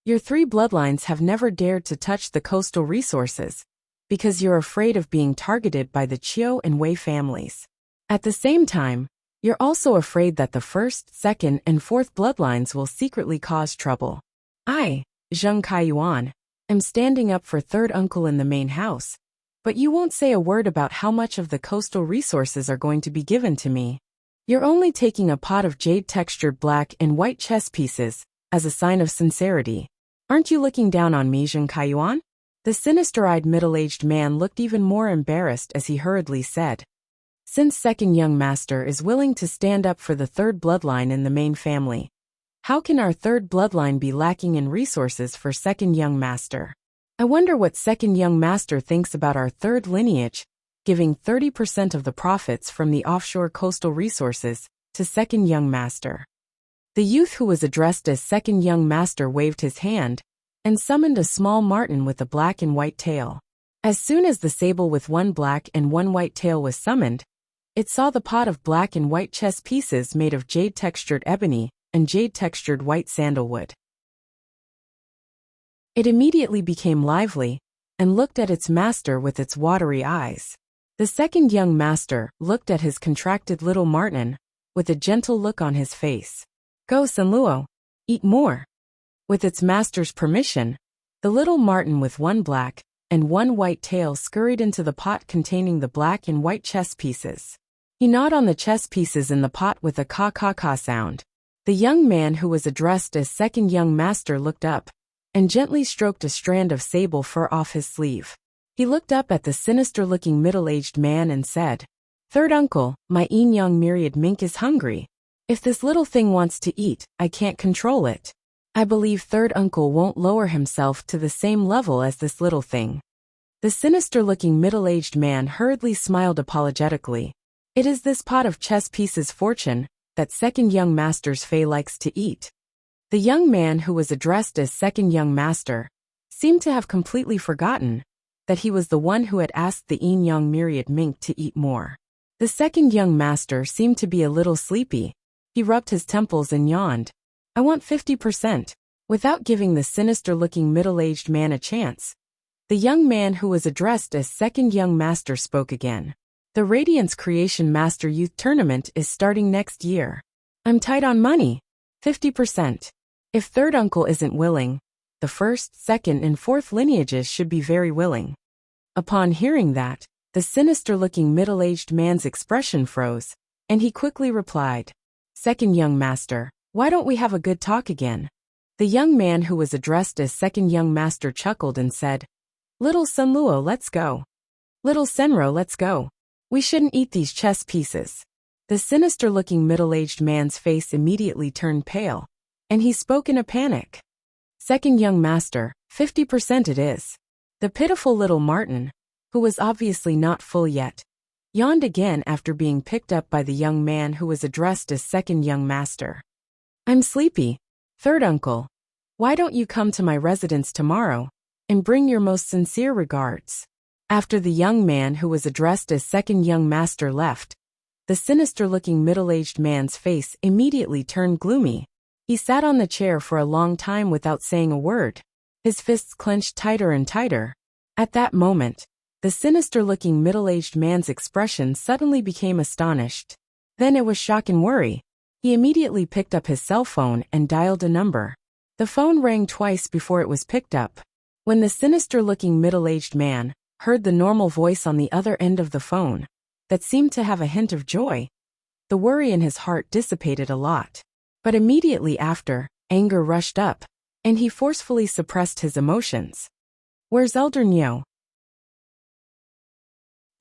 your 3 bloodlines have never dared to touch the coastal resources, because you're afraid of being targeted by the Qiu and Wei families. At the same time, you're also afraid that the 1st, 2nd, and 4th bloodlines will secretly cause trouble. I, Zheng Kaiyuan, am standing up for third uncle in the main house, but you won't say a word about how much of the coastal resources are going to be given to me. You're only taking a pot of jade-textured black and white chess pieces as a sign of sincerity. Aren't you looking down on me, Zheng Kaiyuan?" The sinister-eyed middle-aged man looked even more embarrassed as he hurriedly said, "Since second young master is willing to stand up for the 3rd bloodline in the main family, how can our 3rd bloodline be lacking in resources for second young master? I wonder what second young master thinks about our 3rd lineage, giving 30% of the profits from the offshore coastal resources to second young master." The youth who was addressed as second young master waved his hand and summoned a small marten with a black and white tail. As soon as the sable with 1 black and 1 white tail was summoned, it saw the pot of black and white chess pieces made of jade-textured ebony and jade-textured white sandalwood. It immediately became lively and looked at its master with its watery eyes. The second young master looked at his contracted little marten with a gentle look on his face. "Go, Sanluo, eat more." With its master's permission, the little marten with 1 black and 1 white tail scurried into the pot containing the black and white chess pieces. He gnawed on the chess pieces in the pot with a caw-caw-caw sound. The young man who was addressed as second young master looked up and gently stroked a strand of sable fur off his sleeve. He looked up at the sinister-looking middle-aged man and said, "Third uncle, my young myriad mink is hungry. If this little thing wants to eat, I can't control it. I believe third uncle won't lower himself to the same level as this little thing." The sinister-looking middle-aged man hurriedly smiled apologetically. "It is this pot of chess pieces fortune that second young master's Fay likes to eat." The young man who was addressed as second young master seemed to have completely forgotten that he was the one who had asked the young myriad mink to eat more. The second young master seemed to be a little sleepy. He rubbed his temples and yawned. "I want 50%. Without giving the sinister-looking middle-aged man a chance, the young man who was addressed as second young master spoke again. "The Radiance Creation Master Youth Tournament is starting next year. I'm tight on money. 50%. If third uncle isn't willing, the first, second, and fourth lineages should be very willing." Upon hearing that, the sinister-looking middle-aged man's expression froze, and he quickly replied, "Second young master, why don't we have a good talk again?" The young man who was addressed as second young master chuckled and said, "Little Sunluo, let's go. Little Senro, let's go. We shouldn't eat these chess pieces." The sinister-looking middle-aged man's face immediately turned pale, and he spoke in a panic. "Second young master, 50% it is." The pitiful little Martin, who was obviously not full yet, yawned again after being picked up by the young man who was addressed as second young master. "I'm sleepy. Third uncle, why don't you come to my residence tomorrow and bring your most sincere regards?" After the young man who was addressed as second young master left, the sinister-looking middle-aged man's face immediately turned gloomy. He sat on the chair for a long time without saying a word, his fists clenched tighter and tighter. At that moment, the sinister-looking middle-aged man's expression suddenly became astonished. Then it was shock and worry. He immediately picked up his cell phone and dialed a number. The phone rang twice before it was picked up. When the sinister-looking middle-aged man heard the normal voice on the other end of the phone, that seemed to have a hint of joy, the worry in his heart dissipated a lot. But immediately after, anger rushed up, and he forcefully suppressed his emotions. "Where's Elder Nyo?"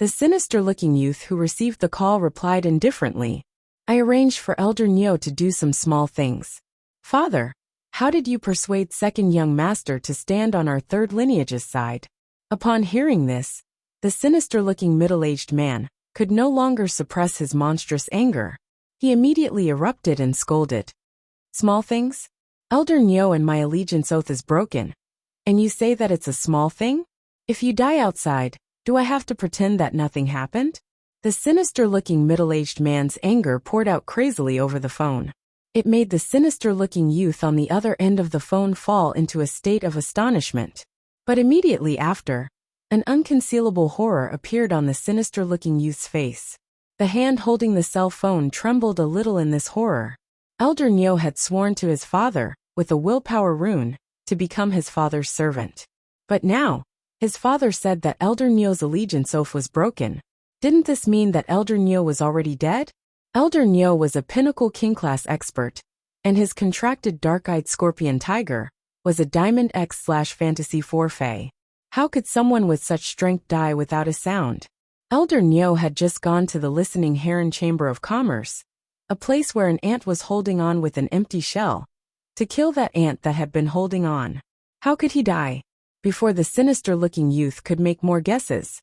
The sinister-looking youth who received the call replied indifferently, "I arranged for Elder Nyo to do some small things." "Father, how did you persuade second young master to stand on our third lineage's side?" Upon hearing this, the sinister-looking middle-aged man could no longer suppress his monstrous anger. He immediately erupted and scolded. "Small things? Elder Nyo and my allegiance oath is broken, and you say that it's a small thing? If you die outside, do I have to pretend that nothing happened?" The sinister-looking middle-aged man's anger poured out crazily over the phone. It made the sinister-looking youth on the other end of the phone fall into a state of astonishment. But immediately after, an unconcealable horror appeared on the sinister-looking youth's face. The hand holding the cell phone trembled a little in this horror. Elder Nyo had sworn to his father, with a willpower rune, to become his father's servant. But now, his father said that Elder Nyo's allegiance oath was broken. Didn't this mean that Elder Nyo was already dead? Elder Nyo was a pinnacle king-class expert, and his contracted dark-eyed scorpion tiger was a Diamond X/Fantasy 4 Fae. How could someone with such strength die without a sound? Elder Nyo had just gone to the Listening Heron Chamber of Commerce, a place where an ant was holding on with an empty shell, to kill that ant that had been holding on. How could he die? Before the sinister-looking youth could make more guesses,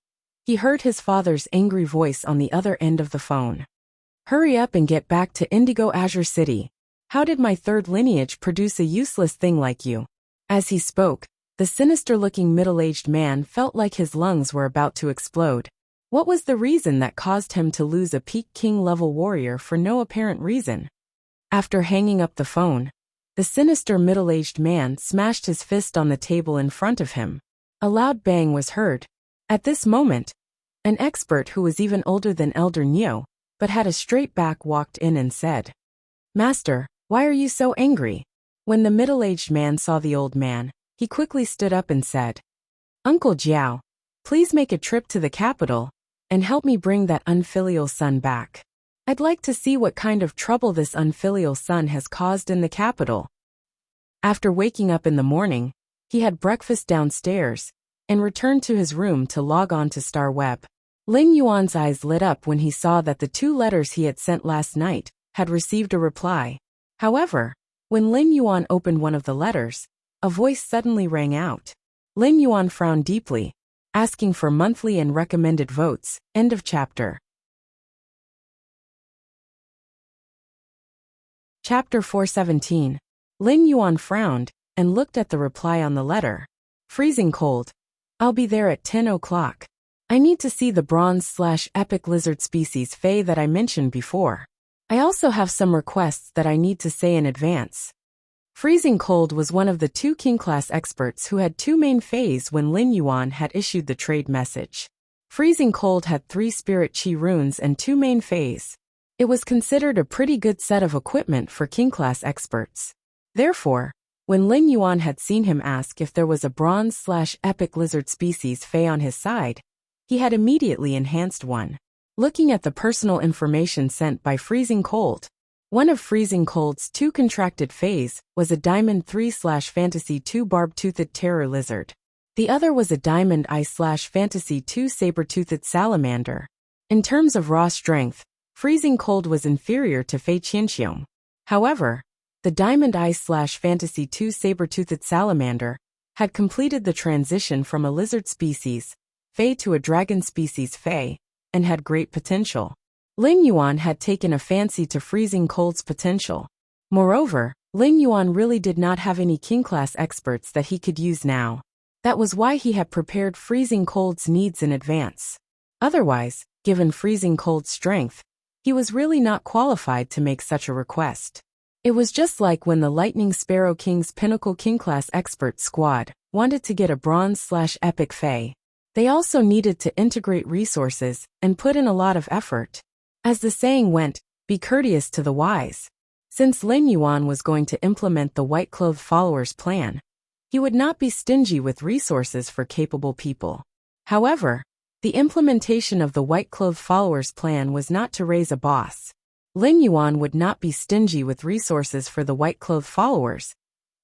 he heard his father's angry voice on the other end of the phone. "Hurry up and get back to Indigo Azure City. How did my third lineage produce a useless thing like you?" As he spoke, the sinister-looking middle-aged man felt like his lungs were about to explode. What was the reason that caused him to lose a peak king-level warrior for no apparent reason? After hanging up the phone, the sinister middle-aged man smashed his fist on the table in front of him. A loud bang was heard. At this moment, an expert who was even older than Elder Nyo, but had a straight back, walked in and said, "Master, why are you so angry?" When the middle-aged man saw the old man, he quickly stood up and said, "Uncle Jiao, please make a trip to the capital and help me bring that unfilial son back. I'd like to see what kind of trouble this unfilial son has caused in the capital." After waking up in the morning, He had breakfast downstairs and returned to his room to log on to Star Web. Lin Yuan's eyes lit up when he saw that the 2 letters he had sent last night had received a reply. However, when Lin Yuan opened one of the letters, a voice suddenly rang out. Lin Yuan frowned deeply, asking for monthly and recommended votes. End of chapter. Chapter 417. Lin Yuan frowned and looked at the reply on the letter. Freezing cold. I'll be there at 10 o'clock. I need to see the bronze/epic lizard species Fae that I mentioned before. I also have some requests that I need to say in advance. Freezing Cold was one of the 2 King-class experts who had 2 main Faes when Lin Yuan had issued the trade message. Freezing Cold had 3 Spirit Chi runes and 2 main Faes. It was considered a pretty good set of equipment for King-class experts. Therefore, when Lin Yuan had seen him ask if there was a bronze/epic lizard species Fae on his side, he had immediately enhanced one. Looking at the personal information sent by Freezing Cold, one of Freezing Cold's 2 contracted Faes was a Diamond 3/Fantasy 2 Barb-Toothed Terror Lizard. The other was a Diamond Eye/Fantasy 2 Saber-Toothed Salamander. In terms of raw strength, Freezing Cold was inferior to Fei Qianxiong. However, the Diamond Eye/Fantasy 2 Saber-Toothed Salamander had completed the transition from a lizard species Fae to a dragon species Fae, and had great potential. Lin Yuan had taken a fancy to Freezing Cold's potential. Moreover, Lin Yuan really did not have any King-class experts that he could use now. That was why he had prepared Freezing Cold's needs in advance. Otherwise, given Freezing Cold's strength, he was really not qualified to make such a request. It was just like when the Lightning Sparrow King's Pinnacle King-class expert squad wanted to get a bronze/epic Fae. They also needed to integrate resources and put in a lot of effort. As the saying went, be courteous to the wise. Since Lin Yuan was going to implement the white-clothed followers plan, he would not be stingy with resources for capable people. However, the implementation of the white-clothed followers plan was not to raise a boss. Lin Yuan would not be stingy with resources for the white-clothed followers,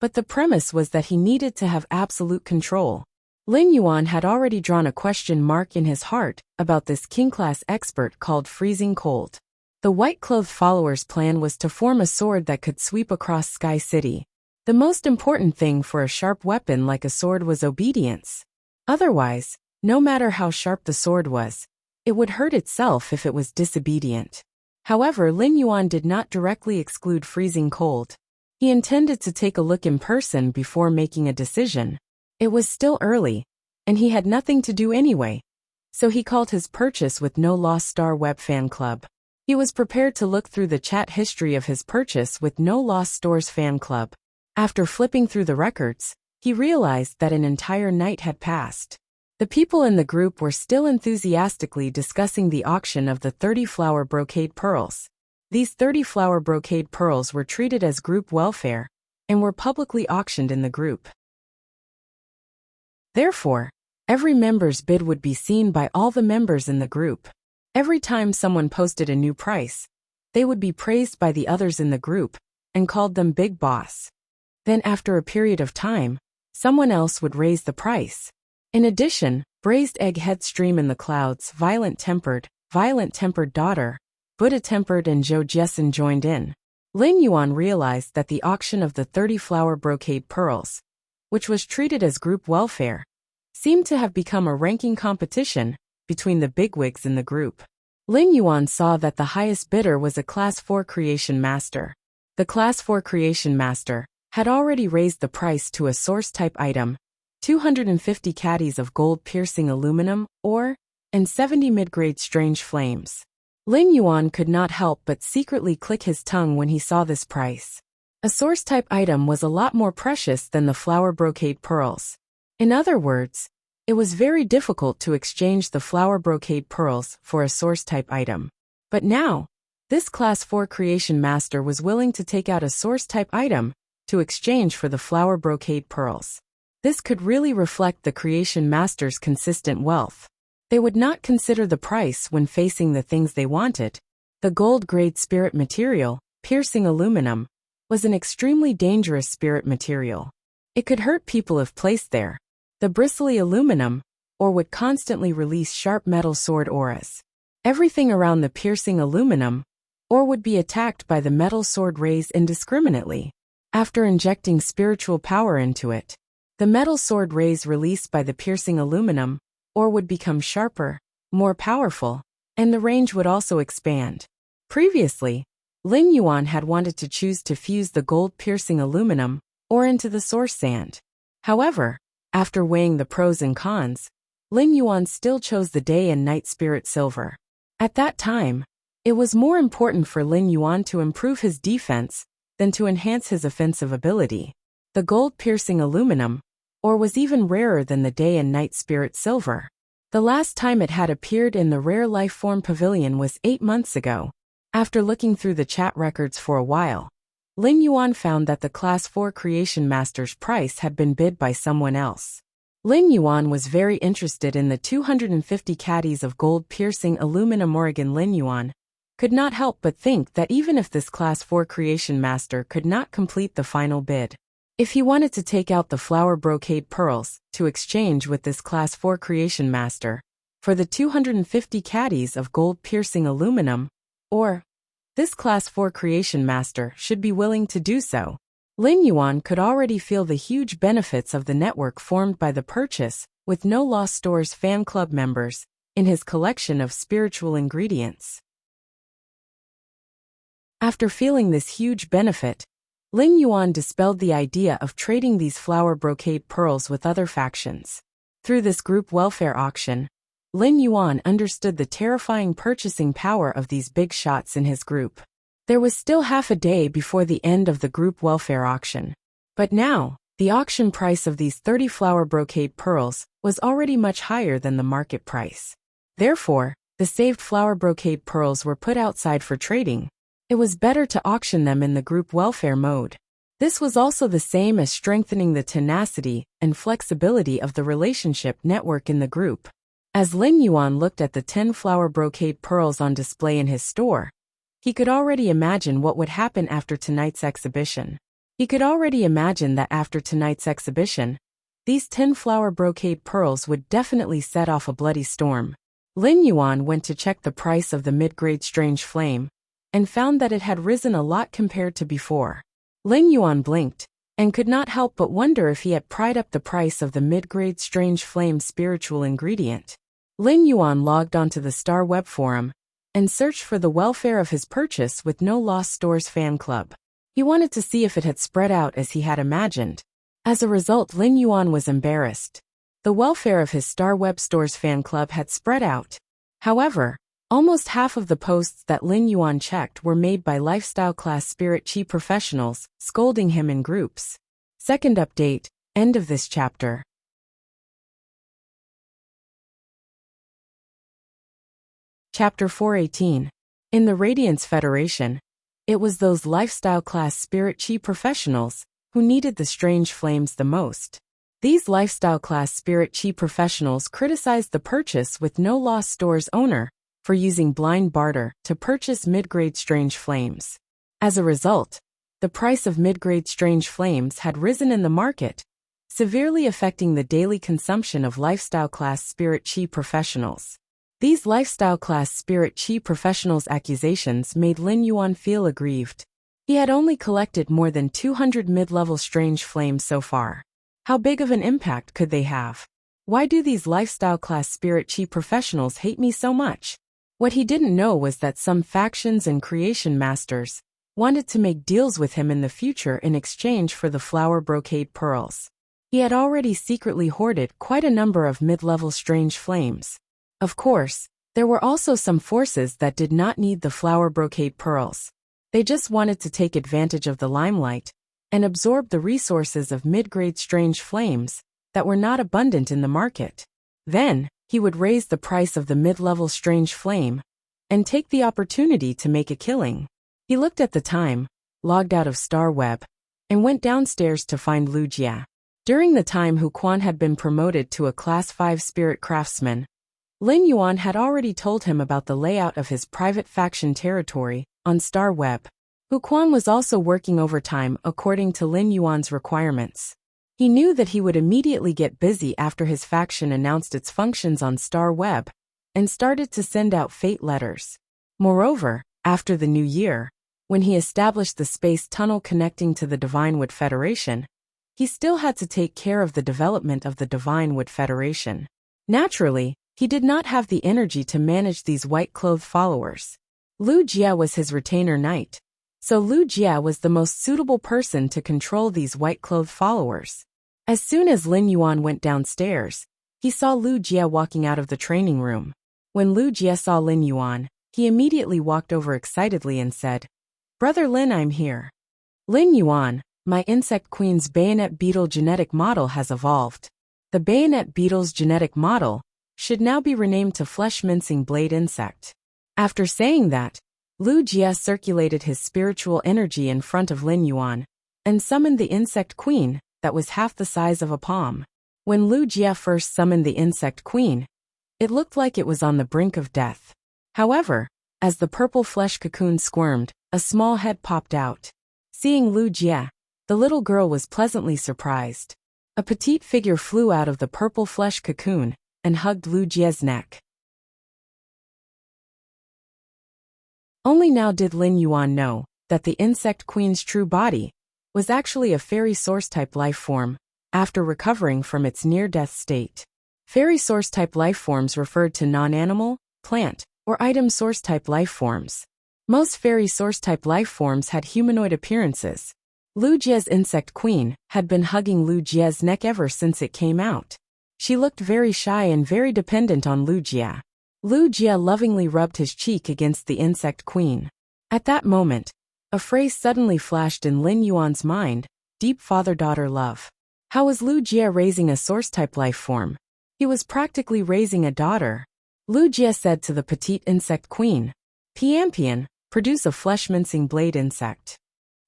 but the premise was that he needed to have absolute control. Lin Yuan had already drawn a question mark in his heart about this King-class expert called Freezing Cold. The white-clothed followers' plan was to form a sword that could sweep across Sky City. The most important thing for a sharp weapon like a sword was obedience. Otherwise, no matter how sharp the sword was, it would hurt itself if it was disobedient. However, Lin Yuan did not directly exclude Freezing Cold. He intended to take a look in person before making a decision. It was still early, and he had nothing to do anyway, so he called his purchase with No Lost Star Web Fan Club. He was prepared to look through the chat history of his purchase with No Lost Stores Fan Club. After flipping through the records, he realized that an entire night had passed. The people in the group were still enthusiastically discussing the auction of the 30 flower brocade pearls. These 30 flower brocade pearls were treated as group welfare and were publicly auctioned in the group. Therefore, every member's bid would be seen by all the members in the group. Every time someone posted a new price, they would be praised by the others in the group and called them Big Boss. Then after a period of time, someone else would raise the price. In addition, Braised Egg Headstream in the Clouds, Violent Tempered Daughter, Buddha Tempered and Zhou Jessen joined in. Lin Yuan realized that the auction of the 30 flower brocade pearls, which was treated as group welfare, seemed to have become a ranking competition between the bigwigs in the group. Lin Yuan saw that the highest bidder was a Class 4 Creation Master. The Class 4 Creation Master had already raised the price to a source-type item, 250 caddies of gold-piercing aluminum ore, and 70 mid-grade strange flames. Lin Yuan could not help but secretly click his tongue when he saw this price. A source-type item was a lot more precious than the flower brocade pearls. In other words, it was very difficult to exchange the flower brocade pearls for a source-type item. But now, this Class 4 Creation Master was willing to take out a source-type item to exchange for the flower brocade pearls. This could really reflect the Creation Master's consistent wealth. They would not consider the price when facing the things they wanted. The gold-grade spirit material, piercing aluminum, was an extremely dangerous spirit material. It could hurt people if placed there. The bristly aluminum ore would constantly release sharp metal sword auras. Everything around the piercing aluminum ore would be attacked by the metal sword rays indiscriminately. After injecting spiritual power into it, the metal sword rays released by the piercing aluminum ore would become sharper, more powerful, and the range would also expand. Previously, Lin Yuan had wanted to choose to fuse the gold-piercing aluminum ore into the source sand. However, after weighing the pros and cons, Lin Yuan still chose the day and night spirit silver. At that time, it was more important for Lin Yuan to improve his defense than to enhance his offensive ability. The gold-piercing aluminum ore was even rarer than the day and night spirit silver. The last time it had appeared in the Rare Life Form Pavilion was 8 months ago. After looking through the chat records for a while, Lin Yuan found that the Class 4 Creation Master's price had been bid by someone else. Lin Yuan was very interested in the 250 caddies of gold-piercing aluminum ore. Lin Yuan could not help but think that even if this Class 4 Creation Master could not complete the final bid, if he wanted to take out the flower brocade pearls to exchange with this Class 4 Creation Master for the 250 caddies of gold-piercing aluminum ore, this Class 4 Creation Master should be willing to do so. Lin Yuan could already feel the huge benefits of the network formed by the purchase with No Lost Stores fan club members in his collection of spiritual ingredients. After feeling this huge benefit, Lin Yuan dispelled the idea of trading these flower brocade pearls with other factions. Through this group welfare auction, Lin Yuan understood the terrifying purchasing power of these big shots in his group. There was still half a day before the end of the group welfare auction. But now, the auction price of these 30 flower brocade pearls was already much higher than the market price. Therefore, the saved flower brocade pearls were put outside for trading. It was better to auction them in the group welfare mode. This was also the same as strengthening the tenacity and flexibility of the relationship network in the group. As Lin Yuan looked at the 10 flower brocade pearls on display in his store, he could already imagine what would happen after tonight's exhibition. He could already imagine that after tonight's exhibition, these 10 flower brocade pearls would definitely set off a bloody storm. Lin Yuan went to check the price of the mid-grade strange flame, and found that it had risen a lot compared to before. Lin Yuan blinked, and could not help but wonder if he had pried up the price of the mid-grade strange flame spiritual ingredient. Lin Yuan logged onto the Star Web forum, and searched for the welfare of his purchase with No Lost Stores fan club. He wanted to see if it had spread out as he had imagined. As a result, Lin Yuan was embarrassed. The welfare of his Star Web Stores fan club had spread out. However, almost half of the posts that Lin Yuan checked were made by lifestyle class spirit chi professionals, scolding him in groups. Second update, end of this chapter. Chapter 418. In the Radiance Federation, it was those lifestyle class spirit chi professionals who needed the strange flames the most. These lifestyle class spirit chi professionals criticized the purchase with No Lost Stores owner for using blind barter to purchase mid-grade strange flames. As a result, the price of mid-grade strange flames had risen in the market, severely affecting the daily consumption of lifestyle class spirit chi professionals. These lifestyle class spirit chi professionals' accusations made Lin Yuan feel aggrieved. He had only collected more than 200 mid-level strange flames so far. How big of an impact could they have? Why do these lifestyle class spirit chi professionals hate me so much? What he didn't know was that some factions and creation masters wanted to make deals with him in the future in exchange for the flower brocade pearls. He had already secretly hoarded quite a number of mid-level strange flames. Of course, there were also some forces that did not need the flower brocade pearls. They just wanted to take advantage of the limelight and absorb the resources of mid-grade strange flames that were not abundant in the market. Then, he would raise the price of the mid-level strange flame and take the opportunity to make a killing. He looked at the time, logged out of Star Web, and went downstairs to find Lu Jia. During the time Hu Quan had been promoted to a Class 5 spirit craftsman, Lin Yuan had already told him about the layout of his private faction territory on Star Web. Hu Quan was also working overtime according to Lin Yuan's requirements. He knew that he would immediately get busy after his faction announced its functions on Star Web and started to send out fate letters. Moreover, after the new year, when he established the space tunnel connecting to the Divinewood Federation, he still had to take care of the development of the Divinewood Federation. Naturally, he did not have the energy to manage these white-clothed followers. Lu Jie was his retainer knight, so Lu Jie was the most suitable person to control these white-clothed followers. As soon as Lin Yuan went downstairs, he saw Lu Jie walking out of the training room. When Lu Jie saw Lin Yuan, he immediately walked over excitedly and said, "Brother Lin, I'm here." "Lin Yuan, my insect queen's bayonet beetle genetic model has evolved. The bayonet beetle's genetic model should now be renamed to flesh-mincing blade insect." After saying that, Lu Jie circulated his spiritual energy in front of Lin Yuan and summoned the insect queen that was half the size of a palm. When Lu Jie first summoned the insect queen, it looked like it was on the brink of death. However, as the purple flesh cocoon squirmed, a small head popped out. Seeing Lu Jie, the little girl was pleasantly surprised. A petite figure flew out of the purple flesh cocoon and hugged Lu Jie's neck. Only now did Lin Yuan know that the insect queen's true body was actually a fairy source-type life form, after recovering from its near-death state. Fairy source-type life forms referred to non-animal, plant, or item source-type life forms. Most fairy source-type life forms had humanoid appearances. Lu Jie's insect queen had been hugging Lu Jie's neck ever since it came out. She looked very shy and very dependent on Lu Jie. Lu Jie lovingly rubbed his cheek against the insect queen. At that moment, a phrase suddenly flashed in Lin Yuan's mind: deep father-daughter love. How was Lu Jie raising a source-type life form? He was practically raising a daughter. Lu Jie said to the petite insect queen, "Piampian, produce a flesh-mincing blade insect."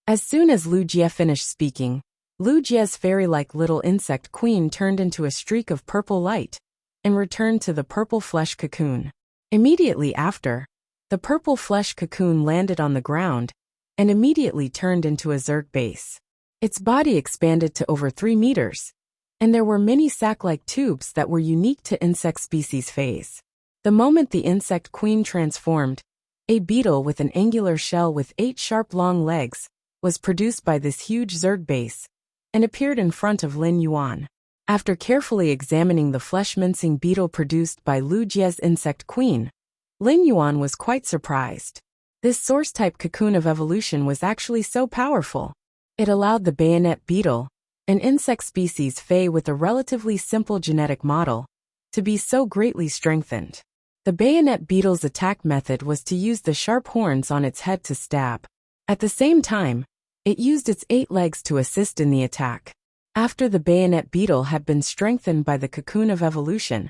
As soon as Lu Jie finished speaking, Lu Jie's fairy-like little insect queen turned into a streak of purple light and returned to the purple flesh cocoon. Immediately after, the purple flesh cocoon landed on the ground and immediately turned into a zerg base. Its body expanded to over 3 meters, and there were many sac-like tubes that were unique to insect species phase. The moment the insect queen transformed, a beetle with an angular shell with 8 sharp long legs was produced by this huge zerg base and appeared in front of Lin Yuan. After carefully examining the flesh-mincing beetle produced by Lu Jie's insect queen, Lin Yuan was quite surprised. This source-type cocoon of evolution was actually so powerful. It allowed the bayonet beetle, an insect species Fey with a relatively simple genetic model, to be so greatly strengthened. The bayonet beetle's attack method was to use the sharp horns on its head to stab. At the same time, it used its 8 legs to assist in the attack. After the bayonet beetle had been strengthened by the cocoon of evolution,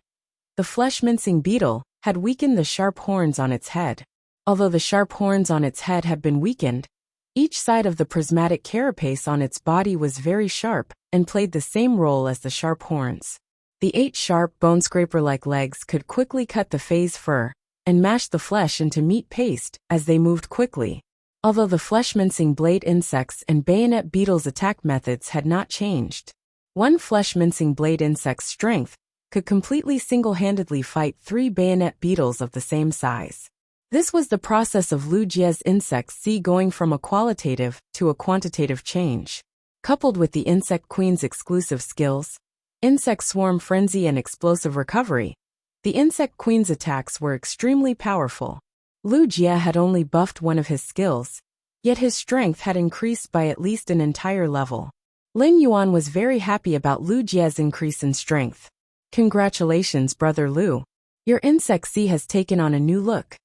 the flesh-mincing beetle had weakened the sharp horns on its head. Although the sharp horns on its head had been weakened, each side of the prismatic carapace on its body was very sharp and played the same role as the sharp horns. The 8 sharp bone-scraper-like legs could quickly cut the Fey's fur and mash the flesh into meat paste as they moved quickly. Although the flesh-mincing blade insects and bayonet beetles' attack methods had not changed, one flesh-mincing blade insect's strength could completely single-handedly fight 3 bayonet beetles of the same size. This was the process of Lu Jie's insects going from a qualitative to a quantitative change. Coupled with the insect queen's exclusive skills, insect swarm frenzy and explosive recovery, the insect queen's attacks were extremely powerful. Lu Jie had only buffed one of his skills, yet his strength had increased by at least an entire level. Lin Yuan was very happy about Lu Jie's increase in strength. "Congratulations, Brother Lu. Your insect has taken on a new look."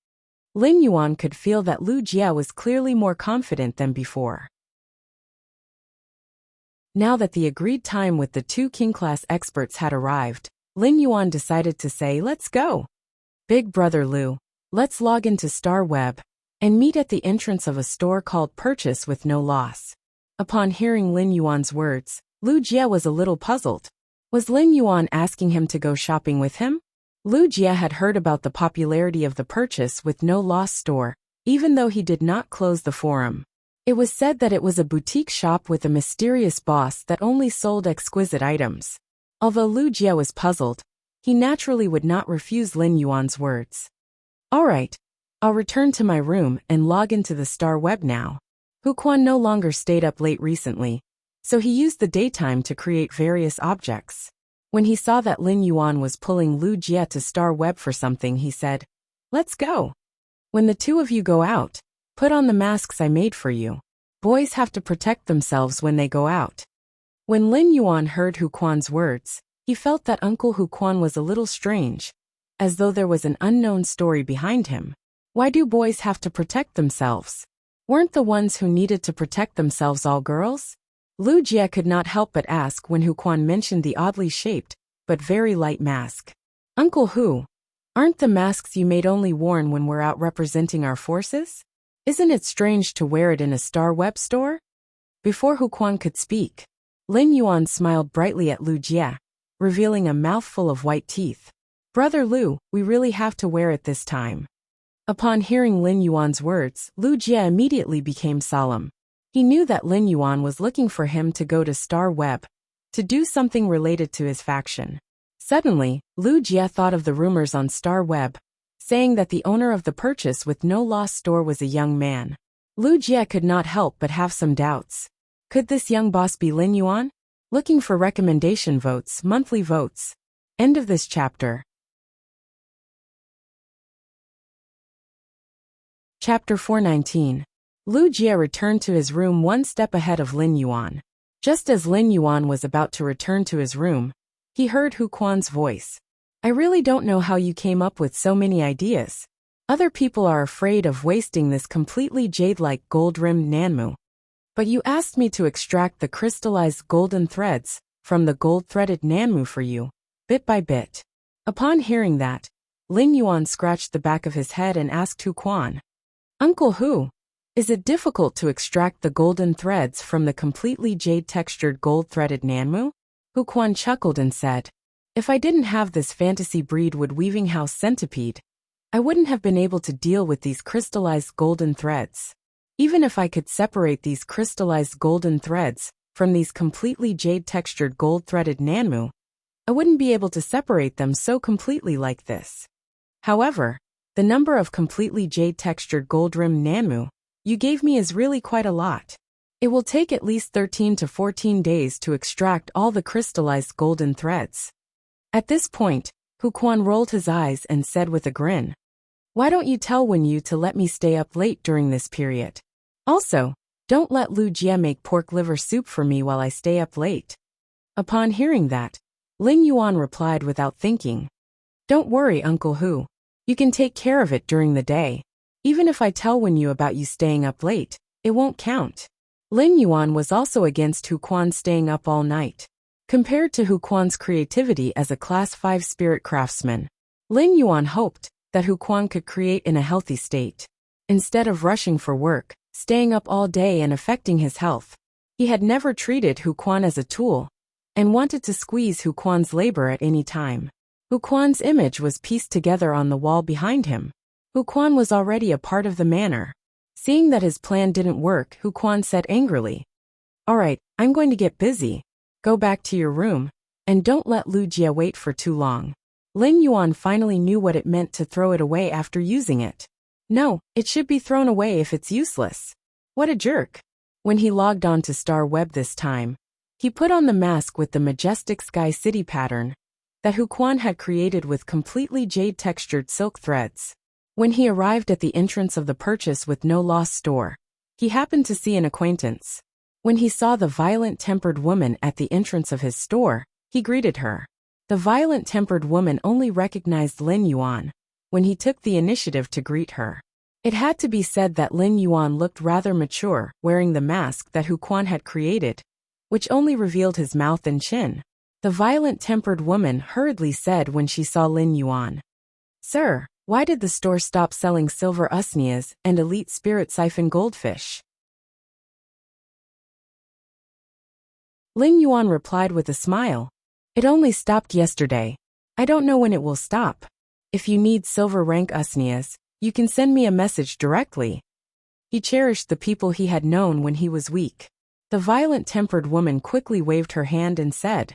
Lin Yuan could feel that Lu Jie was clearly more confident than before. Now that the agreed time with the 2 king-class experts had arrived, Lin Yuan decided to say, "Let's go. Big Brother Lu, let's log into Star Web and meet at the entrance of a store called Purchase with No Loss." Upon hearing Lin Yuan's words, Lu Jie was a little puzzled. Was Lin Yuan asking him to go shopping with him? Lu Jie had heard about the popularity of the Purchase with No Loss store, even though he did not close the forum. It was said that it was a boutique shop with a mysterious boss that only sold exquisite items. Although Lu Jie was puzzled, he naturally would not refuse Lin Yuan's words. All right, I'll return to my room and log into the star web now. Hu Quan no longer stayed up late recently, so he used the daytime to create various objects. When he saw that Lin Yuan was pulling Lu Jie to star web for something, he said, "Let's go. When the two of you go out, put on the masks I made for you. Boys have to protect themselves when they go out." When Lin Yuan heard Hu Quan's words, he felt that Uncle Hu Quan was a little strange, as though there was an unknown story behind him. Why do boys have to protect themselves? Weren't the ones who needed to protect themselves all girls? Lu Jie could not help but ask when Hu Quan mentioned the oddly shaped, but very light mask. "Uncle Hu, aren't the masks you made only worn when we're out representing our forces? Isn't it strange to wear it in a star web store?" Before Hu Quan could speak, Lin Yuan smiled brightly at Lu Jie, revealing a mouthful of white teeth. "Brother Lu, we really have to wear it this time." Upon hearing Lin Yuan's words, Lu Jie immediately became solemn. He knew that Lin Yuan was looking for him to go to Star Web, to do something related to his faction. Suddenly, Lu Jie thought of the rumors on Star Web, saying that the owner of the Purchase with No Loss store was a young man. Lu Jie could not help but have some doubts. Could this young boss be Lin Yuan? Looking for recommendation votes, monthly votes. End of this chapter. Chapter 419. Lu Jie returned to his room one step ahead of Lin Yuan. Just as Lin Yuan was about to return to his room, he heard Hu Quan's voice. "I really don't know how you came up with so many ideas. Other people are afraid of wasting this completely jade-like gold-rimmed Nanmu. But you asked me to extract the crystallized golden threads from the gold-threaded Nanmu for you, bit by bit." Upon hearing that, Lin Yuan scratched the back of his head and asked Hu Quan, "Uncle Hu, is it difficult to extract the golden threads from the completely jade-textured gold-threaded Nanmu?" Hu Quan chuckled and said, "If I didn't have this fantasy breed wood weaving house centipede, I wouldn't have been able to deal with these crystallized golden threads. Even if I could separate these crystallized golden threads from these completely jade-textured gold-threaded Nanmu, I wouldn't be able to separate them so completely like this. However, the number of completely jade-textured gold-rimmed Nanmu you gave me is really quite a lot. It will take at least 13 to 14 days to extract all the crystallized golden threads." At this point, Hu Quan rolled his eyes and said with a grin, "Why don't you tell Wen Yu to let me stay up late during this period? Also, don't let Lu Jie make pork liver soup for me while I stay up late." Upon hearing that, Lin Yuan replied without thinking, "Don't worry, Uncle Hu. You can take care of it during the day. Even if I tell Wen Yu about you staying up late, it won't count." Lin Yuan was also against Hu Quan staying up all night. Compared to Hu Quan's creativity as a Class 5 spirit craftsman, Lin Yuan hoped that Hu Quan could create in a healthy state. Instead of rushing for work, staying up all day and affecting his health, he had never treated Hu Quan as a tool, and wanted to squeeze Hu Quan's labor at any time. Hu Quan's image was pieced together on the wall behind him. Hu Quan was already a part of the manor. Seeing that his plan didn't work, Hu Quan said angrily, "All right, I'm going to get busy. Go back to your room, and don't let Lu Jie wait for too long." Lin Yuan finally knew what it meant to throw it away after using it. No, it should be thrown away if it's useless. What a jerk. When he logged on to Star Web this time, he put on the mask with the majestic sky city pattern that Hu Quan had created with completely jade-textured silk threads. When he arrived at the entrance of the Purchase with No Loss store, he happened to see an acquaintance. When he saw the violent-tempered woman at the entrance of his store, he greeted her. The violent-tempered woman only recognized Lin Yuan when he took the initiative to greet her. It had to be said that Lin Yuan looked rather mature wearing the mask that Hu Quan had created, which only revealed his mouth and chin. The violent-tempered woman hurriedly said when she saw Lin Yuan, "Sir, why did the store stop selling silver usnias and elite spirit siphon goldfish?" Lin Yuan replied with a smile, "It only stopped yesterday. I don't know when it will stop. If you need silver rank usnias, you can send me a message directly." He cherished the people he had known when he was weak. The violent-tempered woman quickly waved her hand and said,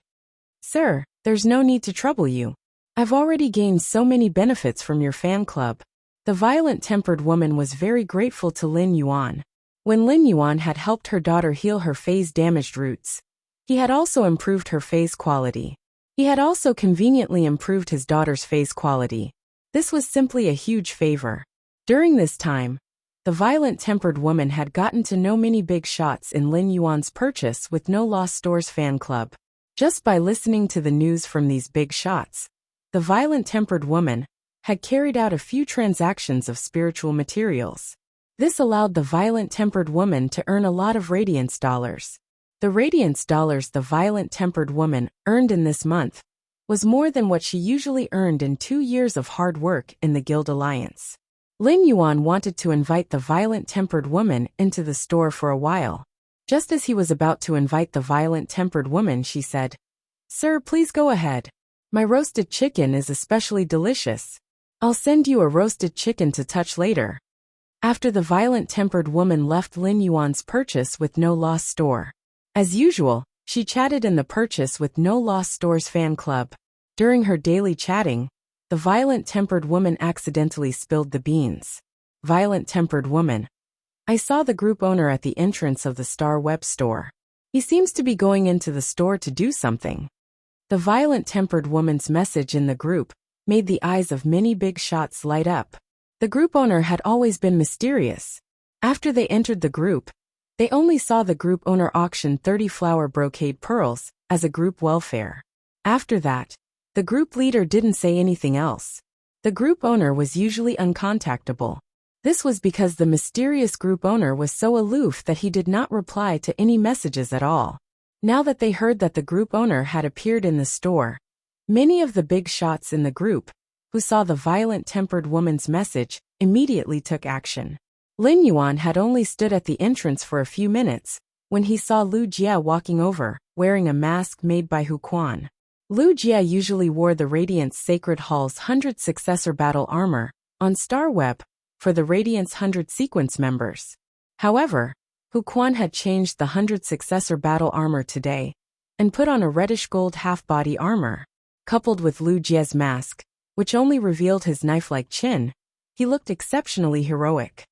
"Sir, there's no need to trouble you. I've already gained so many benefits from your fan club." The violent-tempered woman was very grateful to Lin Yuan. When Lin Yuan had helped her daughter heal her phase-damaged roots, he had also improved her phase quality. He had also conveniently improved his daughter's phase quality. This was simply a huge favor. During this time, the violent-tempered woman had gotten to know many big shots in Lin Yuan's Purchase with No Lost Stores fan club. Just by listening to the news from these big shots, the violent-tempered woman had carried out a few transactions of spiritual materials. This allowed the violent-tempered woman to earn a lot of radiance dollars. The radiance dollars the violent-tempered woman earned in this month was more than what she usually earned in 2 years of hard work in the Guild Alliance. Lin Yuan wanted to invite the violent-tempered woman into the store for a while. Just as he was about to invite the violent-tempered woman, she said, "Sir, please go ahead. My roasted chicken is especially delicious. I'll send you a roasted chicken to touch later." After the violent-tempered woman left Lin Yuan's Purchase with No Lost Store, as usual, she chatted in the Purchase with No Lost Stores fan club. During her daily chatting, the violent-tempered woman accidentally spilled the beans. Violent-tempered woman: "I saw the group owner at the entrance of the Star Web store. He seems to be going into the store to do something." The violent-tempered woman's message in the group made the eyes of many big shots light up. The group owner had always been mysterious. After they entered the group, they only saw the group owner auction 30 flower brocade pearls as a group welfare. After that, the group leader didn't say anything else. The group owner was usually uncontactable. This was because the mysterious group owner was so aloof that he did not reply to any messages at all. Now that they heard that the group owner had appeared in the store, many of the big shots in the group, who saw the violent-tempered woman's message, immediately took action. Lin Yuan had only stood at the entrance for a few minutes when he saw Lu Jia walking over, wearing a mask made by Hu Quan. Lu Jia usually wore the Radiance Sacred Hall's 100 Successor Battle Armor on Star Web for the Radiance 100 Sequence members. However, Hu Quan had changed the 100 Successor Battle Armor today and put on a reddish-gold half-body armor. Coupled with Lu Jia's mask, which only revealed his knife-like chin, he looked exceptionally heroic.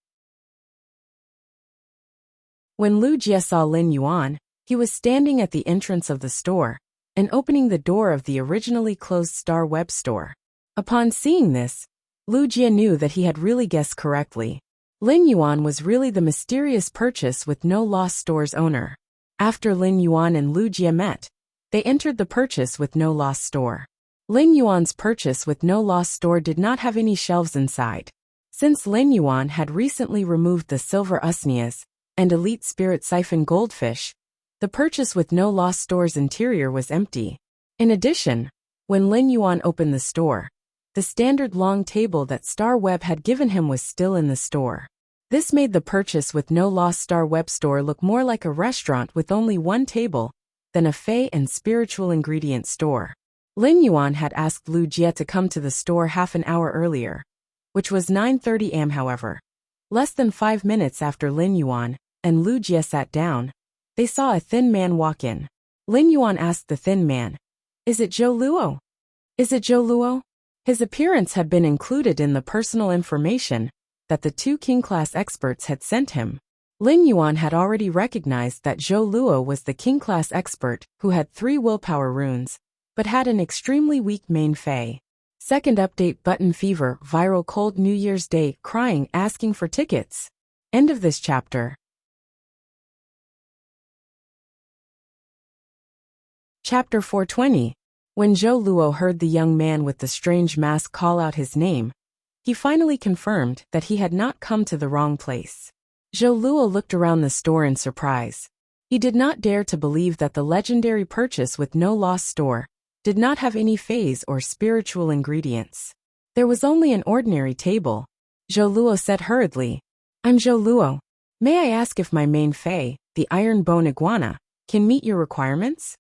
When Lu Jia saw Lin Yuan, he was standing at the entrance of the store and opening the door of the originally closed Star Web store. Upon seeing this, Lu Jia knew that he had really guessed correctly. Lin Yuan was really the mysterious Purchase with No Lost Stores owner. After Lin Yuan and Lu Jia met, they entered the Purchase with No Lost Store. Lin Yuan's Purchase with No Lost Store did not have any shelves inside. Since Lin Yuan had recently removed the Silver Usnias and Elite Spirit Siphon Goldfish, the Purchase with No Lost Store's interior was empty. In addition, when Lin Yuan opened the store, the standard long table that Star Web had given him was still in the store. This made the Purchase with No Lost Star Web store look more like a restaurant with only one table than a fey and spiritual ingredient store. Lin Yuan had asked Lu Jia to come to the store half an hour earlier, which was 9:30 am. However, less than 5 minutes after Lin Yuan and Lu Jia sat down, they saw a thin man walk in. Lin Yuan asked the thin man, "Is it Zhou Luo? Is it Zhou Luo?" His appearance had been included in the personal information that the 2 King-class experts had sent him. Lin Yuan had already recognized that Zhou Luo was the King-class expert who had 3 willpower runes, but had an extremely weak main fey. Second update: Button Fever, viral cold New Year's Day, crying, asking for tickets. End of this chapter. Chapter 420. When Zhou Luo heard the young man with the strange mask call out his name, he finally confirmed that he had not come to the wrong place. Zhou Luo looked around the store in surprise. He did not dare to believe that the legendary Purchase with No Lost store did not have any phase or spiritual ingredients. There was only an ordinary table. Zhou Luo said hurriedly, "I'm Zhou Luo. May I ask if my main fey, the Iron Bone Iguana, can meet your requirements?"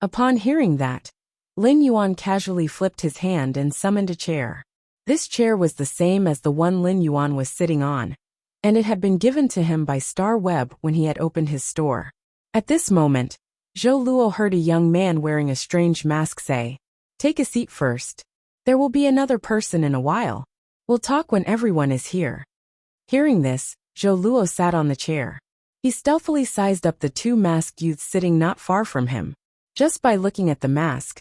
Upon hearing that, Lin Yuan casually flipped his hand and summoned a chair. This chair was the same as the one Lin Yuan was sitting on, and it had been given to him by Star Web when he had opened his store. At this moment, Zhou Luo heard a young man wearing a strange mask say, "Take a seat first. There will be another person in a while. We'll talk when everyone is here." Hearing this, Zhou Luo sat on the chair. He stealthily sized up the two masked youths sitting not far from him. Just by looking at the mask,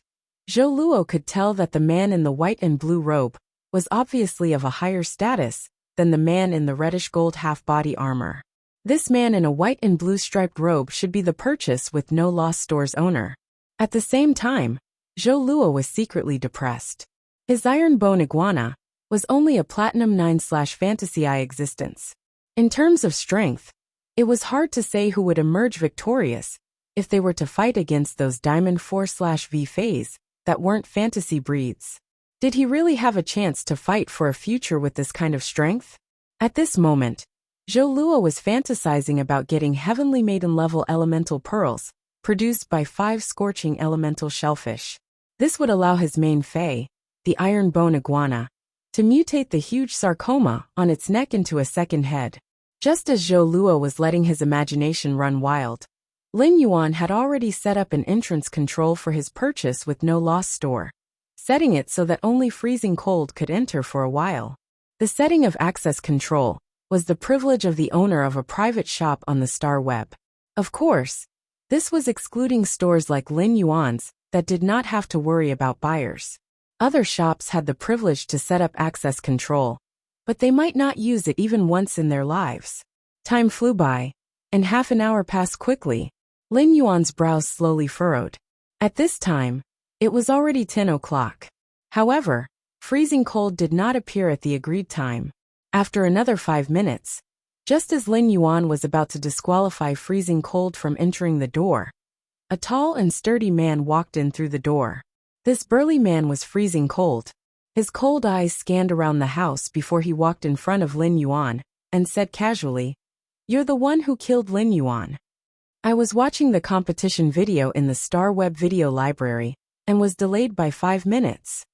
Zhou Luo could tell that the man in the white and blue robe was obviously of a higher status than the man in the reddish-gold half-body armor. This man in a white and blue striped robe should be the purchase with no loss store's owner. At the same time, Zhou Luo was secretly depressed. His iron bone iguana was only a Platinum 9/Fantasy I existence. In terms of strength, it was hard to say who would emerge victorious if they were to fight against those Diamond 4/V Fays that weren't fantasy breeds. Did he really have a chance to fight for a future with this kind of strength? At this moment, Zhou Luo was fantasizing about getting Heavenly Maiden-level elemental pearls, produced by 5 scorching elemental shellfish. This would allow his main Fae, the iron bone iguana, to mutate the huge sarcoma on its neck into a second head. Just as Zhou Luo was letting his imagination run wild, Lin Yuan had already set up an entrance control for his purchase with no loss store, setting it so that only freezing cold could enter for a while. The setting of access control was the privilege of the owner of a private shop on the Star Web. Of course, this was excluding stores like Lin Yuan's that did not have to worry about buyers. Other shops had the privilege to set up access control, but they might not use it even once in their lives. Time flew by, and half an hour passed quickly. Lin Yuan's brows slowly furrowed. At this time, it was already 10 o'clock. However, freezing cold did not appear at the agreed time. After another 5 minutes, just as Lin Yuan was about to disqualify freezing cold from entering the door, a tall and sturdy man walked in through the door. This burly man was freezing cold. His cold eyes scanned around the house before he walked in front of Lin Yuan and said casually, "You're the one who killed Lin Yuan." I was watching the competition video in the Star Web video library and was delayed by 5 minutes.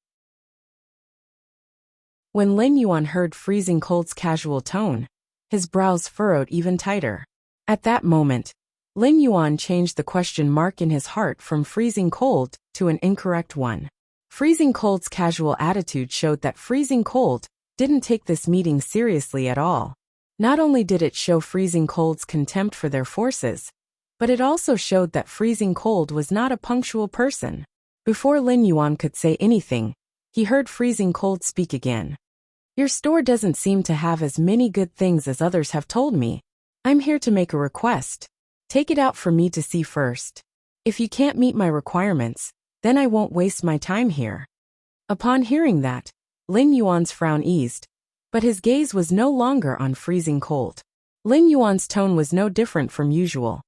When Lin Yuan heard freezing cold's casual tone, his brows furrowed even tighter. At that moment, Lin Yuan changed the question mark in his heart from freezing cold to an incorrect one. Freezing cold's casual attitude showed that freezing cold didn't take this meeting seriously at all. Not only did it show freezing cold's contempt for their forces, but it also showed that freezing cold was not a punctual person. Before Lin Yuan could say anything, he heard freezing cold speak again. "Your store doesn't seem to have as many good things as others have told me. I'm here to make a request. Take it out for me to see first. If you can't meet my requirements, then I won't waste my time here." Upon hearing that, Lin Yuan's frown eased, but his gaze was no longer on freezing cold. Lin Yuan's tone was no different from usual.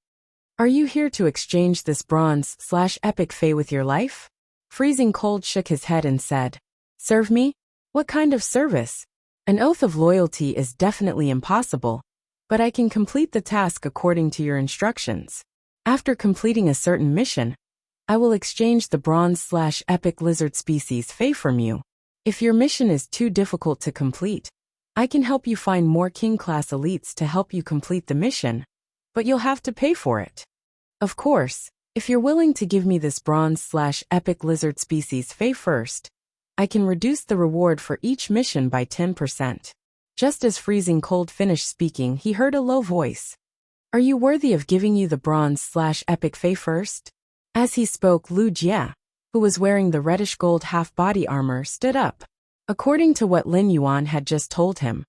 "Are you here to exchange this bronze/epic Fae with your life?" Freezing cold shook his head and said, "Serve me? What kind of service? An oath of loyalty is definitely impossible, but I can complete the task according to your instructions. After completing a certain mission, I will exchange the bronze/epic lizard species Fae from you. If your mission is too difficult to complete, I can help you find more king-class elites to help you complete the mission, but you'll have to pay for it. Of course, if you're willing to give me this bronze/epic lizard species Fae first, I can reduce the reward for each mission by 10%. Just as freezing cold finished speaking, he heard a low voice. "Are you worthy of giving you the bronze/epic Fae first?" As he spoke, Lu Jie, who was wearing the reddish gold half-body armor, stood up. According to what Lin Yuan had just told him,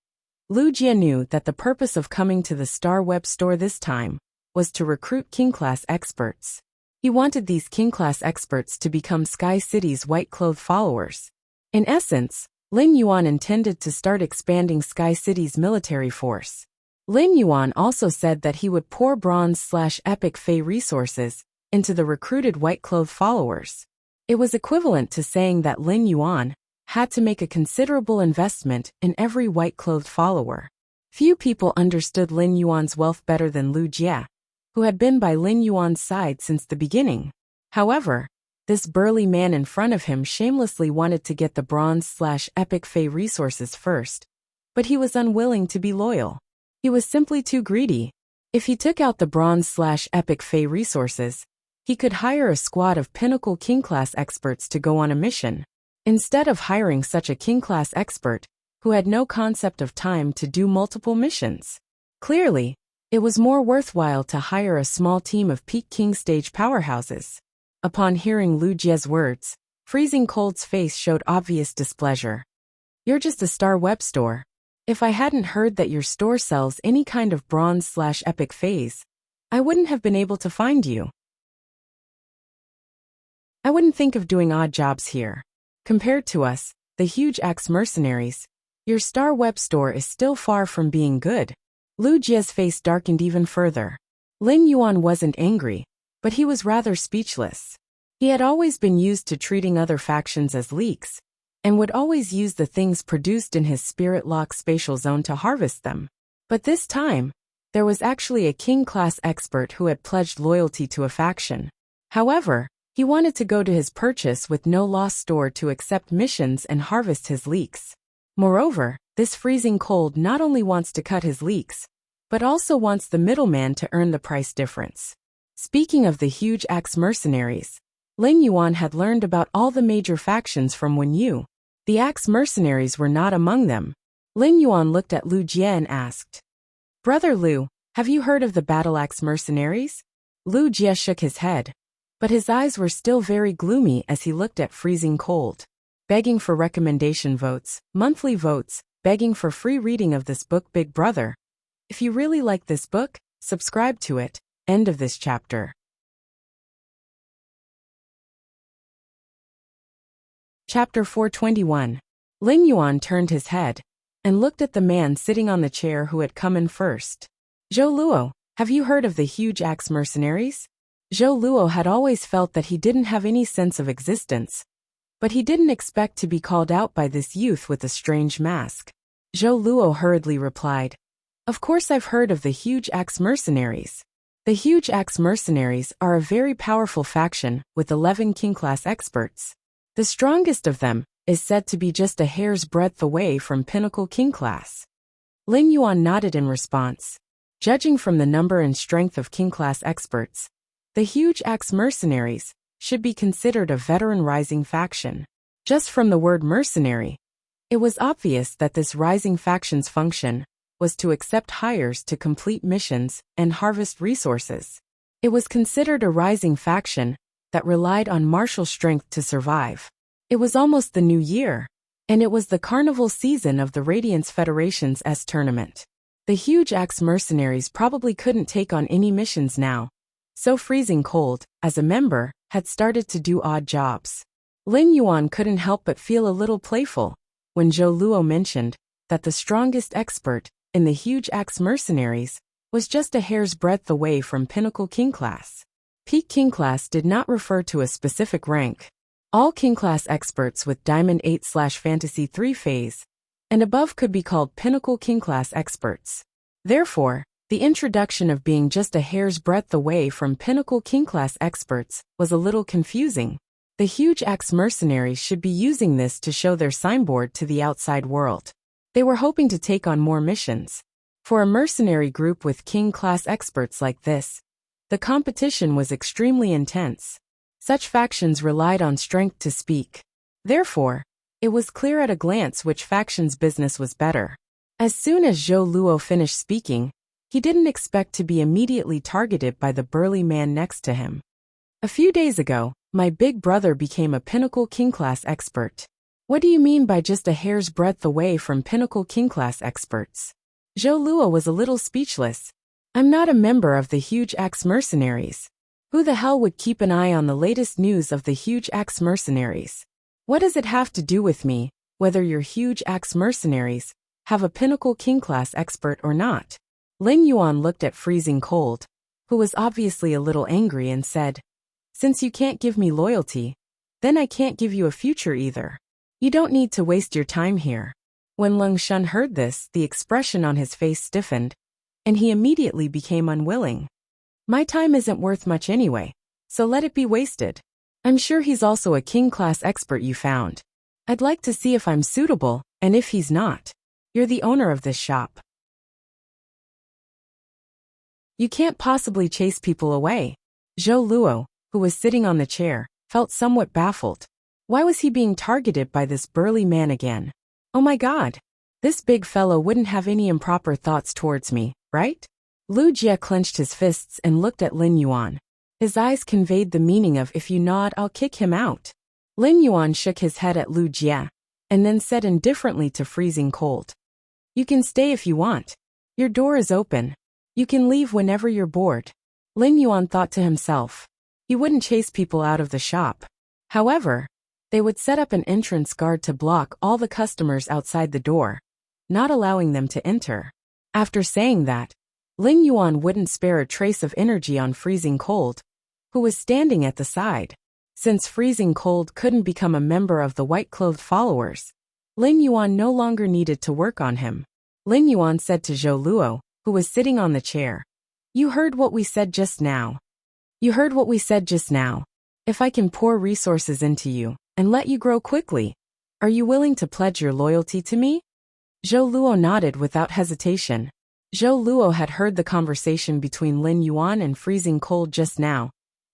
Lu Jie knew that the purpose of coming to the Star Web store this time was to recruit king-class experts. He wanted these king-class experts to become Sky City's white-clothed followers. In essence, Lin Yuan intended to start expanding Sky City's military force. Lin Yuan also said that he would pour bronze/epic Fae resources into the recruited white-clothed followers. It was equivalent to saying that Lin Yuan had to make a considerable investment in every white-clothed follower. Few people understood Lin Yuan's wealth better than Lu Jie, who had been by Lin Yuan's side since the beginning. However, this burly man in front of him shamelessly wanted to get the bronze/epic Fae resources first, but he was unwilling to be loyal. He was simply too greedy. If he took out the bronze/epic Fey resources, he could hire a squad of pinnacle king-class experts to go on a mission. Instead of hiring such a king-class expert, who had no concept of time to do multiple missions. Clearly, it was more worthwhile to hire a small team of peak king stage powerhouses. Upon hearing Lu Jie's words, Freezing Cold's face showed obvious displeasure. You're just a star web store. If I hadn't heard that your store sells any kind of bronze/epic phase, I wouldn't have been able to find you. I wouldn't think of doing odd jobs here. Compared to us, the huge axe mercenaries, your star web store is still far from being good. Lu Jie's face darkened even further. Lin Yuan wasn't angry, but he was rather speechless. He had always been used to treating other factions as leaks, and would always use the things produced in his spirit lock spatial zone to harvest them. But this time, there was actually a king-class expert who had pledged loyalty to a faction. However, he wanted to go to his purchase with no loss store to accept missions and harvest his leaks. Moreover, this Freezing Cold not only wants to cut his leaks, but also wants the middleman to earn the price difference. Speaking of the huge axe mercenaries, Lin Yuan had learned about all the major factions from Wen Yu. The axe mercenaries were not among them. Lin Yuan looked at Lu Jie and asked, "Brother Lu, have you heard of the battle axe mercenaries?" Lu Jie shook his head, but his eyes were still very gloomy as he looked at Freezing Cold. Begging for recommendation votes, monthly votes, begging for free reading of this book, Big Brother. If you really like this book, subscribe to it. End of this chapter. Chapter 421. Lin Yuan turned his head and looked at the man sitting on the chair who had come in first. Zhou Luo, have you heard of the huge axe mercenaries? Zhou Luo had always felt that he didn't have any sense of existence, but he didn't expect to be called out by this youth with a strange mask. Zhou Luo hurriedly replied, "Of course I've heard of the huge axe mercenaries. The huge axe mercenaries are a very powerful faction with 11 king-class experts. The strongest of them is said to be just a hair's breadth away from pinnacle king class." Lin Yuan nodded in response. Judging from the number and strength of king-class experts, the huge axe mercenaries should be considered a veteran rising faction. Just from the word mercenary, it was obvious that this rising faction's function was to accept hires to complete missions and harvest resources. It was considered a rising faction that relied on martial strength to survive. It was almost the new year, and it was the carnival season of the Radiance Federation's S tournament. The huge axe mercenaries probably couldn't take on any missions now, so Freezing Cold, as a member, had started to do odd jobs. Lin Yuan couldn't help but feel a little playful when Zhou Luo mentioned that the strongest expert in the huge axe mercenaries was just a hair's breadth away from pinnacle king class. Peak king class did not refer to a specific rank. All king class experts with Diamond 8/Fantasy 3 phase and above could be called pinnacle king class experts. Therefore, the introduction of being just a hair's breadth away from pinnacle king class experts was a little confusing. The huge axe mercenaries should be using this to show their signboard to the outside world. They were hoping to take on more missions. For a mercenary group with king class experts like this, the competition was extremely intense. Such factions relied on strength to speak. Therefore, it was clear at a glance which faction's business was better. As soon as Zhou Luo finished speaking, he didn't expect to be immediately targeted by the burly man next to him. "A few days ago, my big brother became a pinnacle king class expert." "What do you mean by just a hair's breadth away from pinnacle king class experts?" Zhou Luo was a little speechless. "I'm not a member of the huge axe mercenaries. Who the hell would keep an eye on the latest news of the huge axe mercenaries? What does it have to do with me, whether your huge axe mercenaries have a pinnacle king class expert or not?" Lin Yuan looked at Freezing Cold, who was obviously a little angry, and said, "Since you can't give me loyalty, then I can't give you a future either. You don't need to waste your time here." When Leng Shun heard this, the expression on his face stiffened, and he immediately became unwilling. "My time isn't worth much anyway, so let it be wasted. I'm sure he's also a king-class expert you found. I'd like to see if I'm suitable, and if he's not, you're the owner of this shop." You can't possibly chase people away. Zhou Luo, who was sitting on the chair, felt somewhat baffled. Why was he being targeted by this burly man again? Oh my god! This big fellow wouldn't have any improper thoughts towards me, right? Lu Jie clenched his fists and looked at Lin Yuan. His eyes conveyed the meaning of if you nod, I'll kick him out. Lin Yuan shook his head at Lu Jie, and then said indifferently to Freezing Cold. You can stay if you want. Your door is open. You can leave whenever you're bored. Lin Yuan thought to himself. He wouldn't chase people out of the shop. However, they would set up an entrance guard to block all the customers outside the door, not allowing them to enter. After saying that, Lin Yuan wouldn't spare a trace of energy on Freezing Cold, who was standing at the side. Since Freezing Cold couldn't become a member of the white-clothed followers, Lin Yuan no longer needed to work on him. Lin Yuan said to Zhou Luo, who was sitting on the chair. You heard what we said just now. You heard what we said just now. If I can pour resources into you and let you grow quickly, are you willing to pledge your loyalty to me? Zhou Luo nodded without hesitation. Zhou Luo had heard the conversation between Lin Yuan and Freezing Cold just now,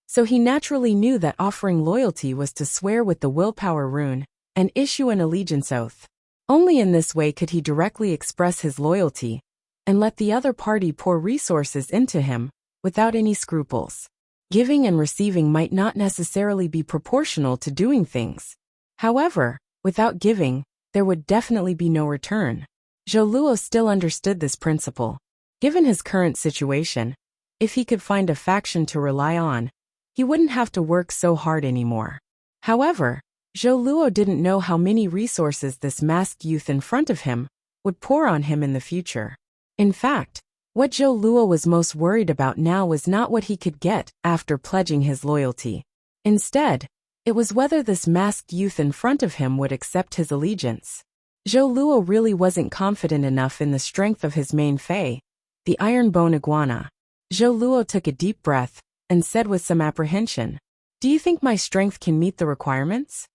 so he naturally knew that offering loyalty was to swear with the willpower rune and issue an allegiance oath. Only in this way could he directly express his loyalty and let the other party pour resources into him without any scruples. Giving and receiving might not necessarily be proportional to doing things. However, without giving, there would definitely be no return. Zhou Luo still understood this principle. Given his current situation, if he could find a faction to rely on, he wouldn't have to work so hard anymore. However, Zhou Luo didn't know how many resources this masked youth in front of him would pour on him in the future. In fact, what Zhou Luo was most worried about now was not what he could get after pledging his loyalty. Instead, it was whether this masked youth in front of him would accept his allegiance. Zhou Luo really wasn't confident enough in the strength of his main fei, the Iron Bone Iguana. Zhou Luo took a deep breath and said with some apprehension, Do you think my strength can meet the requirements?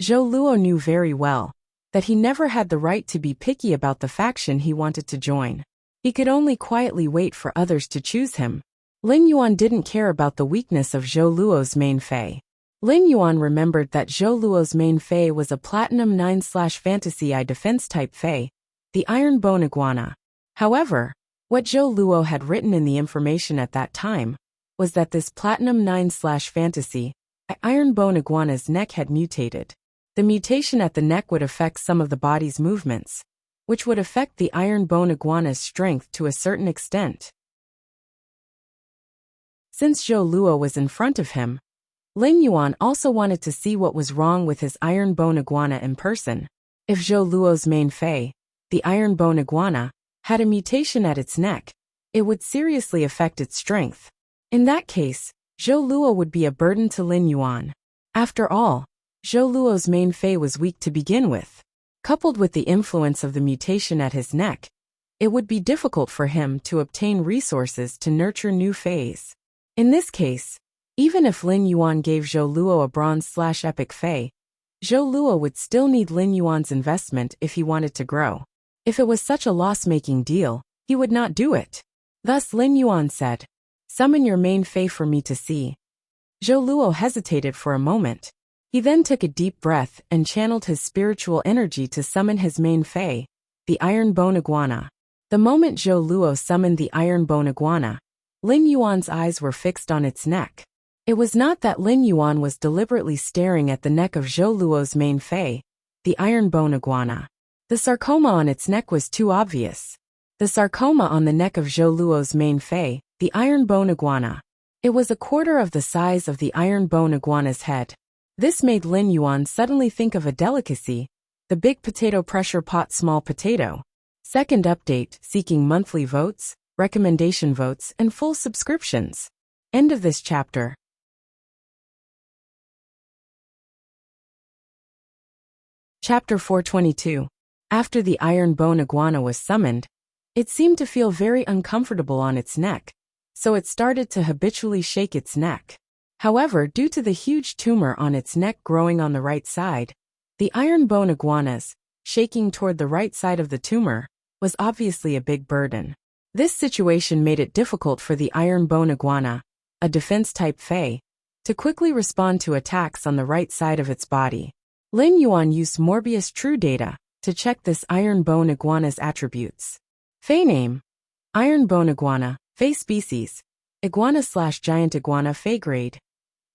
Zhou Luo knew very well that he never had the right to be picky about the faction he wanted to join. He could only quietly wait for others to choose him. Lin Yuan didn't care about the weakness of Zhou Luo's main fei. Lin Yuan remembered that Zhou Luo's main fei was a Platinum 9/Fantasy I defense-type fei, the Iron Bone Iguana. However, what Zhou Luo had written in the information at that time was that this Platinum 9/Fantasy Iron Bone Iguana's neck had mutated. The mutation at the neck would affect some of the body's movements, which would affect the Iron Bone Iguana's strength to a certain extent. Since Zhou Luo was in front of him, Lin Yuan also wanted to see what was wrong with his Iron Bone Iguana in person. If Zhou Luo's main fei, the Iron Bone Iguana, had a mutation at its neck, it would seriously affect its strength. In that case, Zhou Luo would be a burden to Lin Yuan. After all, Zhou Luo's main fei was weak to begin with. Coupled with the influence of the mutation at his neck, it would be difficult for him to obtain resources to nurture new feis. In this case, even if Lin Yuan gave Zhou Luo a bronze/epic fei, Zhou Luo would still need Lin Yuan's investment if he wanted to grow. If it was such a loss-making deal, he would not do it. Thus Lin Yuan said, Summon your main fei for me to see. Zhou Luo hesitated for a moment. He then took a deep breath and channeled his spiritual energy to summon his main fei, the Iron Bone Iguana. The moment Zhou Luo summoned the Iron Bone Iguana, Lin Yuan's eyes were fixed on its neck. It was not that Lin Yuan was deliberately staring at the neck of Zhou Luo's main fei, the Iron Bone Iguana. The sarcoma on its neck was too obvious. The sarcoma on the neck of Zhou Luo's main fei, the Iron Bone Iguana. It was a quarter of the size of the Iron Bone Iguana's head. This made Lin Yuan suddenly think of a delicacy, the big potato pressure pot small potato. Second update, seeking monthly votes, recommendation votes, and full subscriptions. End of this chapter. Chapter 422. After the Iron Bone Iguana was summoned, it seemed to feel very uncomfortable on its neck, so it started to habitually shake its neck. However, due to the huge tumor on its neck growing on the right side, the Iron Bone Iguana's shaking toward the right side of the tumor was obviously a big burden. This situation made it difficult for the iron bone iguana, a defense-type Fae, to quickly respond to attacks on the right side of its body. Lin Yuan used Morbius True Data to check this iron bone iguana's attributes. Fae name: Iron bone iguana, Fae species, iguana/giant iguana Fae grade,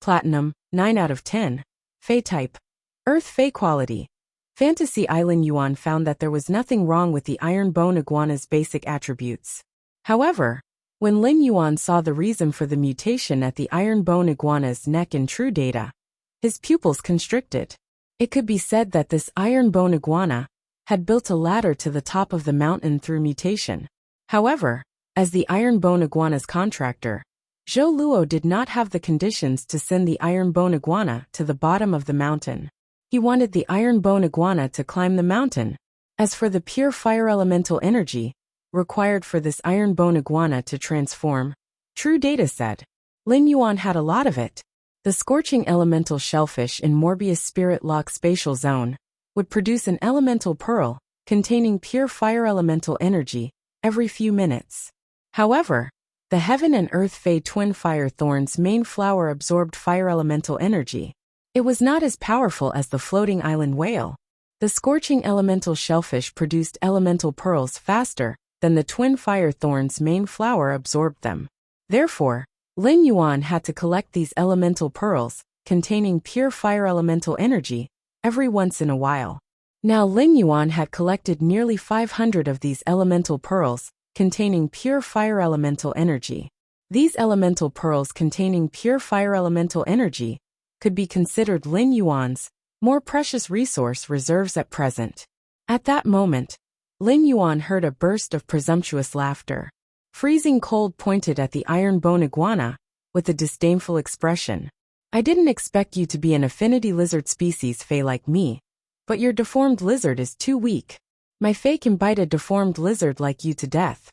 Platinum, 9 out of 10, Fae type, Earth Fae quality. Fantasy Island Yuan found that there was nothing wrong with the iron bone iguana's basic attributes. However, when Lin Yuan saw the reason for the mutation at the iron bone iguana's neck in True Data, his pupils constricted. It could be said that this iron bone iguana had built a ladder to the top of the mountain through mutation. However, as the iron bone iguana's contractor, Zhou Luo did not have the conditions to send the iron bone iguana to the bottom of the mountain. He wanted the iron bone iguana to climb the mountain. As for the pure fire elemental energy required for this iron bone iguana to transform, True Data said Lin Yuan had a lot of it. The scorching elemental shellfish in Morbius Spirit Lock spatial zone would produce an elemental pearl containing pure fire elemental energy every few minutes. However, the Heaven and Earth Fae Twin Fire Thorn's main flower absorbed fire elemental energy. It was not as powerful as the floating island whale. The scorching elemental shellfish produced elemental pearls faster than the Twin Fire Thorn's main flower absorbed them. Therefore, Lin Yuan had to collect these elemental pearls, containing pure fire elemental energy, every once in a while. Now Lin Yuan had collected nearly 500 of these elemental pearls, containing pure fire elemental energy. These elemental pearls containing pure fire elemental energy could be considered Lin Yuan's more precious resource reserves at present. At that moment, Lin Yuan heard a burst of presumptuous laughter. Freezing Cold pointed at the iron bone iguana with a disdainful expression. I didn't expect you to be an affinity lizard species Fae like me, but your deformed lizard is too weak. My Fae can bite a deformed lizard like you to death.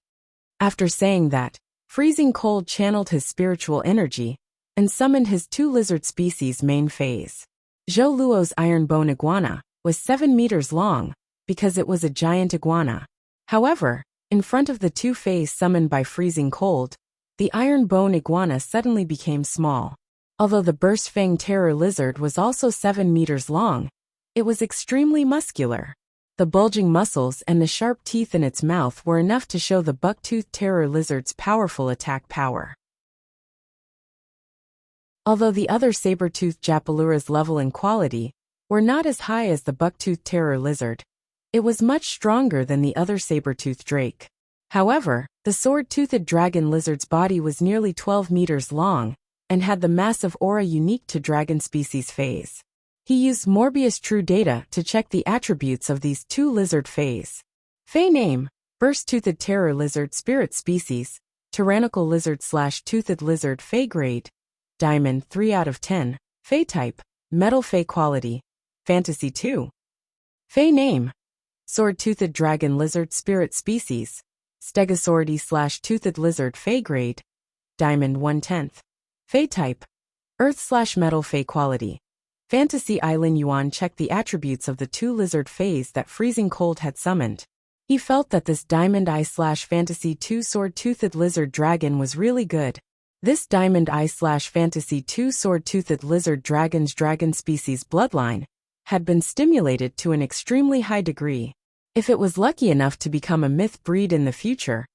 After saying that, Freezing Cold channeled his spiritual energy and summoned his 2 lizard species main Faes. Zhou Luo's iron bone iguana was 7 meters long because it was a giant iguana. However, in front of the 2 Faes summoned by Freezing Cold, the iron bone iguana suddenly became small. Although the Burst Fang Terror lizard was also 7 meters long, it was extremely muscular. The bulging muscles and the sharp teeth in its mouth were enough to show the buck-toothed terror lizard's powerful attack power. Although the other saber-toothed Japalura's level and quality were not as high as the buck-toothed terror lizard, it was much stronger than the other saber-toothed drake. However, the sword-toothed dragon lizard's body was nearly 12 meters long and had the massive aura unique to dragon species Faes. He used Morbius True Data to check the attributes of these 2 lizard Faes. Fae name: Burst-toothed terror lizard spirit species, tyrannical lizard/toothed lizard Fae grade, Diamond 3 out of 10, Fae type, metal Fae quality, Fantasy 2. Fae name: Sword-toothed dragon lizard spirit species, Stegosauridae/toothed lizard Fae grade, Diamond 1/10, Fae type, Earth/metal Fae quality. Fantasy Island Yuan checked the attributes of the 2 lizard Faes that Freezing Cold had summoned. He felt that this Diamond Eye/Fantasy 2 sword-toothed lizard dragon was really good. This Diamond Eye/Fantasy 2 sword-toothed lizard dragon's dragon species bloodline had been stimulated to an extremely high degree. If it was lucky enough to become a myth breed in the future,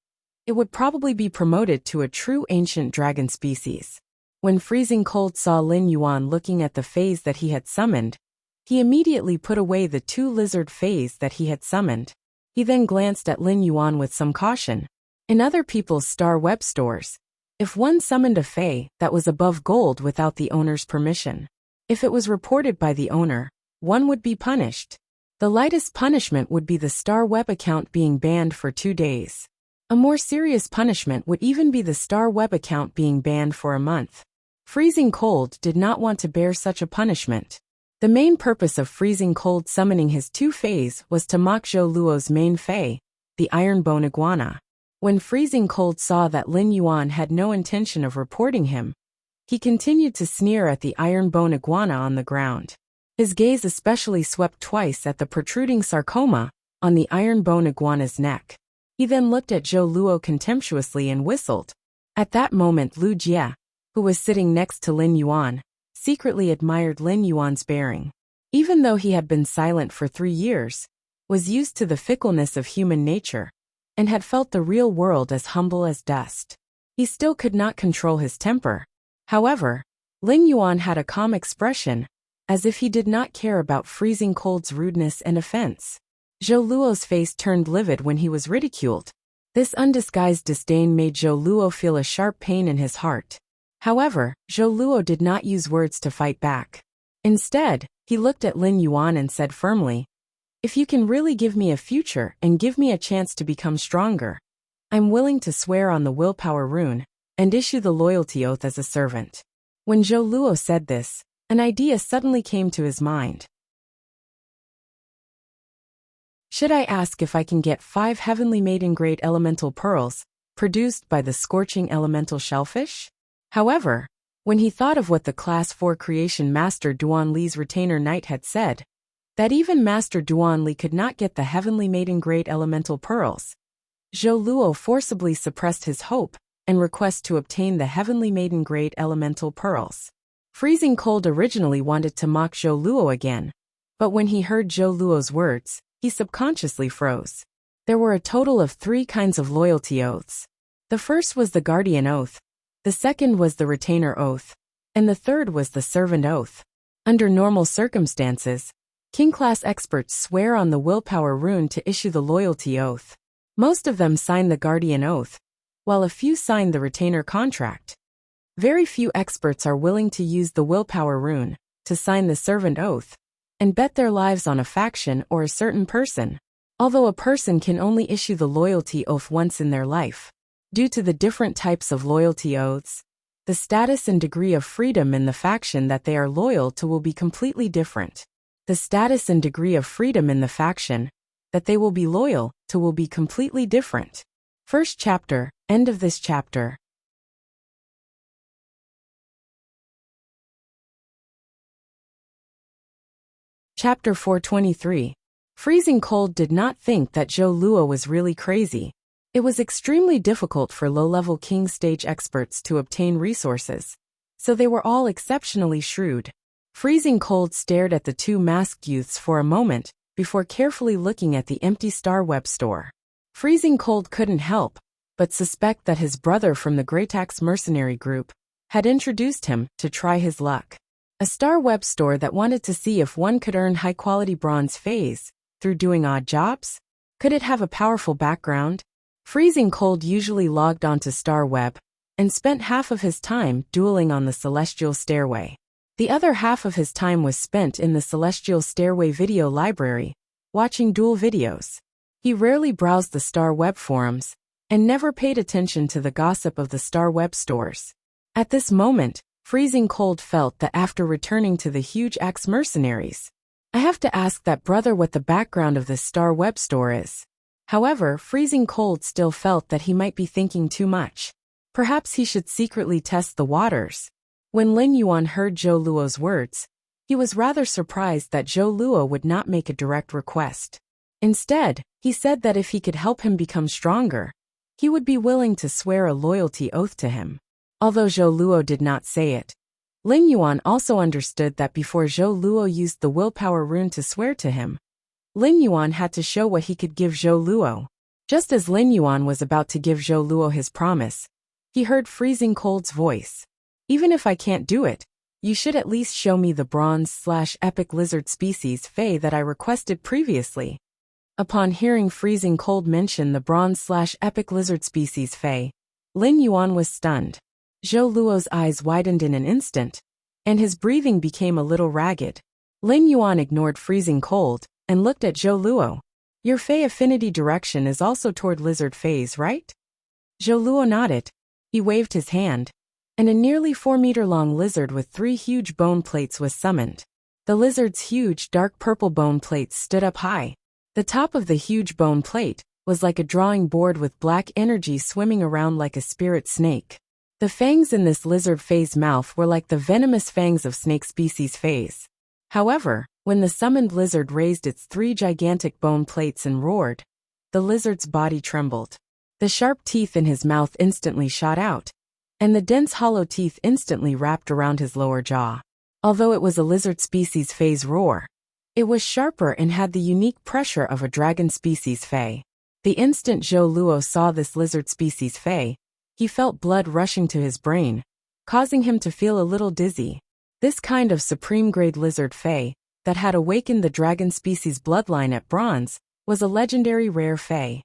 it would probably be promoted to a true ancient dragon species. When Freezing Cold saw Lin Yuan looking at the Faes that he had summoned, he immediately put away the 2 lizard Faes that he had summoned. He then glanced at Lin Yuan with some caution. In other people's Star Web stores, if one summoned a Fae that was above gold without the owner's permission, if it was reported by the owner, one would be punished. The lightest punishment would be the Star Web account being banned for 2 days. A more serious punishment would even be the Star Web account being banned for a month. Freezing Cold did not want to bear such a punishment. The main purpose of Freezing Cold summoning his 2 Faes was to mock Zhou Luo's main Fae, the iron bone iguana. When Freezing Cold saw that Lin Yuan had no intention of reporting him, he continued to sneer at the iron bone iguana on the ground. His gaze especially swept twice at the protruding sarcoma on the iron bone iguana's neck. He then looked at Zhou Luo contemptuously and whistled. At that moment Lu Jie, who was sitting next to Lin Yuan, secretly admired Lin Yuan's bearing. Even though he had been silent for 3 years, was used to the fickleness of human nature, and had felt the real world as humble as dust, he still could not control his temper. However, Lin Yuan had a calm expression, as if he did not care about freezing cold's rudeness and offense. Zhou Luo's face turned livid when he was ridiculed. This undisguised disdain made Zhou Luo feel a sharp pain in his heart. However, Zhou Luo did not use words to fight back. Instead, he looked at Lin Yuan and said firmly, "If you can really give me a future and give me a chance to become stronger, I'm willing to swear on the willpower rune and issue the loyalty oath as a servant." When Zhou Luo said this, an idea suddenly came to his mind. Should I ask if I can get 5 heavenly maiden-grade elemental pearls, produced by the scorching elemental shellfish? However, when he thought of what the Class 4 creation Master Duan Li's retainer knight had said, that even Master Duan Li could not get the heavenly maiden-grade elemental pearls, Zhou Luo forcibly suppressed his hope and request to obtain the heavenly maiden-grade elemental pearls. Freezing Cold originally wanted to mock Zhou Luo again, but when he heard Zhou Luo's words, he subconsciously froze. There were a total of 3 kinds of loyalty oaths. The first was the guardian oath, the second was the retainer oath, and the third was the servant oath. Under normal circumstances, King-class experts swear on the willpower rune to issue the loyalty oath. Most of them sign the guardian oath, while a few sign the retainer contract. Very few experts are willing to use the willpower rune to sign the servant oath and bet their lives on a faction or a certain person. Although a person can only issue the loyalty oath once in their life, due to the different types of loyalty oaths, the status and degree of freedom in the faction that they are loyal to will be completely different. The status and degree of freedom in the faction that they will be loyal to will be completely different. First chapter, end of this chapter. Chapter 423. Freezing Cold did not think that Zhou Luo was really crazy. It was extremely difficult for low-level king stage experts to obtain resources, so they were all exceptionally shrewd. Freezing Cold stared at the 2 masked youths for a moment, before carefully looking at the empty Star Web store. Freezing Cold couldn't help but suspect that his brother from the Greytax mercenary group had introduced him to try his luck. A Star Web store that wanted to see if one could earn high-quality bronze phase through doing odd jobs? Could it have a powerful background? Freezing Cold usually logged onto Star Web and spent half of his time dueling on the Celestial Stairway. The other half of his time was spent in the Celestial Stairway video library, watching duel videos. He rarely browsed the Star Web forums and never paid attention to the gossip of the Star Web stores. At this moment, Freezing Cold felt that after returning to the huge axe mercenaries, I have to ask that brother what the background of this Star Web store is. However, Freezing Cold still felt that he might be thinking too much. Perhaps he should secretly test the waters. When Lin Yuan heard Zhou Luo's words, he was rather surprised that Zhou Luo would not make a direct request. Instead, he said that if he could help him become stronger, he would be willing to swear a loyalty oath to him. Although Zhou Luo did not say it, Lin Yuan also understood that before Zhou Luo used the willpower rune to swear to him, Lin Yuan had to show what he could give Zhou Luo. Just as Lin Yuan was about to give Zhou Luo his promise, he heard Freezing Cold's voice. "Even if I can't do it, you should at least show me the bronze/epic lizard species Fey that I requested previously." Upon hearing Freezing Cold mention the bronze/epic lizard species Fey, Lin Yuan was stunned. Zhou Luo's eyes widened in an instant, and his breathing became a little ragged. Lin Yuan ignored Freezing Cold and looked at Zhou Luo. "Your Fey affinity direction is also toward lizard Feys, right?" Zhou Luo nodded. He waved his hand, and a nearly 4-meter-long lizard with 3 huge bone plates was summoned. The lizard's huge dark purple bone plates stood up high. The top of the huge bone plate was like a drawing board with black energy swimming around like a spirit snake. The fangs in this lizard Fey's mouth were like the venomous fangs of snake species Feys. However, when the summoned lizard raised its 3 gigantic bone plates and roared, the lizard's body trembled. The sharp teeth in his mouth instantly shot out, and the dense hollow teeth instantly wrapped around his lower jaw. Although it was a lizard species Fei's roar, it was sharper and had the unique pressure of a dragon species Fei. The instant Zhou Luo saw this lizard species Fei, he felt blood rushing to his brain, causing him to feel a little dizzy. This kind of supreme-grade lizard Fei, that had awakened the dragon species bloodline at bronze, was a legendary rare Fei.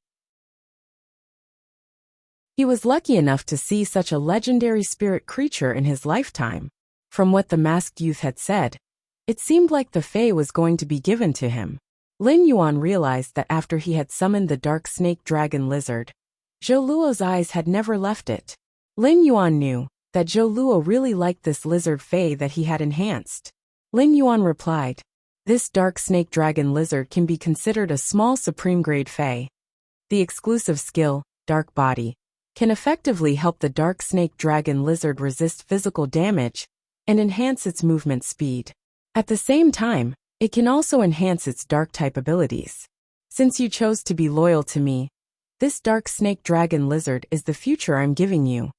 He was lucky enough to see such a legendary spirit creature in his lifetime. From what the masked youth had said, it seemed like the Fei was going to be given to him. Lin Yuan realized that after he had summoned the dark snake dragon lizard, Zhou Luo's eyes had never left it. Lin Yuan knew that Zhou Luo really liked this lizard Fei that he had enhanced. Lin Yuan replied, "This dark snake dragon lizard can be considered a small supreme-grade Fei. The exclusive skill, Dark Body, can effectively help the dark snake dragon lizard resist physical damage and enhance its movement speed. At the same time, it can also enhance its dark-type abilities. Since you chose to be loyal to me, this dark snake dragon lizard is the future I'm giving you."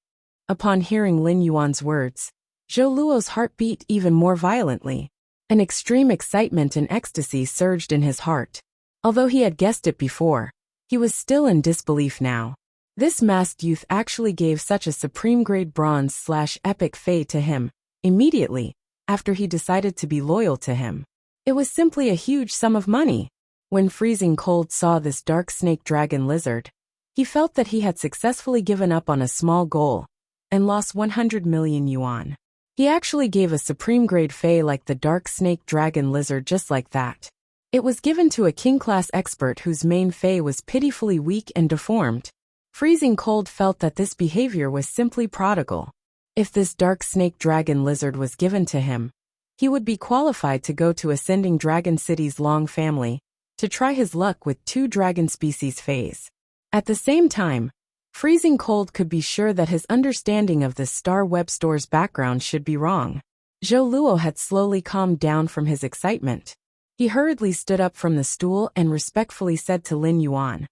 Upon hearing Lin Yuan's words, Zhou Luo's heart beat even more violently. An extreme excitement and ecstasy surged in his heart. Although he had guessed it before, he was still in disbelief now. This masked youth actually gave such a supreme-grade bronze/epic Fei to him, immediately, after he decided to be loyal to him. It was simply a huge sum of money. When Freezing Cold saw this dark snake dragon lizard, he felt that he had successfully given up on a small goal and lost 100 million yuan. He actually gave a supreme-grade Fei like the dark snake dragon lizard just like that. It was given to a king-class expert whose main Fei was pitifully weak and deformed. Freezing Cold felt that this behavior was simply prodigal. If this dark snake dragon lizard was given to him, he would be qualified to go to Ascending Dragon City's Long family to try his luck with 2 dragon species Feis. At the same time, Freezing Cold could be sure that his understanding of the Star Web Store's background should be wrong. Zhou Luo had slowly calmed down from his excitement. He hurriedly stood up from the stool and respectfully said to Lin Yuan,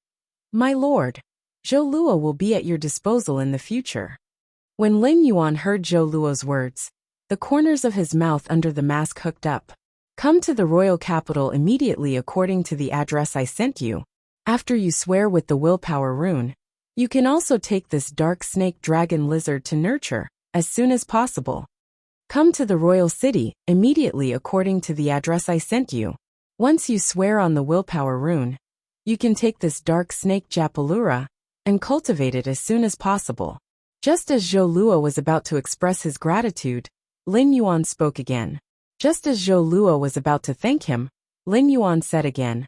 "My lord, Zhou Luo will be at your disposal in the future." When Lin Yuan heard Zhou Luo's words, the corners of his mouth under the mask hooked up. "Come to the royal capital immediately according to the address I sent you. After you swear with the willpower rune, you can also take this dark snake dragon lizard to nurture, as soon as possible. Come to the royal city immediately according to the address I sent you. Once you swear on the willpower rune, you can take this dark snake Japalura and cultivate it as soon as possible." Just as Zhou Luo was about to express his gratitude, Lin Yuan spoke again. Just as Zhou Luo was about to thank him, Lin Yuan said again,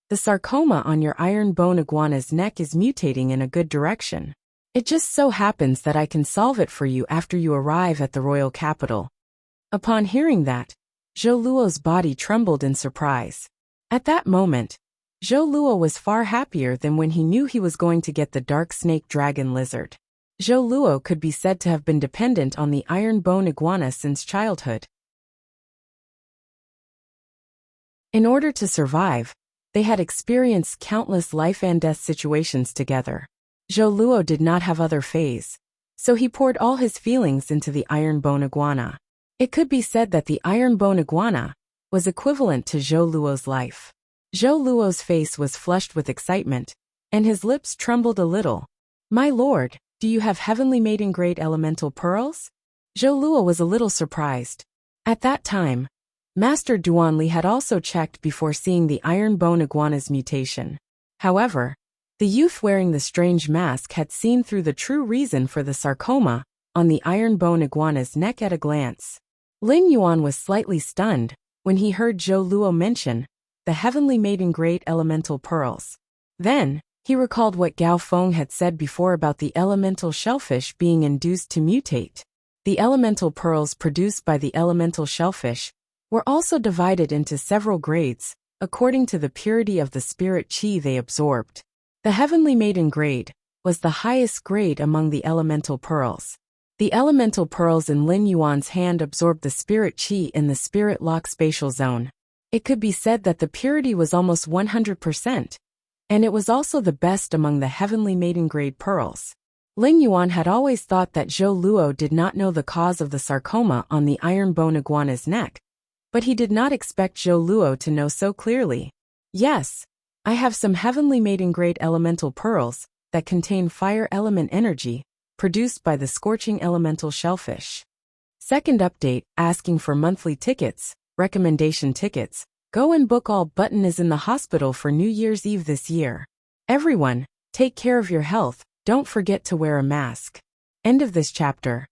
"The sarcoma on your iron bone iguana's neck is mutating in a good direction. It just so happens that I can solve it for you after you arrive at the royal capital." Upon hearing that, Zhou Luo's body trembled in surprise. At that moment, Zhou Luo was far happier than when he knew he was going to get the dark snake dragon lizard. Zhou Luo could be said to have been dependent on the iron bone iguana since childhood. In order to survive, they had experienced countless life and death situations together. Zhou Luo did not have other Feis, so he poured all his feelings into the iron bone iguana. It could be said that the iron bone iguana was equivalent to Zhou Luo's life. Zhou Luo's face was flushed with excitement, and his lips trembled a little. "My lord, do you have heavenly maiden grade elemental pearls?" Zhou Luo was a little surprised. At that time, Master Duanli had also checked before seeing the iron bone iguana's mutation. However, the youth wearing the strange mask had seen through the true reason for the sarcoma on the iron bone iguana's neck at a glance. Lin Yuan was slightly stunned when he heard Zhou Luo mention the heavenly maiden grade elemental pearls. Then, he recalled what Gao Feng had said before about the elemental shellfish being induced to mutate. The elemental pearls produced by the elemental shellfish were also divided into several grades, according to the purity of the spirit chi they absorbed. The heavenly maiden grade was the highest grade among the elemental pearls. The elemental pearls in Lin Yuan's hand absorbed the spirit chi in the spirit lock spatial zone. It could be said that the purity was almost 100%. and it was also the best among the heavenly maiden-grade pearls. Lin Yuan had always thought that Zhou Luo did not know the cause of the sarcoma on the iron bone iguana's neck, but he did not expect Zhou Luo to know so clearly. Yes, I have some heavenly maiden-grade elemental pearls that contain fire element energy, produced by the scorching elemental shellfish. Second update, asking for monthly tickets, recommendation tickets. Go and book all. Button is in the hospital for New Year's Eve this year. Everyone, take care of your health, don't forget to wear a mask. End of this chapter.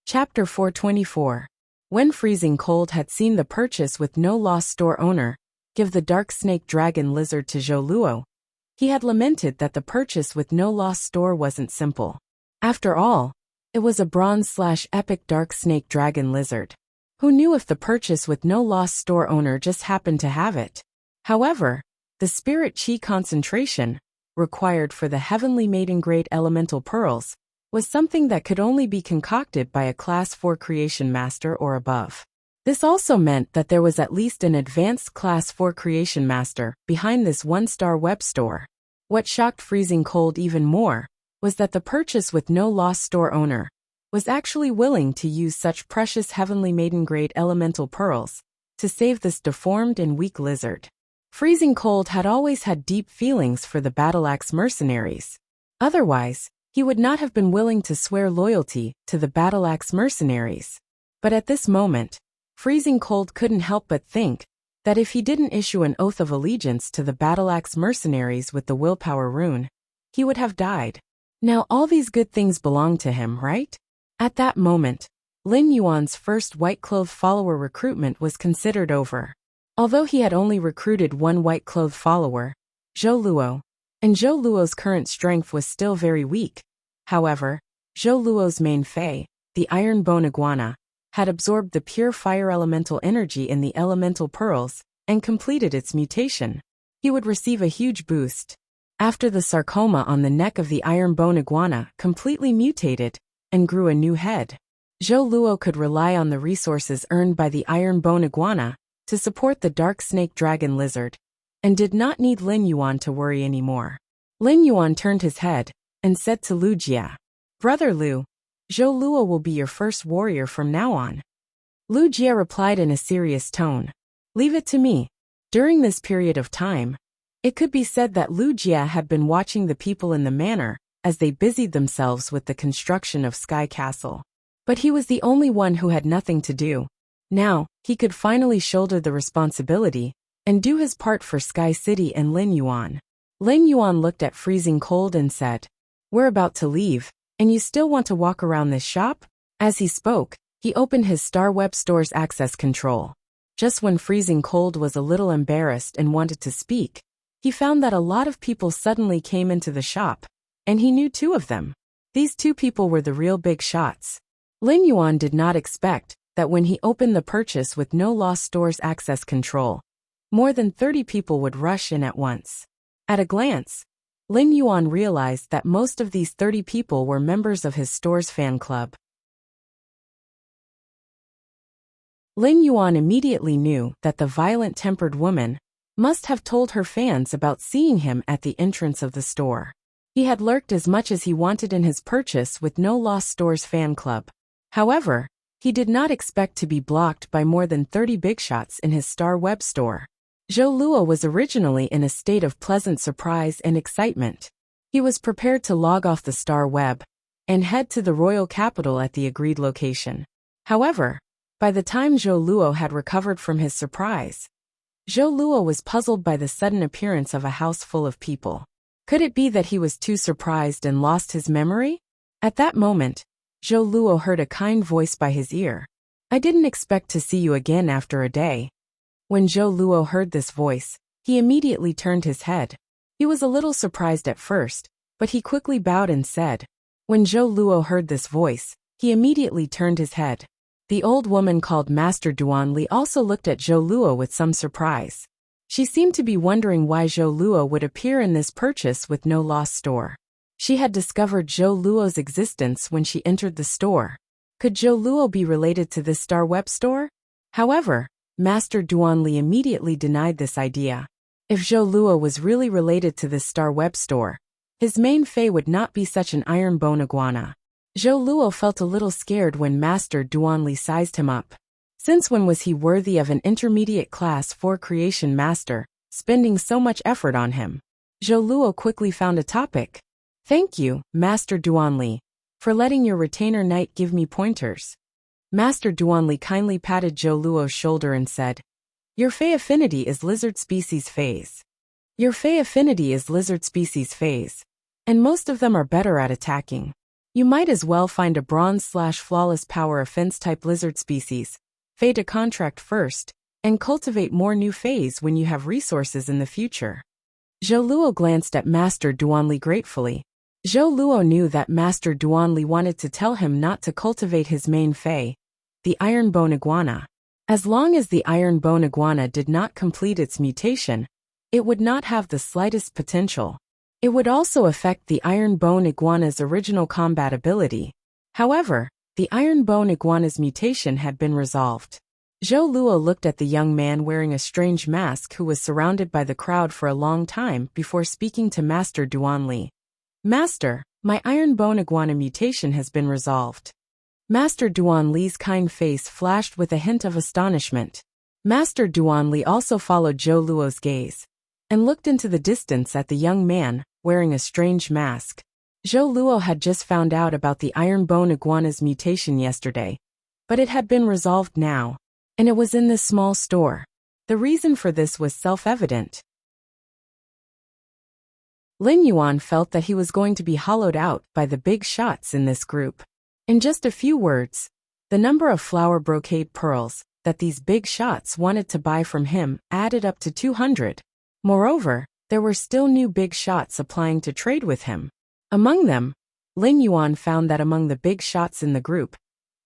Chapter 424. When Freezing Cold had seen the purchase with no loss store owner give the dark snake dragon lizard to Zhou Luo, he had lamented that the purchase with no loss store wasn't simple. After all, it was a bronze/epic dark snake dragon lizard. Who knew if the purchase with no loss store owner just happened to have it? However, the spirit chi concentration, required for the heavenly maiden-grade elemental pearls, was something that could only be concocted by a Class 4 creation master or above. This also meant that there was at least an advanced Class 4 creation master behind this one-star web store. What shocked Freezing Cold even more was that the purchase with no loss store owner was actually willing to use such precious heavenly maiden-grade elemental pearls to save this deformed and weak lizard. Freezing Cold had always had deep feelings for the Battle-Axe mercenaries. Otherwise, he would not have been willing to swear loyalty to the Battle-Axe mercenaries. But at this moment, Freezing Cold couldn't help but think that if he didn't issue an oath of allegiance to the Battle-Axe mercenaries with the willpower rune, he would have died. Now all these good things belong to him, right? At that moment, Lin Yuan's first white-clothed follower recruitment was considered over. Although he had only recruited one white-clothed follower, Zhou Luo, and Zhou Luo's current strength was still very weak. However, Zhou Luo's main fei, the iron bone iguana, had absorbed the pure fire elemental energy in the elemental pearls and completed its mutation. He would receive a huge boost after the sarcoma on the neck of the iron bone iguana completely mutated and grew a new head. Zhou Luo could rely on the resources earned by the iron bone iguana to support the dark snake dragon lizard, and did not need Lin Yuan to worry anymore. Lin Yuan turned his head and said to Lu Jia, "Brother Lu, Zhou Luo will be your first warrior from now on." Lu Jia replied in a serious tone, "Leave it to me." During this period of time, it could be said that Lu Jia had been watching the people in the manor as they busied themselves with the construction of Sky Castle. But he was the only one who had nothing to do. Now, he could finally shoulder the responsibility and do his part for Sky City and Lin Yuan. Lin Yuan looked at Freezing Cold and said, "We're about to leave, and you still want to walk around this shop?" As he spoke, he opened his Star Web Store's access control. Just when Freezing Cold was a little embarrassed and wanted to speak, he found that a lot of people suddenly came into the shop, and he knew two of them. These two people were the real big shots. Lin Yuan did not expect that when he opened the purchase with no loss store's access control, more than 30 people would rush in at once. At a glance, Lin Yuan realized that most of these 30 people were members of his store's fan club. Lin Yuan immediately knew that the violent-tempered woman must have told her fans about seeing him at the entrance of the store. He had lurked as much as he wanted in his purchase with no loss store's fan club. However, he did not expect to be blocked by more than 30 big shots in his Star Web Store. Zhou Luo was originally in a state of pleasant surprise and excitement. He was prepared to log off the Star Web and head to the royal capital at the agreed location. However, by the time Zhou Luo had recovered from his surprise, Zhou Luo was puzzled by the sudden appearance of a house full of people. Could it be that he was too surprised and lost his memory? At that moment, Zhou Luo heard a kind voice by his ear. "I didn't expect to see you again after a day." When Zhou Luo heard this voice, he immediately turned his head. He was a little surprised at first, but he quickly bowed and said. When Zhou Luo heard this voice, he immediately turned his head. The old woman called Master Duan Li also looked at Zhou Luo with some surprise. She seemed to be wondering why Zhou Luo would appear in this purchase with no loss store. She had discovered Zhou Luo's existence when she entered the store. Could Zhou Luo be related to this Star Web Store? However, Master Duanli immediately denied this idea. If Zhou Luo was really related to this star web store, his main fei would not be such an iron bone iguana. Zhou Luo felt a little scared when Master Duanli sized him up. Since when was he worthy of an intermediate class 4 creation master, spending so much effort on him? Zhou Luo quickly found a topic. Thank you, Master Duanli, for letting your retainer knight give me pointers. Master Duanli kindly patted Zhou Luo's shoulder and said, Your fei affinity is lizard species phase. Your fei affinity is lizard species phase, and most of them are better at attacking. You might as well find a bronze/flawless power offense type lizard species, fei to contract first, and cultivate more new feis when you have resources in the future. Zhou Luo glanced at Master Duanli gratefully. Zhou Luo knew that Master Duanli wanted to tell him not to cultivate his main fei, the iron bone iguana. As long as the iron bone iguana did not complete its mutation, it would not have the slightest potential. It would also affect the iron bone iguana's original combat ability. However, the iron bone iguana's mutation had been resolved. Zhou Luo looked at the young man wearing a strange mask who was surrounded by the crowd for a long time before speaking to Master Duanli. Master, my iron bone iguana mutation has been resolved. Master Duanli's kind face flashed with a hint of astonishment. Master Duanli also followed Zhou Luo's gaze and looked into the distance at the young man, wearing a strange mask. Zhou Luo had just found out about the iron bone iguana's mutation yesterday, but it had been resolved now, and it was in this small store. The reason for this was self-evident. Lin Yuan felt that he was going to be hollowed out by the big shots in this group. In just a few words, the number of flower brocade pearls that these big shots wanted to buy from him added up to 200. Moreover, there were still new big shots applying to trade with him. Among them, Lin Yuan found that among the big shots in the group,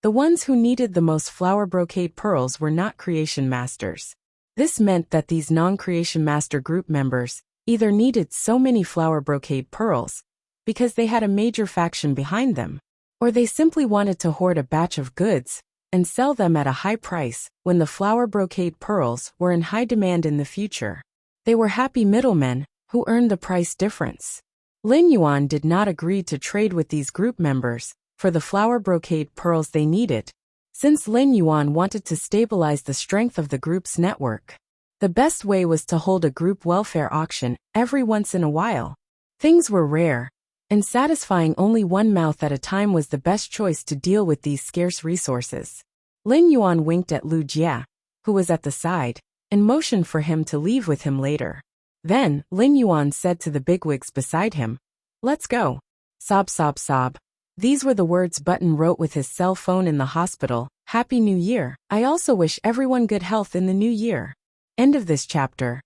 the ones who needed the most flower brocade pearls were not creation masters. This meant that these non-creation master group members either needed so many flower brocade pearls because they had a major faction behind them, or they simply wanted to hoard a batch of goods and sell them at a high price when the flower brocade pearls were in high demand in the future. They were happy middlemen who earned the price difference. Lin Yuan did not agree to trade with these group members for the flower brocade pearls they needed, since Lin Yuan wanted to stabilize the strength of the group's network. The best way was to hold a group welfare auction every once in a while. Things were rare, and satisfying only one mouth at a time was the best choice to deal with these scarce resources. Lin Yuan winked at Lu Jie, who was at the side, and motioned for him to leave with him later. Then, Lin Yuan said to the bigwigs beside him, Let's go. Sob sob sob. These were the words Button wrote with his cell phone in the hospital. Happy New Year. I also wish everyone good health in the new year. End of this chapter.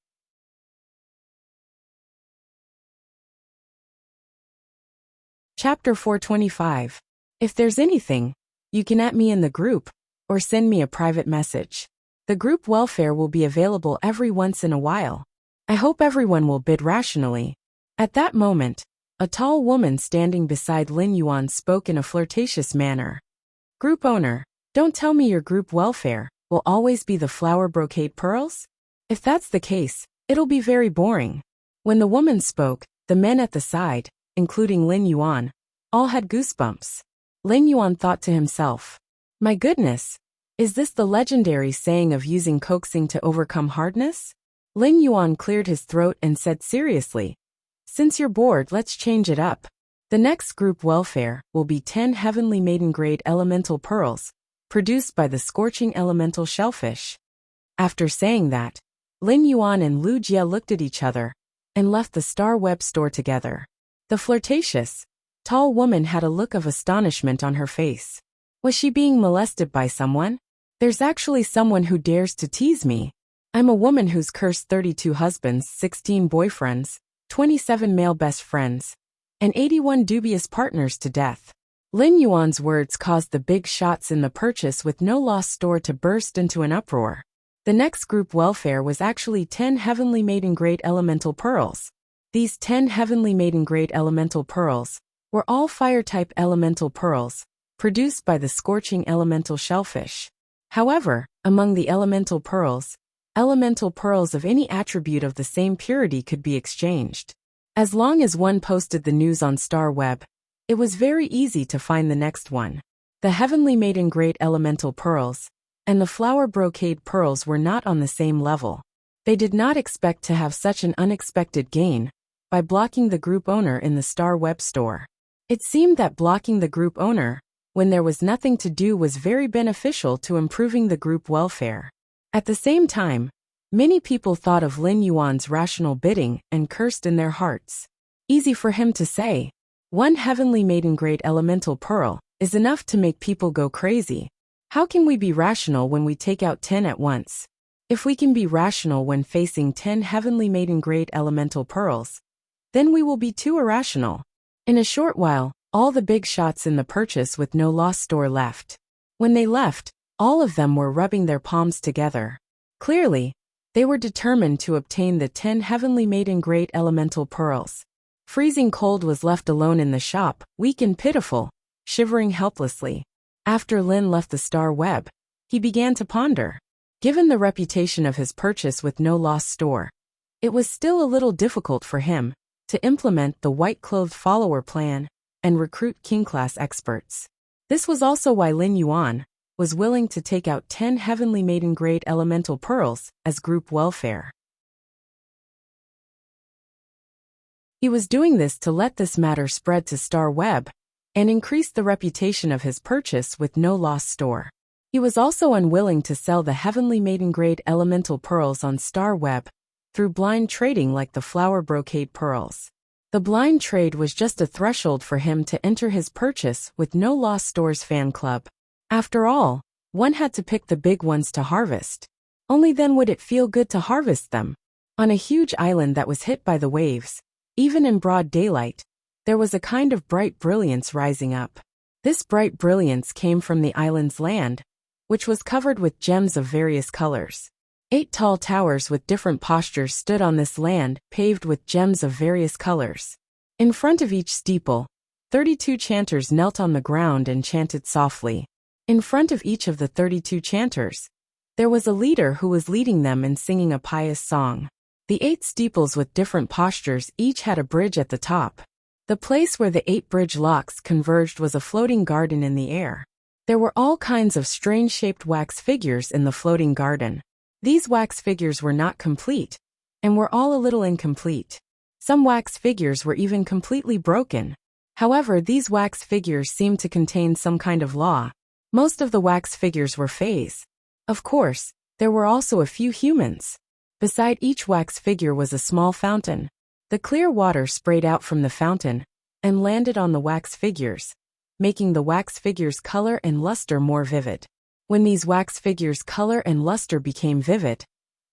Chapter 425. If there's anything, you can at me in the group, or send me a private message. The group welfare will be available every once in a while. I hope everyone will bid rationally. At that moment, a tall woman standing beside Lin Yuan spoke in a flirtatious manner. Group owner, don't tell me your group welfare will always be the flower brocade pearls? If that's the case, it'll be very boring. When the woman spoke, the men at the side, including Lin Yuan, all had goosebumps. Lin Yuan thought to himself, my goodness, is this the legendary saying of using coaxing to overcome hardness? Lin Yuan cleared his throat and said seriously, since you're bored, let's change it up. The next group welfare will be 10 heavenly maiden grade elemental pearls, produced by the scorching elemental shellfish. After saying that, Lin Yuan and Lu Jie looked at each other and left the Star Web store together. The flirtatious, tall woman had a look of astonishment on her face. Was she being molested by someone? There's actually someone who dares to tease me. I'm a woman who's cursed 32 husbands, 16 boyfriends, 27 male best friends, and 81 dubious partners to death. Lin Yuan's words caused the big shots in the purchase with no loss store to burst into an uproar. The next group welfare was actually 10 heavenly maiden grade elemental pearls. These 10 heavenly maiden grade elemental pearls were all fire-type elemental pearls, produced by the scorching elemental shellfish. However, Among the elemental pearls of any attribute of the same purity could be exchanged. As long as one posted the news on Star Web, it was very easy to find the next one. The heavenly maiden great elemental pearls and the flower brocade pearls were not on the same level. They did not expect to have such an unexpected gain by blocking the group owner in the Star Web store. It seemed that blocking the group owner when there was nothing to do was very beneficial to improving the group welfare. At the same time, many people thought of Lin Yuan's rational bidding and cursed in their hearts. Easy for him to say. One heavenly maiden great elemental pearl is enough to make people go crazy. How can we be rational when we take out 10 at once? If we can be rational when facing 10 heavenly maiden great elemental pearls, then we will be too irrational. In a short while, all the big shots in the purchase with no loss store left. When they left, all of them were rubbing their palms together. Clearly, they were determined to obtain the 10 heavenly maiden great elemental pearls. Freezing Cold was left alone in the shop, weak and pitiful, shivering helplessly. After Lin left the Star Web, he began to ponder. Given the reputation of his purchase with no loss store, it was still a little difficult for him to implement the white-clothed follower plan and recruit king-class experts. This was also why Lin Yuan was willing to take out 10 heavenly maiden great elemental pearls as group welfare. He was doing this to let this matter spread to Star Web and increase the reputation of his purchase with no loss store. He was also unwilling to sell the heavenly maiden grade elemental pearls on Star Web through blind trading like the flower brocade pearls. The blind trade was just a threshold for him to enter his purchase with no loss store's fan club. After all, one had to pick the big ones to harvest. Only then would it feel good to harvest them. On a huge island that was hit by the waves, even in broad daylight, there was a kind of bright brilliance rising up. This bright brilliance came from the island's land, which was covered with gems of various colors. 8 tall towers with different postures stood on this land, paved with gems of various colors. In front of each steeple, 32 chanters knelt on the ground and chanted softly. In front of each of the 32 chanters, there was a leader who was leading them in singing a pious song. The 8 steeples with different postures each had a bridge at the top. The place where the 8 bridge locks converged was a floating garden in the air. There were all kinds of strange-shaped wax figures in the floating garden. These wax figures were not complete, and were all a little incomplete. Some wax figures were even completely broken. However, these wax figures seemed to contain some kind of law. Most of the wax figures were fays. Of course, there were also a few humans. Beside each wax figure was a small fountain. The clear water sprayed out from the fountain and landed on the wax figures, making the wax figures' color and luster more vivid. When these wax figures' color and luster became vivid,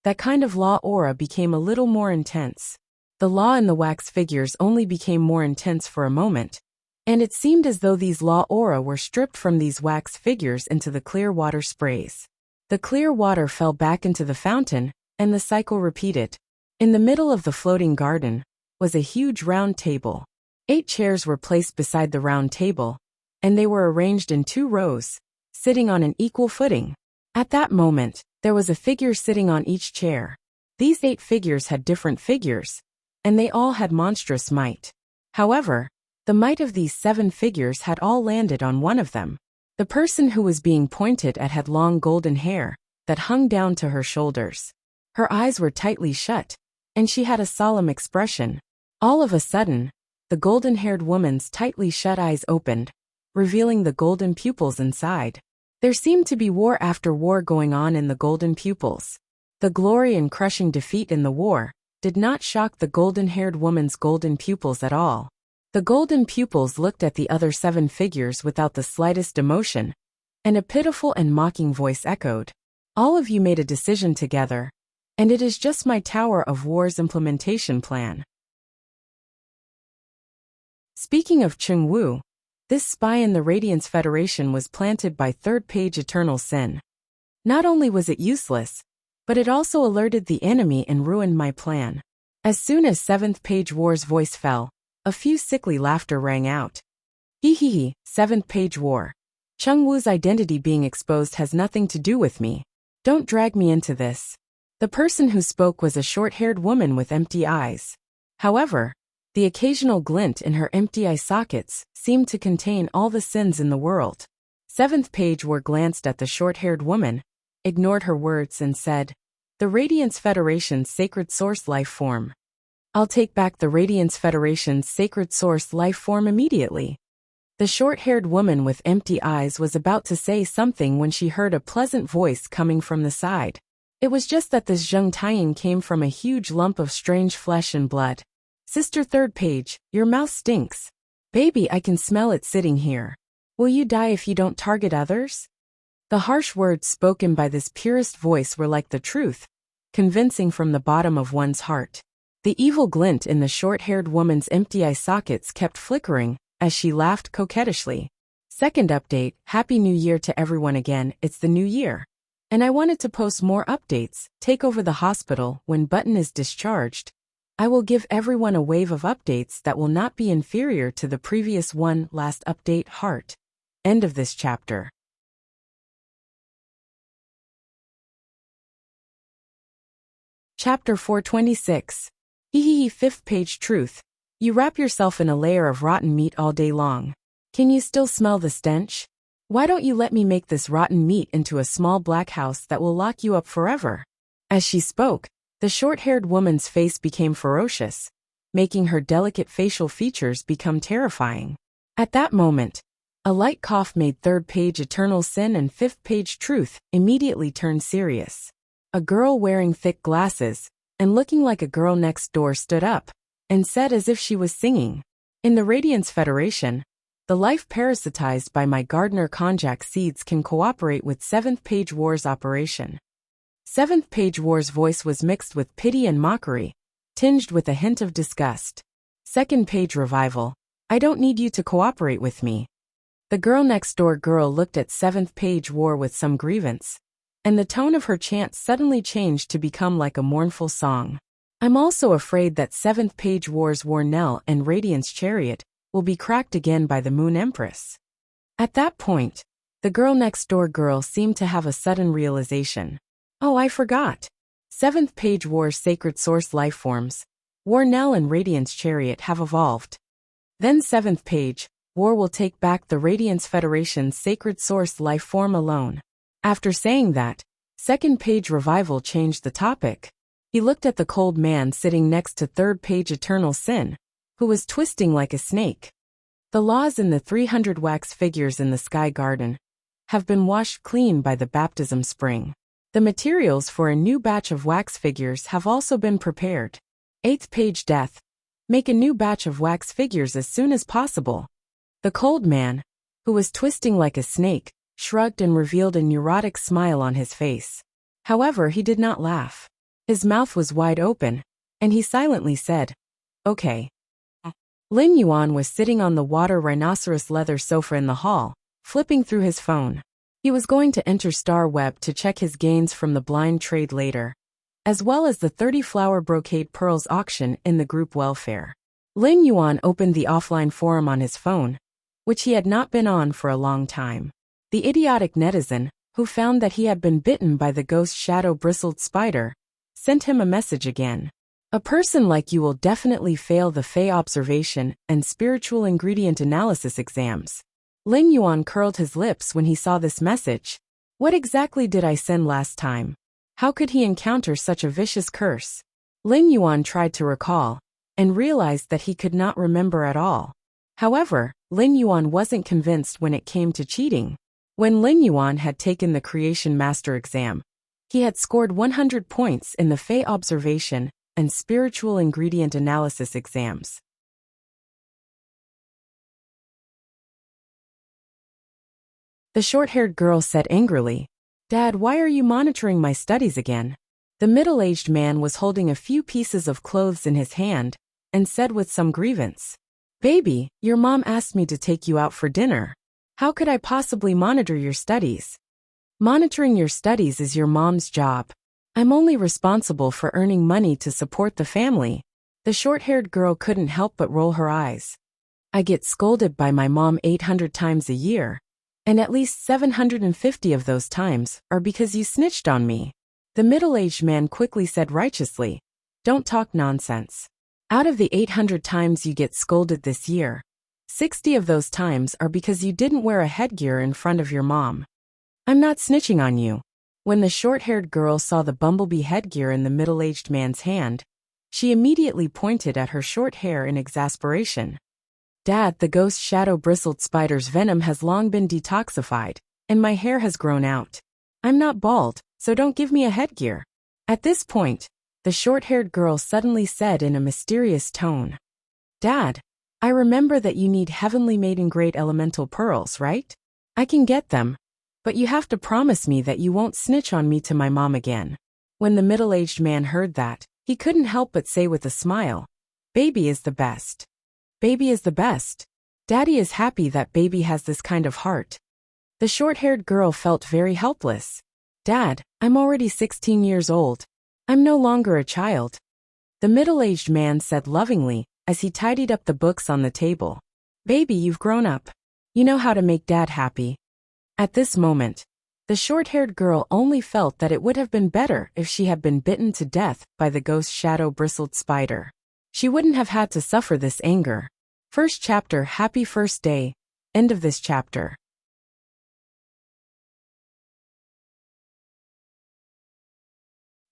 that kind of law aura became a little more intense. The law in the wax figures only became more intense for a moment, and it seemed as though these law aura were stripped from these wax figures into the clear water sprays. The clear water fell back into the fountain, and the cycle repeated. In the middle of the floating garden was a huge round table. 8 chairs were placed beside the round table, and they were arranged in 2 rows, sitting on an equal footing. At that moment, there was a figure sitting on each chair. These 8 figures had different figures, and they all had monstrous might. However, the might of these 7 figures had all landed on one of them. The person who was being pointed at had long golden hair that hung down to her shoulders. Her eyes were tightly shut, and she had a solemn expression. All of a sudden, the golden-haired woman's tightly shut eyes opened, revealing the golden pupils inside. There seemed to be war after war going on in the golden pupils. The glory and crushing defeat in the war did not shock the golden-haired woman's golden pupils at all. The golden pupils looked at the other 7 figures without the slightest emotion, and a pitiful and mocking voice echoed, "All of you made a decision together, and it is just my Tower of War's implementation plan." Speaking of Chung Wu, this spy in the Radiance Federation was planted by third page Eternal Sin. Not only was it useless, but it also alerted the enemy and ruined my plan. As soon as 7th page War's voice fell, a few sickly laughter rang out. Hee hee hee, 7th page War. Chung Wu's identity being exposed has nothing to do with me. Don't drag me into this. The person who spoke was a short-haired woman with empty eyes. However, the occasional glint in her empty eye sockets seemed to contain all the sins in the world. Seventh page War glanced at the short-haired woman, ignored her words and said, "The Radiance Federation's sacred source life form. I'll take back the Radiance Federation's sacred source life form immediately." The short-haired woman with empty eyes was about to say something when she heard a pleasant voice coming from the side. It was just that this Zheng Taiyin came from a huge lump of strange flesh and blood. "Sister, third page, your mouth stinks. Baby, I can smell it sitting here. Will you die if you don't target others?" The harsh words spoken by this purest voice were like the truth, convincing from the bottom of one's heart. The evil glint in the short-haired woman's empty eye sockets kept flickering as she laughed coquettishly. Second update, Happy New Year to everyone again, it's the new year. And I wanted to post more updates, take over the hospital when Button is discharged. I will give everyone a wave of updates that will not be inferior to the previous one. Last update, heart. End of this chapter. Chapter 426. Hehehe. Fifth page, truth. You wrap yourself in a layer of rotten meat all day long. Can you still smell the stench? Why don't you let me make this rotten meat into a small black house that will lock you up forever? As she spoke, the short-haired woman's face became ferocious, making her delicate facial features become terrifying. At that moment, a light cough made third page eternal sin and fifth page truth immediately turn serious. A girl wearing thick glasses and looking like a girl next door stood up and said as if she was singing, "In the Radiance Federation, the life parasitized by my Gardner konjac seeds can cooperate with 7th Page War's operation." 7th Page War's voice was mixed with pity and mockery, tinged with a hint of disgust. "Second Page Revival, I don't need you to cooperate with me." The girl next door girl looked at 7th Page War with some grievance, and the tone of her chant suddenly changed to become like a mournful song. "I'm also afraid that 7th Page War's War Knell and Radiance Chariot will be cracked again by the Moon Empress." At that point, the girl next door girl seemed to have a sudden realization. "Oh, I forgot. 7th Page War's sacred source life forms, War Knell and Radiance Chariot, have evolved. Then 7th Page War will take back the Radiance Federation's sacred source life form alone." After saying that, 2nd Page Revival changed the topic. He looked at the cold man sitting next to 3rd Page Eternal Sin, who was twisting like a snake. "The laws in the 300 wax figures in the Sky Garden have been washed clean by the baptism spring. The materials for a new batch of wax figures have also been prepared. 8th Page Death. Make a new batch of wax figures as soon as possible." The cold man, who was twisting like a snake, shrugged and revealed a neurotic smile on his face. However, he did not laugh. His mouth was wide open, and he silently said, "Okay." Lin Yuan was sitting on the water rhinoceros leather sofa in the hall, flipping through his phone. He was going to enter Star Web to check his gains from the blind trade later, as well as the 30 flower brocade pearls auction in the group welfare. Lin Yuan opened the offline forum on his phone, which he had not been on for a long time. The idiotic netizen, who found that he had been bitten by the ghost shadow-bristled spider, sent him a message again. "A person like you will definitely fail the Fey observation and spiritual ingredient analysis exams." Lin Yuan curled his lips when he saw this message. What exactly did I send last time? How could he encounter such a vicious curse? Lin Yuan tried to recall, and realized that he could not remember at all. However, Lin Yuan wasn't convinced when it came to cheating. When Lin Yuan had taken the Creation Master exam, he had scored 100 points in the Fey observation and spiritual ingredient analysis exams. The short-haired girl said angrily, "Dad, why are you monitoring my studies again?" The middle-aged man was holding a few pieces of clothes in his hand and said with some grievance, "Baby, your mom asked me to take you out for dinner. How could I possibly monitor your studies?" "Monitoring your studies is your mom's job. I'm only responsible for earning money to support the family." The short-haired girl couldn't help but roll her eyes. "I get scolded by my mom 800 times a year. And at least 750 of those times are because you snitched on me. The middle-aged man quickly said righteously, "Don't talk nonsense. Out of the 800 times you get scolded this year, 60 of those times are because you didn't wear a headgear in front of your mom. I'm not snitching on you." When the short-haired girl saw the bumblebee headgear in the middle-aged man's hand, she immediately pointed at her short hair in exasperation. "Dad, the ghost shadow-bristled spider's venom has long been detoxified, and my hair has grown out. I'm not bald, so don't give me a headgear." At this point, the short-haired girl suddenly said in a mysterious tone, "Dad, I remember that you need heavenly maiden-grade elemental pearls, right? I can get them, but you have to promise me that you won't snitch on me to my mom again." When the middle-aged man heard that, he couldn't help but say with a smile, "Baby is the best. Baby is the best. Daddy is happy that baby has this kind of heart." The short-haired girl felt very helpless. "Dad, I'm already 16 years old. I'm no longer a child." The middle-aged man said lovingly, as he tidied up the books on the table, "Baby, you've grown up. You know how to make Dad happy." At this moment, the short-haired girl only felt that it would have been better if she had been bitten to death by the ghost shadow-bristled spider. She wouldn't have had to suffer this anger. First chapter. Happy first day. End of this chapter.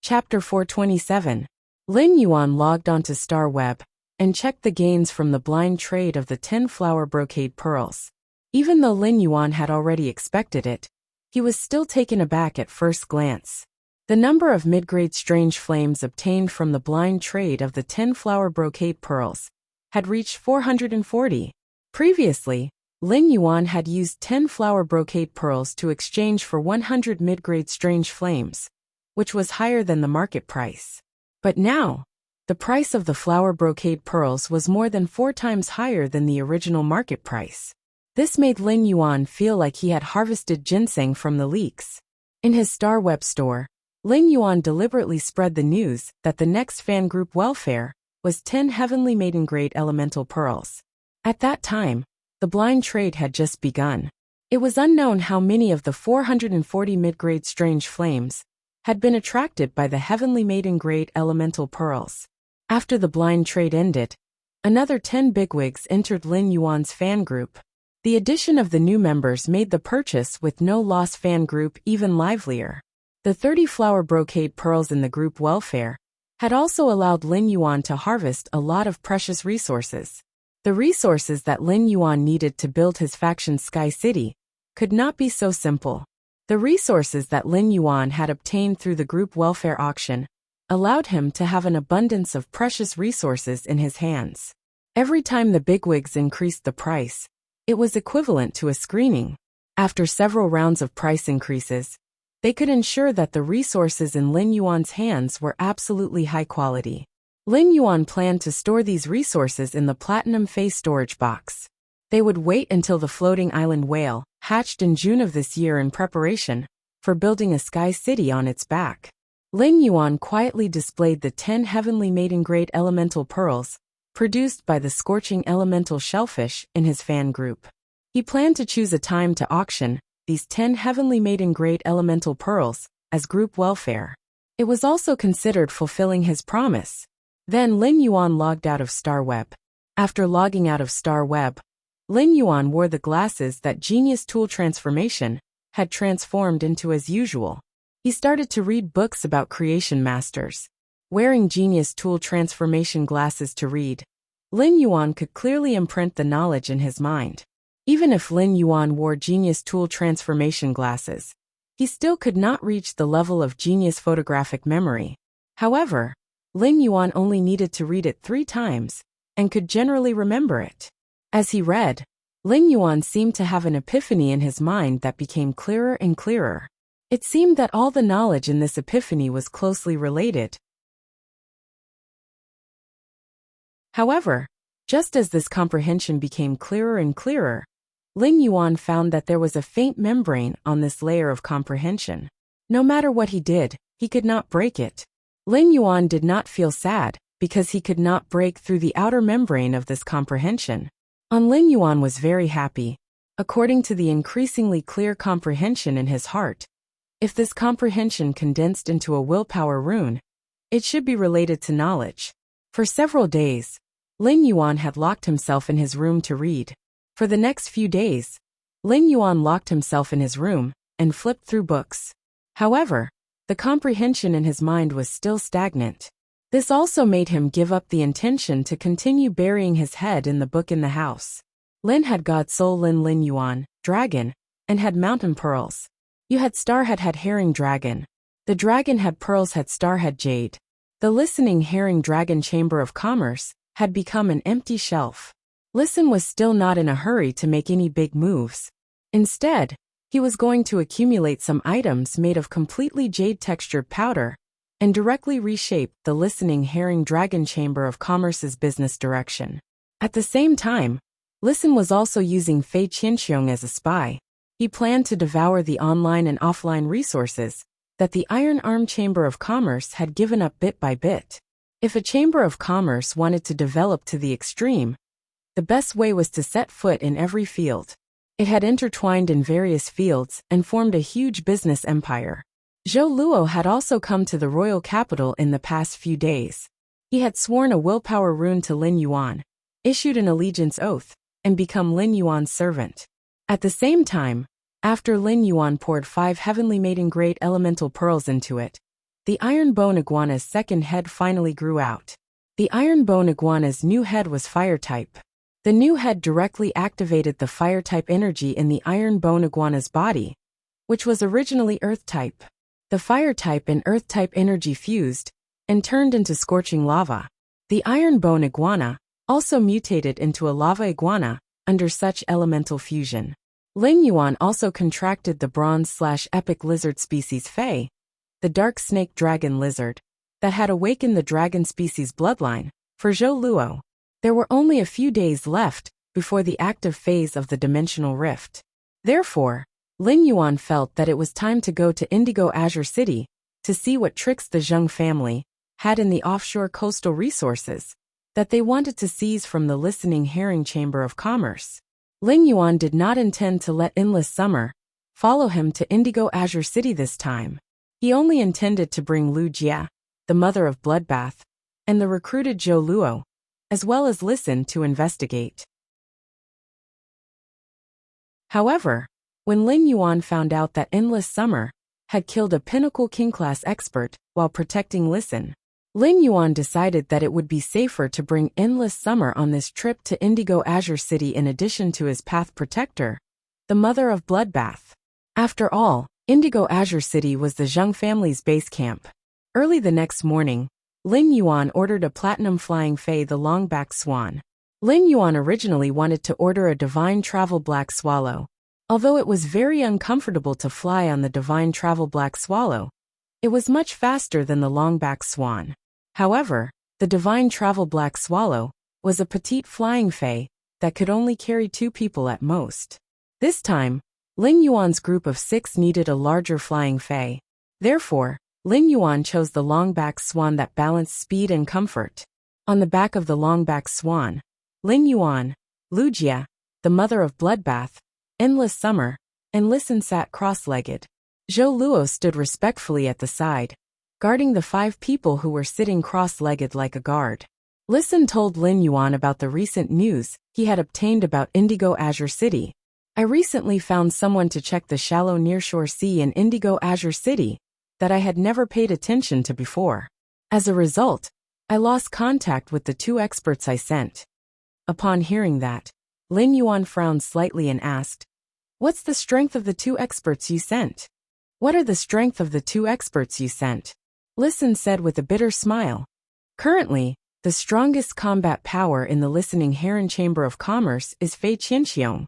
Chapter 427. Lin Yuan logged onto StarWeb and checked the gains from the blind trade of the 10 flower brocade pearls. Even though Lin Yuan had already expected it, he was still taken aback at first glance. The number of mid-grade strange flames obtained from the blind trade of the 10 flower brocade pearls had reached 440. Previously, Lin Yuan had used 10 flower brocade pearls to exchange for 100 mid-grade strange flames, which was higher than the market price. But now, the price of the flower brocade pearls was more than 4 times higher than the original market price. This made Lin Yuan feel like he had harvested ginseng from the leeks. In his StarWeb store, Lin Yuan deliberately spread the news that the next fan group welfare was 10 heavenly maiden-grade elemental pearls. At that time, the blind trade had just begun. It was unknown how many of the 440 mid-grade strange flames had been attracted by the heavenly maiden-grade elemental pearls. After the blind trade ended, another 10 bigwigs entered Lin Yuan's fan group. The addition of the new members made the purchase with no loss fan group even livelier. The 30 flower brocade pearls in the group welfare had also allowed Lin Yuan to harvest a lot of precious resources. The resources that Lin Yuan needed to build his faction Sky City could not be so simple. The resources that Lin Yuan had obtained through the group welfare auction allowed him to have an abundance of precious resources in his hands. Every time the bigwigs increased the price, it was equivalent to a screening. After several rounds of price increases, they could ensure that the resources in Lin Yuan's hands were absolutely high quality. Lin Yuan planned to store these resources in the Platinum Phase storage box. They would wait until the floating island whale hatched in June of this year in preparation for building a Sky City on its back. Lin Yuan quietly displayed the 10 heavenly maiden-grade elemental pearls produced by the scorching elemental shellfish in his fan group. He planned to choose a time to auction these 10 heavenly maiden-grade elemental pearls as group welfare. It was also considered fulfilling his promise. Then Lin Yuan logged out of StarWeb. After logging out of StarWeb, Lin Yuan wore the glasses that Genius Tool Transformation had transformed into as usual. He started to read books about creation masters. Wearing Genius Tool Transformation glasses to read, Lin Yuan could clearly imprint the knowledge in his mind. Even if Lin Yuan wore Genius Tool Transformation glasses, he still could not reach the level of Genius photographic memory. However, Lin Yuan only needed to read it 3 times and could generally remember it. As he read, Lin Yuan seemed to have an epiphany in his mind that became clearer and clearer. It seemed that all the knowledge in this epiphany was closely related. However, just as this comprehension became clearer and clearer, Lin Yuan found that there was a faint membrane on this layer of comprehension. No matter what he did, he could not break it. Lin Yuan did not feel sad because he could not break through the outer membrane of this comprehension. Lin Yuan was very happy. according to the increasingly clear comprehension in his heart. If this comprehension condensed into a willpower rune, it should be related to knowledge. For several days, Lin Yuan had locked himself in his room to read. For the next few days, Lin Yuan locked himself in his room and flipped through books. However, the comprehension in his mind was still stagnant. This also made him give up the intention to continue burying his head in the book in the house. Lin had God Soul Lin Yuan, dragon, and had mountain pearls. You had Starhead had herring dragon. The dragon had pearls had Starhead jade. The listening herring dragon chamber of commerce had become an empty shelf. Listen was still not in a hurry to make any big moves. Instead, he was going to accumulate some items made of completely jade-textured powder and directly reshape the listening herring dragon chamber of commerce's business direction. At the same time, Listen was also using Fei Qianxiong as a spy. He planned to devour the online and offline resources that the Iron Arm Chamber of Commerce had given up bit by bit. If a Chamber of Commerce wanted to develop to the extreme, the best way was to set foot in every field. It had intertwined in various fields and formed a huge business empire. Zhou Luo had also come to the royal capital in the past few days. He had sworn a willpower rune to Lin Yuan, issued an allegiance oath, and become Lin Yuan's servant. At the same time, after Lin Yuan poured 5 heavenly maiden great elemental pearls into it, the iron bone iguana's second head finally grew out. The iron bone iguana's new head was fire type. The new head directly activated the fire type energy in the iron bone iguana's body, which was originally earth type. The fire type and earth type energy fused and turned into scorching lava. The iron bone iguana also mutated into a lava iguana under such elemental fusion. Lin Yuan also contracted the bronze/epic lizard species Fei, the dark snake dragon lizard, that had awakened the dragon species bloodline. For Zhou Luo, there were only a few days left before the active phase of the dimensional rift. Therefore, Lin Yuan felt that it was time to go to Indigo Azure City to see what tricks the Zheng family had in the offshore coastal resources that they wanted to seize from the listening herring chamber of commerce. Lin Yuan did not intend to let Endless Summer follow him to Indigo Azure City this time. He only intended to bring Lu Jia, the mother of Bloodbath, and the recruited Zhou Luo, as well as Listen to investigate. However, when Lin Yuan found out that Endless Summer had killed a pinnacle king-class expert while protecting Listen, Lin Yuan decided that it would be safer to bring Endless Summer on this trip to Indigo Azure City in addition to his path protector, the mother of Bloodbath. After all, Indigo Azure City was the Zheng family's base camp. Early the next morning, Lin Yuan ordered a platinum flying Fei the longback swan. Lin Yuan originally wanted to order a divine travel black swallow. Although it was very uncomfortable to fly on the divine travel black swallow, it was much faster than the longback swan. However, the divine travel black swallow was a petite flying Fei that could only carry 2 people at most. This time, Lin Yuan's group of 6 needed a larger flying Fei. Therefore, Lin Yuan chose the longback swan that balanced speed and comfort. On the back of the longback swan, Lin Yuan, Lu Jia, the mother of Bloodbath, Endless Summer, and Listen sat cross-legged. Zhou Luo stood respectfully at the side, guarding the 5 people who were sitting cross-legged like a guard. Listen told Lin Yuan about the recent news he had obtained about Indigo Azure City. I recently found someone to check the shallow nearshore sea in Indigo Azure City that I had never paid attention to before. As a result, I lost contact with the 2 experts I sent. Upon hearing that, Lin Yuan frowned slightly and asked, "What's the strength of the 2 experts you sent?" "What are the strength of the 2 experts you sent?" Listen said with a bitter smile. "Currently, the strongest combat power in the listening Heron Chamber of Commerce is Fei Qianxiong,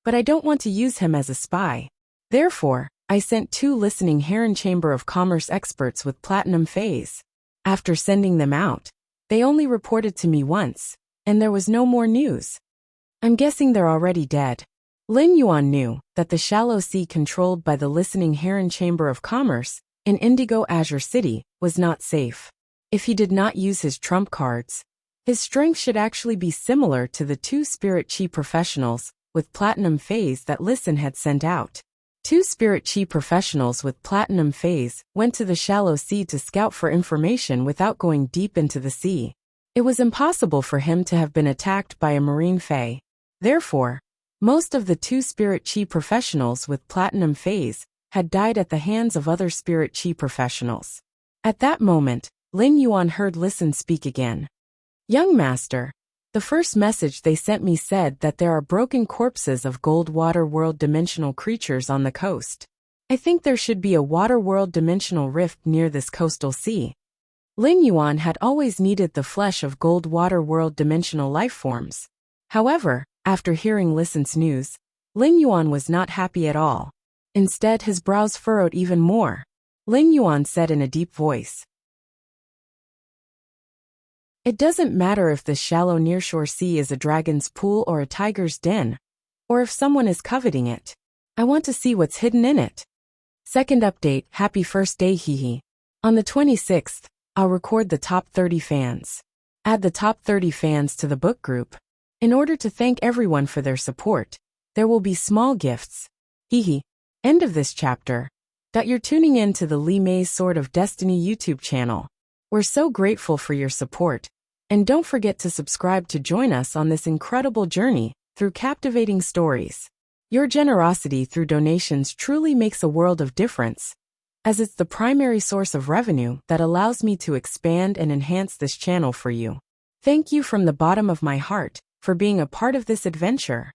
but I don't want to use him as a spy. Therefore, I sent 2 listening Heron Chamber of Commerce experts with platinum Feis. After sending them out, they only reported to me once, and there was no more news. I'm guessing they're already dead." Lin Yuan knew that the shallow sea controlled by the listening Heron Chamber of Commerce in Indigo Azure City was not safe. If he did not use his trump cards, his strength should actually be similar to the 2 spirit chi professionals with platinum phase that Listen had sent out. 2 spirit chi professionals with platinum phase went to the shallow sea to scout for information without going deep into the sea. It was impossible for him to have been attacked by a marine fae. Therefore, most of the 2 spirit chi professionals with platinum phase had died at the hands of other spirit chi professionals. At that moment, Lin Yuan heard Listen speak again. Young master, the first message they sent me said that there are broken corpses of gold water world dimensional creatures on the coast. I think there should be a water world dimensional rift near this coastal sea. Lin Yuan had always needed the flesh of gold water world dimensional life forms. However, after hearing Listen's news, Lin Yuan was not happy at all. Instead, his brows furrowed even more. Lin Yuan said in a deep voice, "It doesn't matter if this shallow nearshore sea is a dragon's pool or a tiger's den, or if someone is coveting it. I want to see what's hidden in it." Second update, happy first day hehe. On the 26th, I'll record the top 30 fans. Add the top 30 fans to the book group. In order to thank everyone for their support, there will be small gifts. Hehe. End of this chapter. You're tuning in to the Li Mei's Sword of Destiny YouTube channel. We're so grateful for your support. And don't forget to subscribe to join us on this incredible journey through captivating stories. Your generosity through donations truly makes a world of difference, as it's the primary source of revenue that allows me to expand and enhance this channel for you. Thank you from the bottom of my heart for being a part of this adventure.